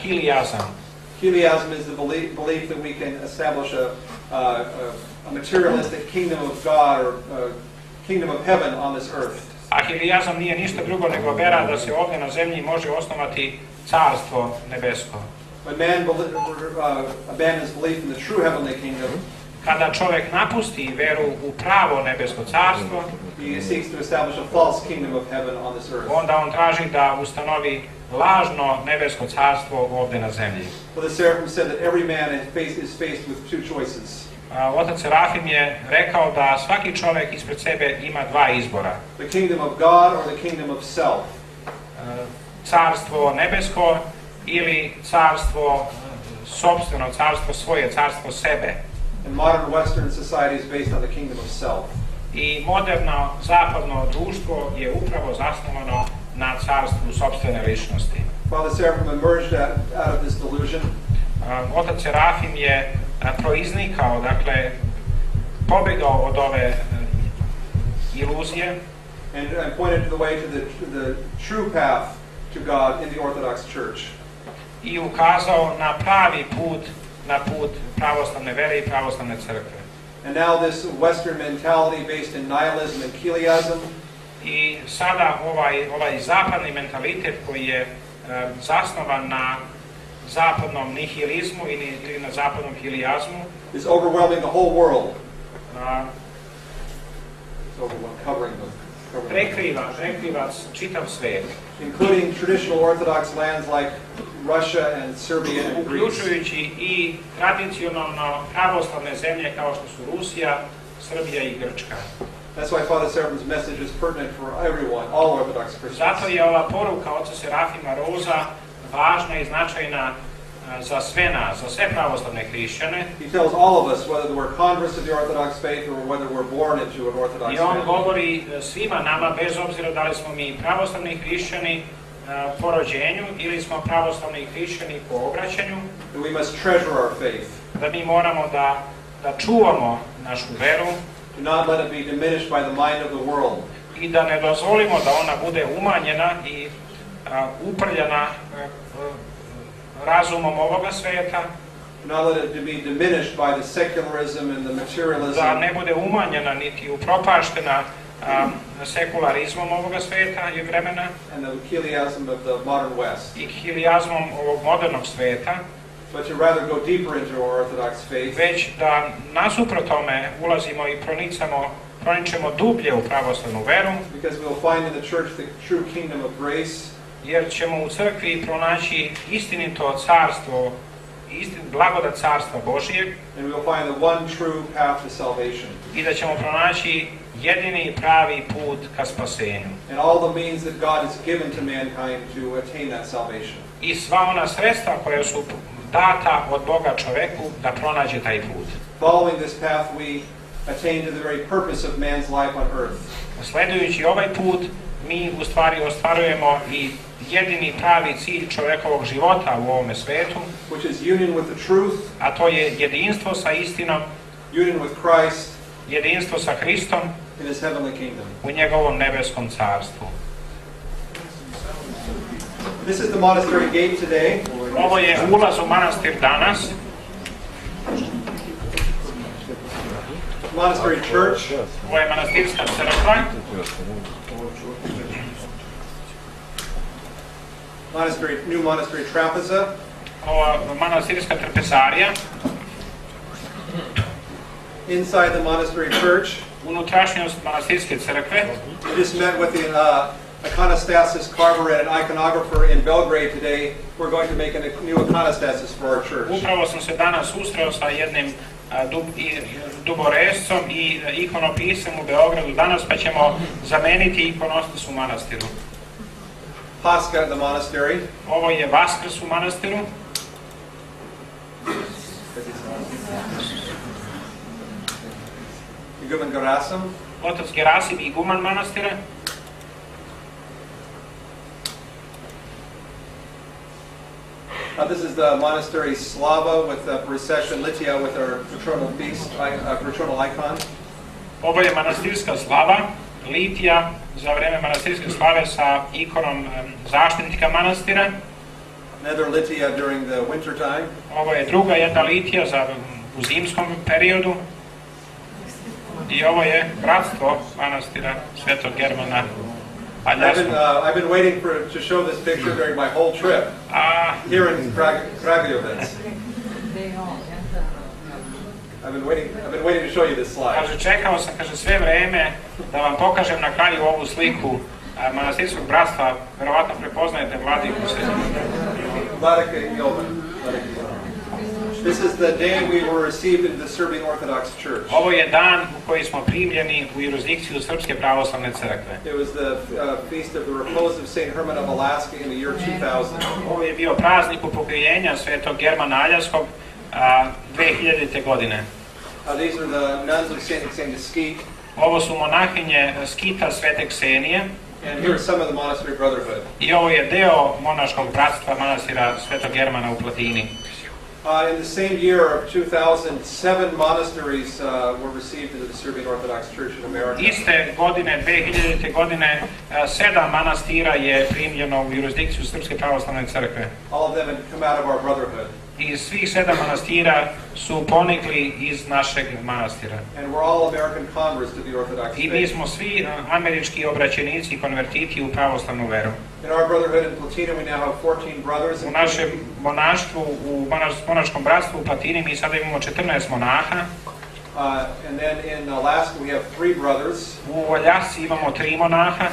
heliasm. Heliasm is the belief that we can establish a materialistic kingdom of God or kingdom of heaven on this earth. A heliasm nije ništa drugo nego vera da se ovdje na zemlji može osnovati carstvo nebesko. When man abandons belief in the true heavenly kingdom, Kada čovjek napusti veru u pravo nebesko carstvo, he seeks to establish a false kingdom of heaven on this earth. onda on traži da ustanovi lažno nebesko carstvo ovdje na zemlji. For the Seraphim said that every man is faced with two choices. Otac Serafim je rekao da svaki čovjek ispred sebe ima dva izbora. The kingdom of God or the kingdom of self. Carstvo nebesko ili carstvo sopstveno, carstvo svoje, carstvo sebe. And modern Western society is based on the kingdom of self. I moderno zapadno društvo je upravo zasnovano na carstvu sopstvene ličnosti. Father Seraphim emerged out of this delusion. Otac Serafim je proiznikao, dakle, pobegao od ove iluzije And pointed to the way to the true path to God in the Orthodox Church. I ukazao na pravi put, na put pravoslavne vere i pravoslavne crkve. And now this Western mentality based in nihilism and heliasm I sada ovaj zapadni mentalitet koji je zasnovan na zapadnom nihilizmu ili na zapadnom heliazmu is overwhelming the whole world. It's covering prekriva čitav svijet, including traditional Orthodox lands like Russia and Serbia and Greece. uključujući i tradicionalno pravoslavne zemlje kao što su Rusija, Srbija i Grčka. That's why Father Seraphim's message is pertinent for everyone, all Orthodox Christians. Zato je ova poruka oca Serafima Rouza važna i značajna za sve nas, za sve pravoslavne hrišćane. He tells all of us whether we're converts to the Orthodox faith or whether we're born into an Orthodox I on family. govori svima nama, bez obzira da li smo mi pravoslavni hrišćani po rođenju ili smo pravoslavni hrišćani po obraćanju, And we must treasure our faith. da mi moramo da čuvamo našu veru Do not let it be diminished by the mind of the world. i da ne dozvolimo da ona bude umanjena i uprljana razumom ovoga svijeta, Do not let it be diminished by the secularism and the materialism da ne bude umanjena niti upropaštena sekularizmom ovoga svijeta i vremena and the heliasm of the modern West, i heliazmom ovog modernog svijeta, but to rather go deeper into our Orthodox faith već da nasuprot tome ulazimo i proničemo dublje u pravoslavnu veru, because we'll find in the church the true kingdom of grace, jer ćemo u crkvi pronaći istinito carstvo, blagodat carstva Božijeg and we'll find the one true path to salvation, i da ćemo pronaći jedini pravi put ka spasenju. and all the means that God has given to mankind to attain that salvation. I sva ona sredstva koja su data od Boga čoveku da pronađe taj put. Following this path, we attain to the very purpose of man's life on earth, Sledujući ovaj put, mi u stvari ostvarujemo i jedini pravi cilj čovjekovog života u ovome svetu, which is union with the truth, a to je jedinstvo sa istinom, union with Christ jedinstvo sa Hristom in his heavenly kingdom. u njegovom nebeskom carstvu. This is the monastery gate today. Ovo je ulaz u manastir danas, Monastery church. ovo je manastirska crkva, New monastery trapeza. ovo je manastirska trpezarija, Inside the monastery church, unutrašnjost manastirske crkve. we just met with the iconostasis carver and an iconographer in Belgrade today. We're going to make a new iconostasis for our church. Upravo sam se danas susreo sa jednim duborescom i ikonopisem u Beogradu danas, pa ćemo zameniti ikonostas u manastiru. Pascha in the monastery. Ovo je Vaskrs u manastiru. Iguman Gerasim. Otac Gerasim, iguman manastira. This is the monastery Slava with the procession Litia with our patronal feast, patronal icon. Ovo je manastirska slava, Litija, za vreme manastirske slave sa ikonom zaštitnika manastira. Another Litia during the winter time. Ovo je druga jedna Litija u zimskom periodu. I ovo je bratstvo manastira Svetog Germana. I've been waiting to show this picture during my whole trip here in Kragujevac. I've been waiting to show you this slide. Kaže, čekao sam, sve vreme da vam pokažem na kraju ovu sliku manastirskog bratstva. Verovatno prepoznajete vladiku se. Vladika Jovan. This is the day we were received into the Serbian Orthodox Church. Ovo je dan u koji smo primljeni u jurisdikciju Srpske pravoslavne crkve. It was the feast of the repose of Saint Herman of Alaska in the year 2000. Ovo je bio praznik upokrijenja Svetog Germana Aljaskog 2000. godine. These are the nuns of Saint Skeet. Ovo su monahinje Skita Svete Ksenije. And here are some of the monastery brotherhood. I ovo je deo monaškog bratstva manastira Svetog Germana u Platini. In the same year of 2000, 7 monasteries were received into the Serbian Orthodox Church in America. Iste godine, 2000. godine, 7 manastira je primljeno u jurisdikciju Srpske pravoslavne crkve. All of them had come out of our brotherhood. I svih 7 manastira su ponikli iz našeg manastira. And we're all American converts to the Orthodox faith. I mi smo svi američki obraćenici i konvertiti u pravoslavnu veru. In our brotherhood in Platina we now have 14 brothers. U našem monaštvu, u monaškom bratstvu u Platini mi sada imamo 14 monaha. And then in Alaska we have 3 brothers. U Aljasci imamo 3 monaha.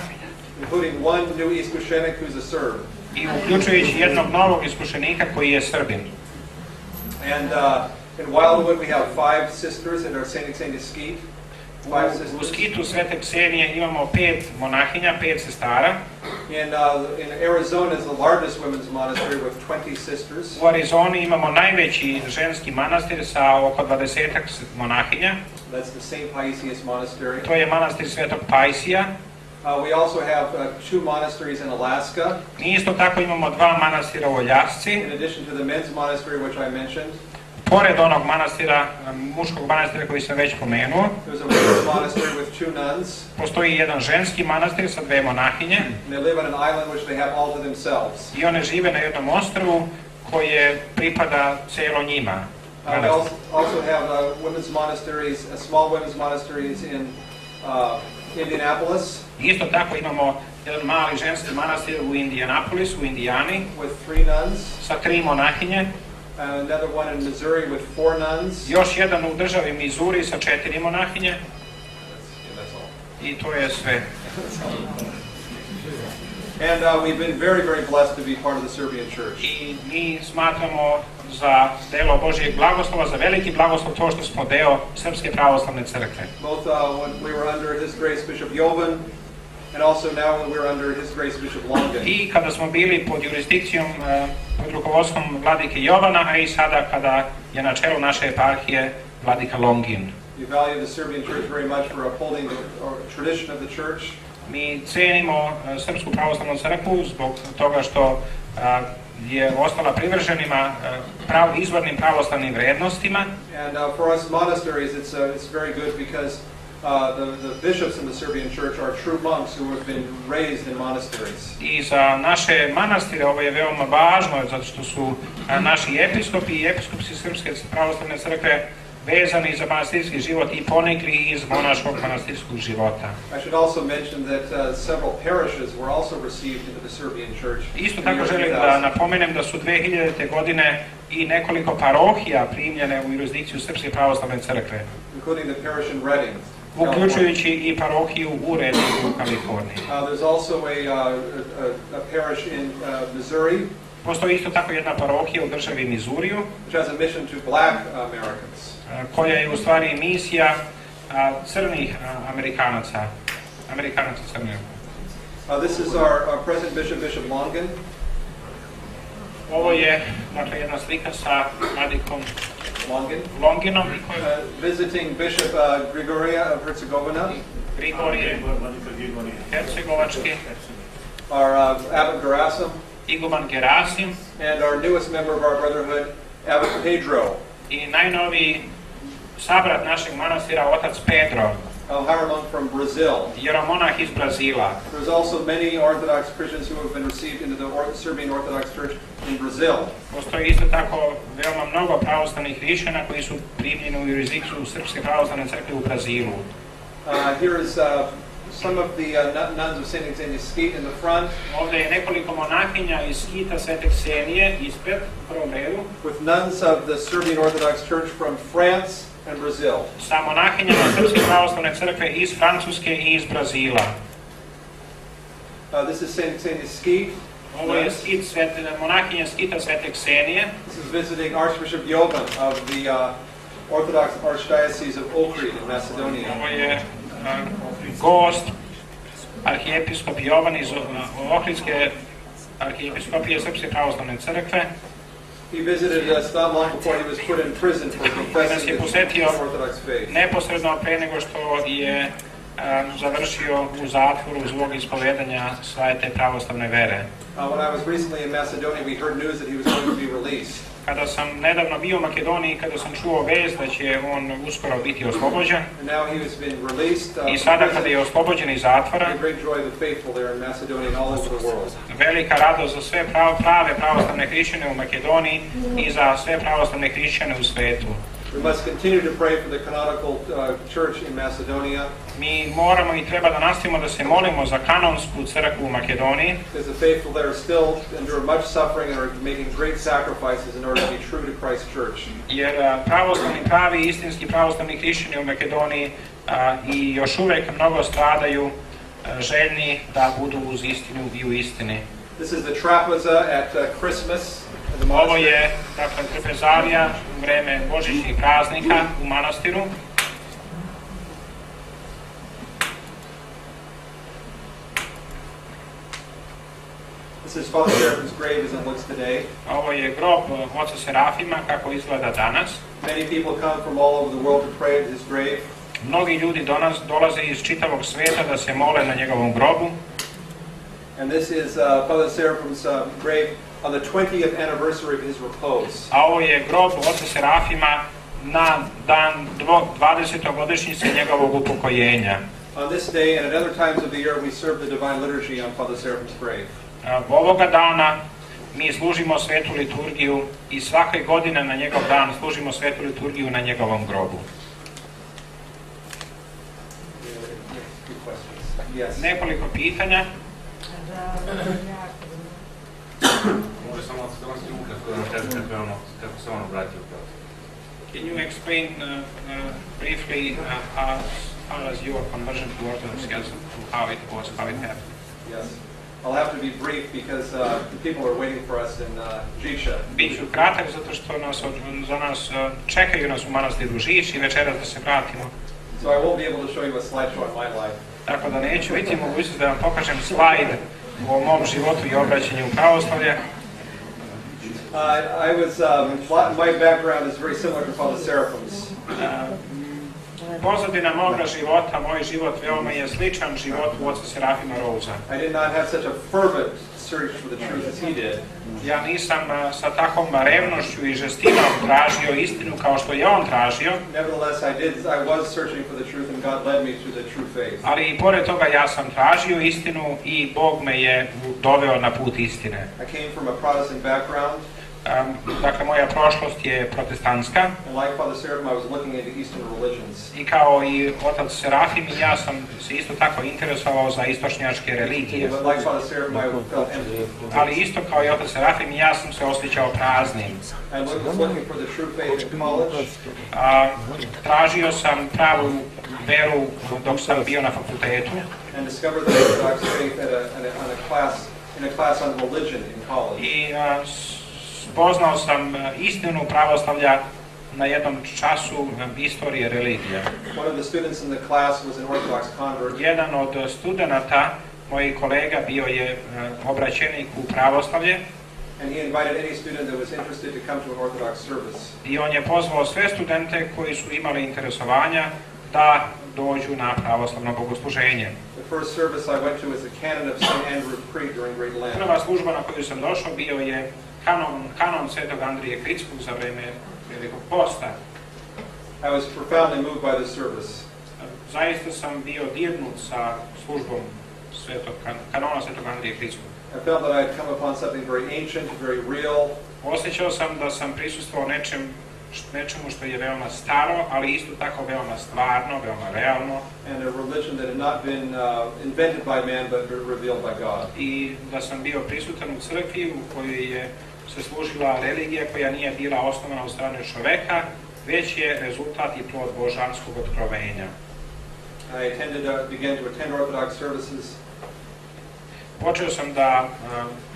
Including one new iskušenik who's a Serb. I uključujući jednog novog iskušenika koji je Srbin. And in Wildwood we have 5 sisters in our Saint Skeet. U Skitu Svete Ksenije imamo 5 monahinja, 5 sestara. In Arizona is the largest women's monastery with 20 sisters. U Arizoni imamo najveći ženski manastir sa oko 20-ak monahinja. That's the St. Paisius Monastery. To je manastir Svetog Paisija. We also have 2 monasteries in Alaska. Mi isto tako imamo 2 manastira u Aljasci. In addition to the men's monastery which I mentioned. Pored onog manastira, muškog manastira koji sam već pomenuo, there's a women's monastery with 2 nuns. Postoji jedan ženski manastir sa 2 monahinje. They live on an island which they have all to themselves. I one žive na jednom ostrvu koje pripada celo njima. We also have women's monasteries, small women's monasteries in Indianapolis. Isto tako imamo jedan mali ženski manastir u Indianapolisu, u Indijani, with 3 nuns. Sa 3 monahinje. Another one in Missouri with 4 nuns. Još jedan u državi Missouri sa 4 monahinje. I to je sve. And we've been very, very blessed to be part of the Serbian church. I mi smatramo za delo Božjeg blagoslova, za veliki blagoslov to što smo deo Srpske pravoslavne crkve. Both when we were under His Grace Bishop Jovan, and also now when we're under His Grace Bishop Longen. I kada smo bili pod jurisdikcijom, pod rukovodstvom vladike Jovana, a i sada kada je na čelu naše eparhije vladika Longin. We value the Serbian church very much for upholding the tradition of the church. Mi cenimo Srpsku pravoslavnu crkvu zbog toga što je ostala privrženima izvornim pravoslavnim vrednostima. And for us monasteries it's very good because the bishops in the Serbian church are true monks who have been raised in monasteries. I za naše manastire ovo je veoma važno zato što su naši episkopi i episkopsi Srpske pravoslavne crkve vezani za manastirski život i ponikli iz monaškog manastirskog života. I should also mention that several parishes were also received into the Serbian church. Isto tako želim da napomenem da su 2000. godine i nekoliko parohija primljene u jurisdikciju Srpske pravoslavne crkve. Including the parish in Redding. Uključujući i parohiju u Reddingu u Kaliforniji. There's also a parish in Missouri. Postoji isto tako jedna parohija u državi Missouriju, which has a mission to black Americans. Koja je u stvari misija crnih Amerikanaca crnih. This is our present bishop, Bishop Longen. Ovo je, dakle, jedna slika sa vladikom Longinom, visiting Bishop Grigorija of Herzegovina. Grigorije Hercegovački. Our Abbot Gerasim. Iguman Gerasim. And our newest member of our brotherhood, Abbot Pedro. I najnoviji sabrat našeg manastira, otac Pedro. A hieromonk from Brazil. Hieromonah iz Brazila. There's also many Orthodox Christians who have been received into the Serbian Orthodox Church in Brazil. Postoji isto tako veoma mnogo pravoslavnih hrišćana koji su primljeni u jurisdikciju Srpske pravoslavne crkve u Brazilu. Here is some of the nuns of St. Xenia Skeet in the front. Ovdje je nekoliko monahinja iz Skita Svete Ksenije ispred, u prvom redu. With nuns of the Serbian Orthodox Church from France and Brazil. Sa monahinjama Srpske pravoslavne crkve iz Francuske i iz Brazila. This is St. Xenia Skeet. Ovo je monahinja Skita Svete Ksenije. This is visiting Archbishop Jovan of the Orthodox Archdiocese of Ohrid in Macedonia. Ovo je gost arhijepiskop Jovan iz Ohridske arhijepiskopije Srpske pravoslavne crkve. He visited us not long before he was put in prison for professing the Orthodox faith. Neposredno pre nego što je završio u zatvoru zbog ispovedanja svete pravoslavne vere. When I was recently in Macedonia, we heard news that he was going to be released. Kada sam nedavno bio u Makedoniji, kada sam čuo vest da će on uskoro biti oslobođen. And now he has been released. I sada kada je oslobođen iz zatvora, great joy of the faithful there in Macedonia and all over the world. Velika radost za sve prave pravoslavne hrišćane u Makedoniji i za sve pravoslavne hrišćane u svetu. We must continue to pray for the canonical church in Macedonia. Mi moramo I treba da nastavimo da se molimo za kanonsku crkvu u Makedoniji. Because the faithful there still endure much suffering and are making great sacrifices in order to be true to Christ's church. Jer pravi istinski pravoslavni hrišćani u Makedoniji I još uvek mnogo stradaju željni da budu uz istinu I u istini. This is the trapeza at Christmas. Ovo je, dakle, trapezarija u vreme božićnih praznika u manastiru. This is Father Serafim's grave as it looks today. Ovo je grob oca Serafima kako izgleda danas. Many people come from all over the world to pray at his grave. Mnogi ljudi dolaze iz čitavog sveta da se mole na njegovom grobu. And this is Father Serafim's grave on the 20th anniversary of his repose. A ovo je grob oca Serafima na dan 20. godišnjice njegovog upokojenja. On this day and at other times of the year we serve the divine liturgy on Father Serafim's grave. Ovoga dana mi služimo svetu liturgiju I svake godine na njegov dan služimo svetu liturgiju na njegovom grobu. Yes. Nekoliko pitanja. Može samo ukratko da nam kažete kako se on obratio u pravoslavlje. Can you explain briefly how was your conversion to Orthodoxy, how it was, how it happened? Yes. I'll have to be brief because the people are waiting for us in Žiča. Biću kratak zato što za nas čekaju nas u manastiru Žič I večeras da se vratimo. So I won't be able to show you a slideshow on my life. Tako da neću biti mogućnost da vam pokažem slajd o mom životu I obraćanju u pravoslavlje. My background is very similar to Father Serafim's. Pozadina moga života, moj život veoma je sličan životu oca Serafima Rouza. I did not have such a fervent search for the truth as he did. Ja nisam sa takvom revnošću I žestinom tražio istinu kao što je on tražio. Nevertheless, I was searching for the truth and God led me to the true faith. Ali I pored toga ja sam tražio istinu I Bog me je doveo na put istine. I came from a Protestant background. Dakle, moja prošlost je protestantska. And like Father Serafim, I was looking into Eastern religions. I kao I otac Serafim I ja sam se isto tako interesovao za istočnjačke religije. But like Father Serafim, I felt empty. Ali isto kao I otac Serafim I ja sam se osjećao praznim. I was looking for the true faith in college. Tražio sam pravu veru dok sam bio na fakultetu. And discovered the Orthodox faith in a class on religion in college. I spoznao sam istinu pravoslavlja na jednom času istorije religije. One of the students in the class was an Orthodox convert. Jedan od studenata moj kolega bio je obraćenik u pravoslavlje. And he invited any student that was interested to come to an Orthodox service. I on je pozvao sve studente koji su imali interesovanja da dođu na pravoslavno bogosluženje. The first service I went to was the canon of St. Andrew Crete during Great Lent. Prva služba na koju sam došao bio je kanon Svetog Andrije Kritskog za vreme Velikog posta. I was profoundly moved by this service. Zaista sam bio dirnut sa službom kanona Svetog Andrije Kritskog. I felt that I had come upon something very ancient, very real. Osjećao sam da sam prisustvovao nečemu što je veoma staro, ali isto tako veoma stvarno, veoma realno. And a religion that had not been invented by man, but revealed by God. I da sam bio prisutan u crkvi u kojoj je se služila religija koja nije bila osnovana od strane čoveka, već je rezultat i plod božanskog otkrovenja. I began to attend Orthodox services. Počeo sam da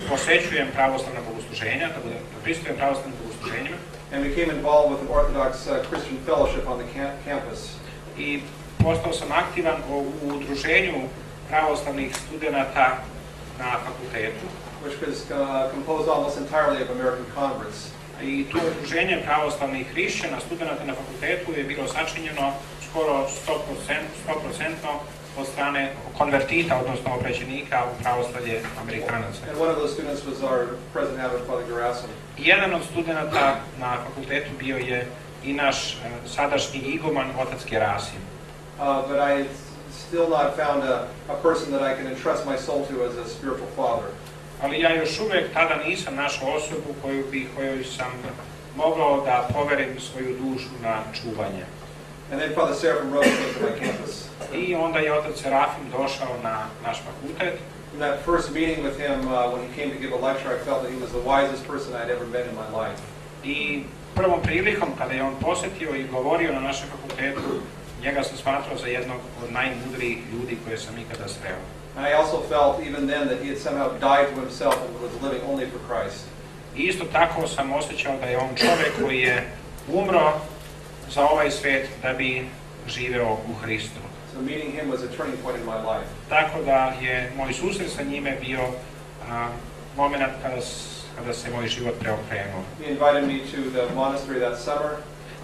posećujem pravoslavna bogosluženja, da prisustvujem pravoslavnim bogosluženjima. And became involved with an Orthodox Christian fellowship on the campus. I postao sam aktivan u udruženju pravoslavnih studenata na fakultetu. Which was composed almost entirely of American converts. I to udruženje pravoslavnih hrišćana, studenata na fakultetu je bilo sačinjeno skoro 100% od strane konvertita, odnosno obraćenika u pravoslavlje Amerikanaca. And one of those students was our present abbot, Father Gerasim. Jedan od studenta na fakultetu bio je i naš sadašnji iguman, otac Gerasim. But I still not found a person that I can entrust my soul to as a spiritual father. Ali ja još uvek tada nisam našao osobu kojoj sam mogao da poverim svoju dušu na čuvanje. And then Father Seraphim Rouzu came to my campus. I onda je otac Serafim došao na naš fakultet. In that first meeting with him, when he came to give a lecture, I felt that he was the wisest person I'd ever met in my life. I prvom prilikom kada je on posetio i govorio na našem fakultetu, njega sam smatrao za jednog od najmudrijih ljudi koje sam ikada sreo. And I also felt even then that he had somehow died to himself and was living only for Christ. I isto tako sam osjećao da je on čovjek koji je umro za ovaj svet da bi živeo u Hristu. So meeting him was a turning point in my life. Tako da je moj susret sa njime bio moment kada se moj život preokrenuo. He invited me to the monastery that summer.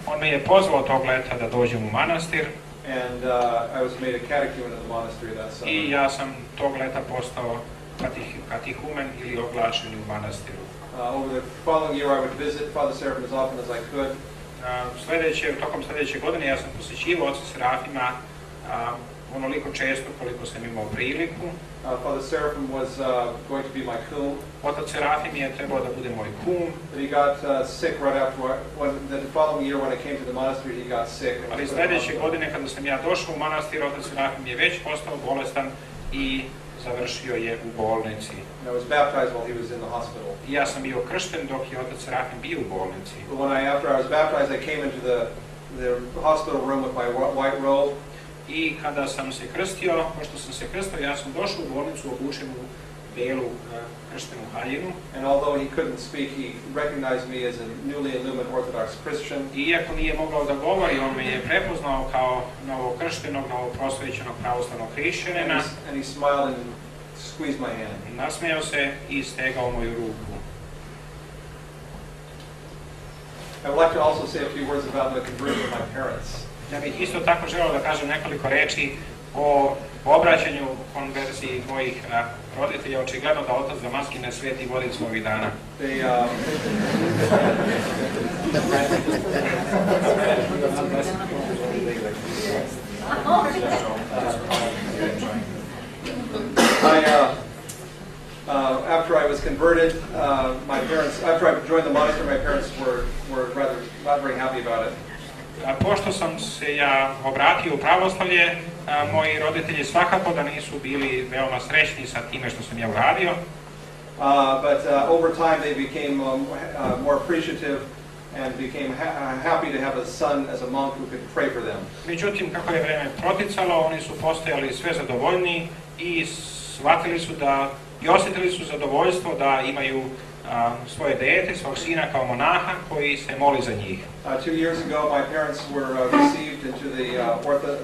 On me je pozvao tog leta da dođem u manastir. And I was made a catechumen of the monastery that summer. I ja sam tog leta postao katehumen ili oglašen u manastiru. Over the following year I would visit Father Seraphim as often as I could. Tokom sljedeće godine ja sam posjećivao oca Serafima onoliko često koliko sam imao priliku. Father Seraphim was going to be my kum. Otac Serafim je trebao da bude moj kum. But he got sick right after the following year when I came to the monastery. He got sick. Ali sljedeće godine kada sam ja došao u manastir, otac Serafim je već postao bolestan i završio je u bolnici. I was baptized while he was in the hospital. I ja sam bio kršten dok je otac Serafim bio u bolnici. But after I was baptized, I came into the hospital room with my white robe. I kada sam se krstio, pošto sam se krstio, ja sam došao u bolnicu obučen u belu krštenu haljinu. And although he couldn't speak, he recognized me as a newly illumined Orthodox Christian. Iako nije mogao da govori, on me je prepoznao kao novokrštenog, novoprosvećenog pravoslavnog hrišćanina. And he smiled and squeezed my hand. Nasmejao se i stegao moju ruku. I would like to also say a few words about the conversion of my parents. Ja bih isto tako želeo da kažem nekoliko reči o obraćanju konverziji mojih roditelja. Očigledno da otac Damaski ne sveti vodicu ovih dana. After I was converted, after I joined the monastery, my parents were rather not very happy about it. Pošto sam se ja obratio u pravoslavlje, moji roditelji svakako da nisu bili veoma srećni sa time što sam ja uradio. But over time they became more appreciative and became happy to have a son as a monk who could pray for them. Međutim, kako je vreme proticalo, oni su postajali sve zadovoljniji i shvatili su da i osjetili su zadovoljstvo da imaju svoje dete, svog sina kao monaha koji se moli za njih. 2 years ago, my parents were received into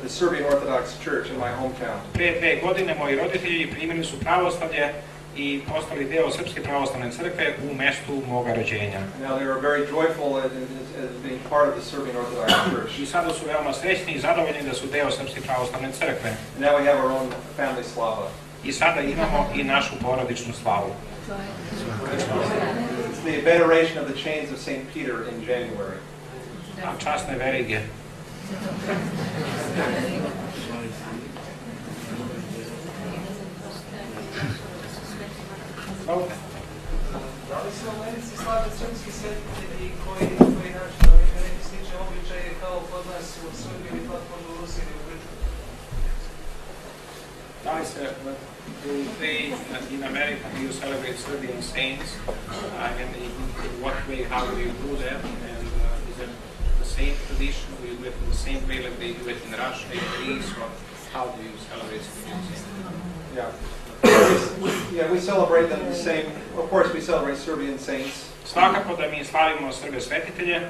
the Serbian Orthodox Church in my hometown. Prije 2 godine moji roditelji primili su pravoslavlje i postali deo Srpske pravoslavne crkve u mestu moga rođenja. Now they were very joyful as being part of the Serbian Orthodox Church. I sada su veoma srećni i zadovoljni da su deo Srpske pravoslavne crkve. And now we have our own family slava. I sada imamo i našu porodičnu slavu. It's the veneration of the chains of St. Peter in January. Časne verige. Da li se u Americi slave srpski svetitelji koji neki slične običaje kao kod nas u Srbiji ili pak kod u Rusiji ili u Grčkoj? Da li se in America do you celebrate Serbian saints? And in what way, how do you do that? And is it the same tradition? Do you do it in the same way like they do it in Russia, in Greece, or how do you celebrate Serbian saints? Yeah, we celebrate them the same. Of course, we celebrate Serbian saints. Svakako da mi slavimo Srbe svetitelje.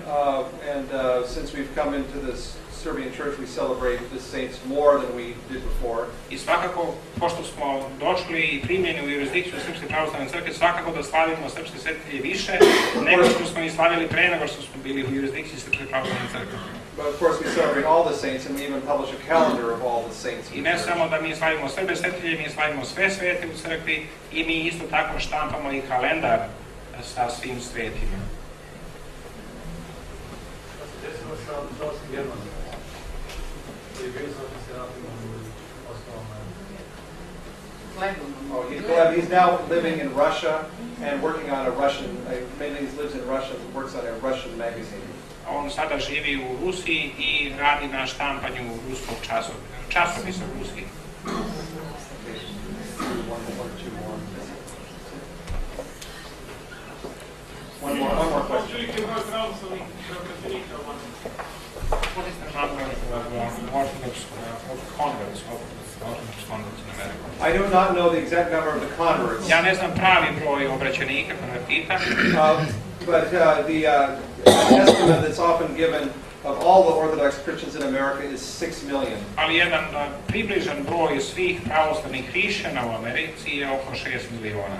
And since we've come into this Serbian church, we celebrate the saints more than we did before. I svakako, pošto smo došli i primljeni u jurisdikciju Srpske pravoslavne crkve, svakako da slavimo srpske svetitelje više nego što smo ih slavili pre nego što smo bili u jurisdikciji Srpske pravoslavne crkve. But of course, we celebrate all the saints, and we even publish a calendar of all the saints. I ne samo da mi slavimo Srbe svetitelje, mi slavimo sve svete u crkvi i mi isto tako štampamo i kalendar sa svim svetima. Desimo sa Đolskim Germanom, koji je bio sa Serafimom osnovom. He's now living in Russia and working on a Russian, mainly he lives in Russia and works on a Russian magazine. On sada živi u Rusiji i radi na štampanju ruskog časopisa ruskih. One more question. What is the number of Orthodox converts in America? I do not know the exact number of the converts. Ja ne znam pravi broj obraćenika, konvertita. But the estimate that's often given of all the Orthodox Christians in America is 6 million. Ali jedan približan broj svih pravoslavnih hrišćana u Americi je oko 6 miliona.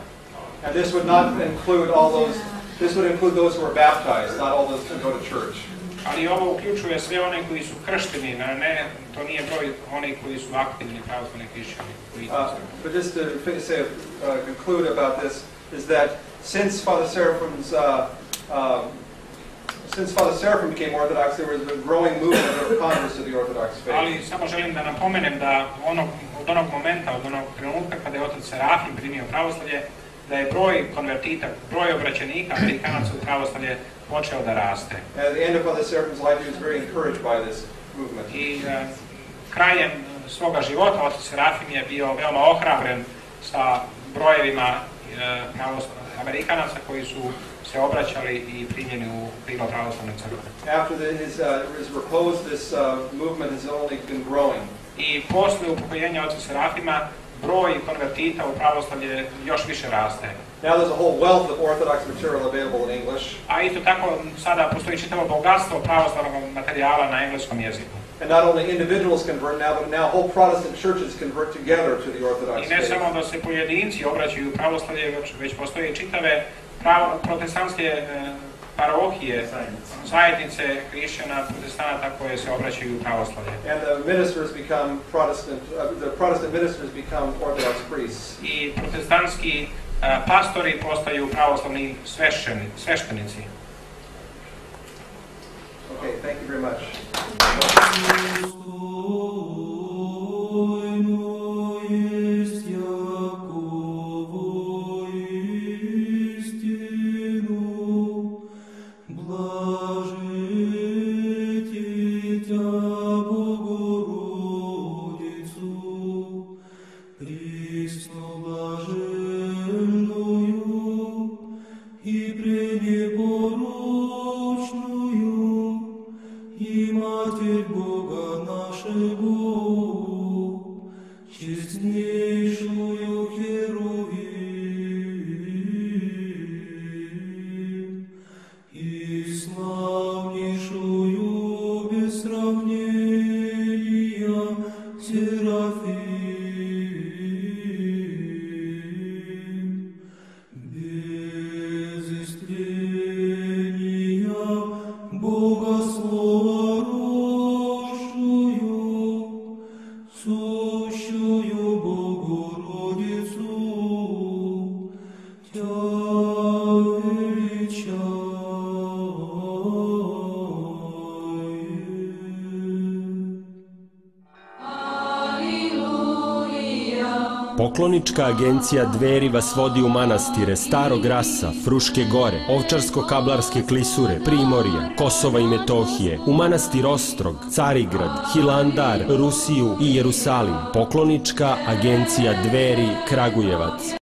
And this would not include all those. This would include those who are baptized, not all those who go to church. Ali ovo uključuje sve one koji su kršteni, ne, to nije broj onih koji su aktivni pravoslavni hrišćani. But just to conclude about this is that since Father Seraphim became Orthodox, there was a growing movement of converts to the Orthodox faith. Ali samo želim da napomenem da od onog momenta, od onog trenutka kada je otac Serafim primio pravoslavlje, da je broj konvertita, broj obraćenika Amerikanaca u pravoslavlje počeo da raste. At the end of Father Seraphim's life, he was very encouraged by this movement. I krajem svoga života otac Serafim je bio veoma ohrabren sa brojevima Amerikanaca koji su se obraćali i primljeni u krilo pravoslavne crkve. After his repose, this movement has only been growing. I posle upokojenja oca Serafima broj konvertita u pravoslavlje još više raste. Now there's a whole wealth of Orthodox material available in English. A isto tako sada postoji čitavo bogatstvo pravoslavnog materijala na engleskom jeziku. And not only individuals convert now, but now whole Protestant churches convert together to the Orthodox faith. I ne samo da se pojedinci obraćaju u pravoslavlje, već postoje čitave protestantske parohije, zajednice hrišćana, protestanata koje se obraćaju u pravoslavlje. And the ministers become Protestant. The Protestant ministers become Orthodox priests. I protestantski pastori postaju pravoslavni sveštenici. Okay, thank you very much. славнейшую без сравнения Серафим, без истления Бога Слова росшую, сущую Богородицу, Тя Poklonička agencija Dveri vas vodi u manastire Starog Rasa, Fruške Gore, Ovčarsko-Kablarske klisure, Primorja, Kosova i Metohije, u manastir Ostrog, Carigrad, Hilandar, Rusiju i Jerusalim. Poklonička agencija Dveri, Kragujevac.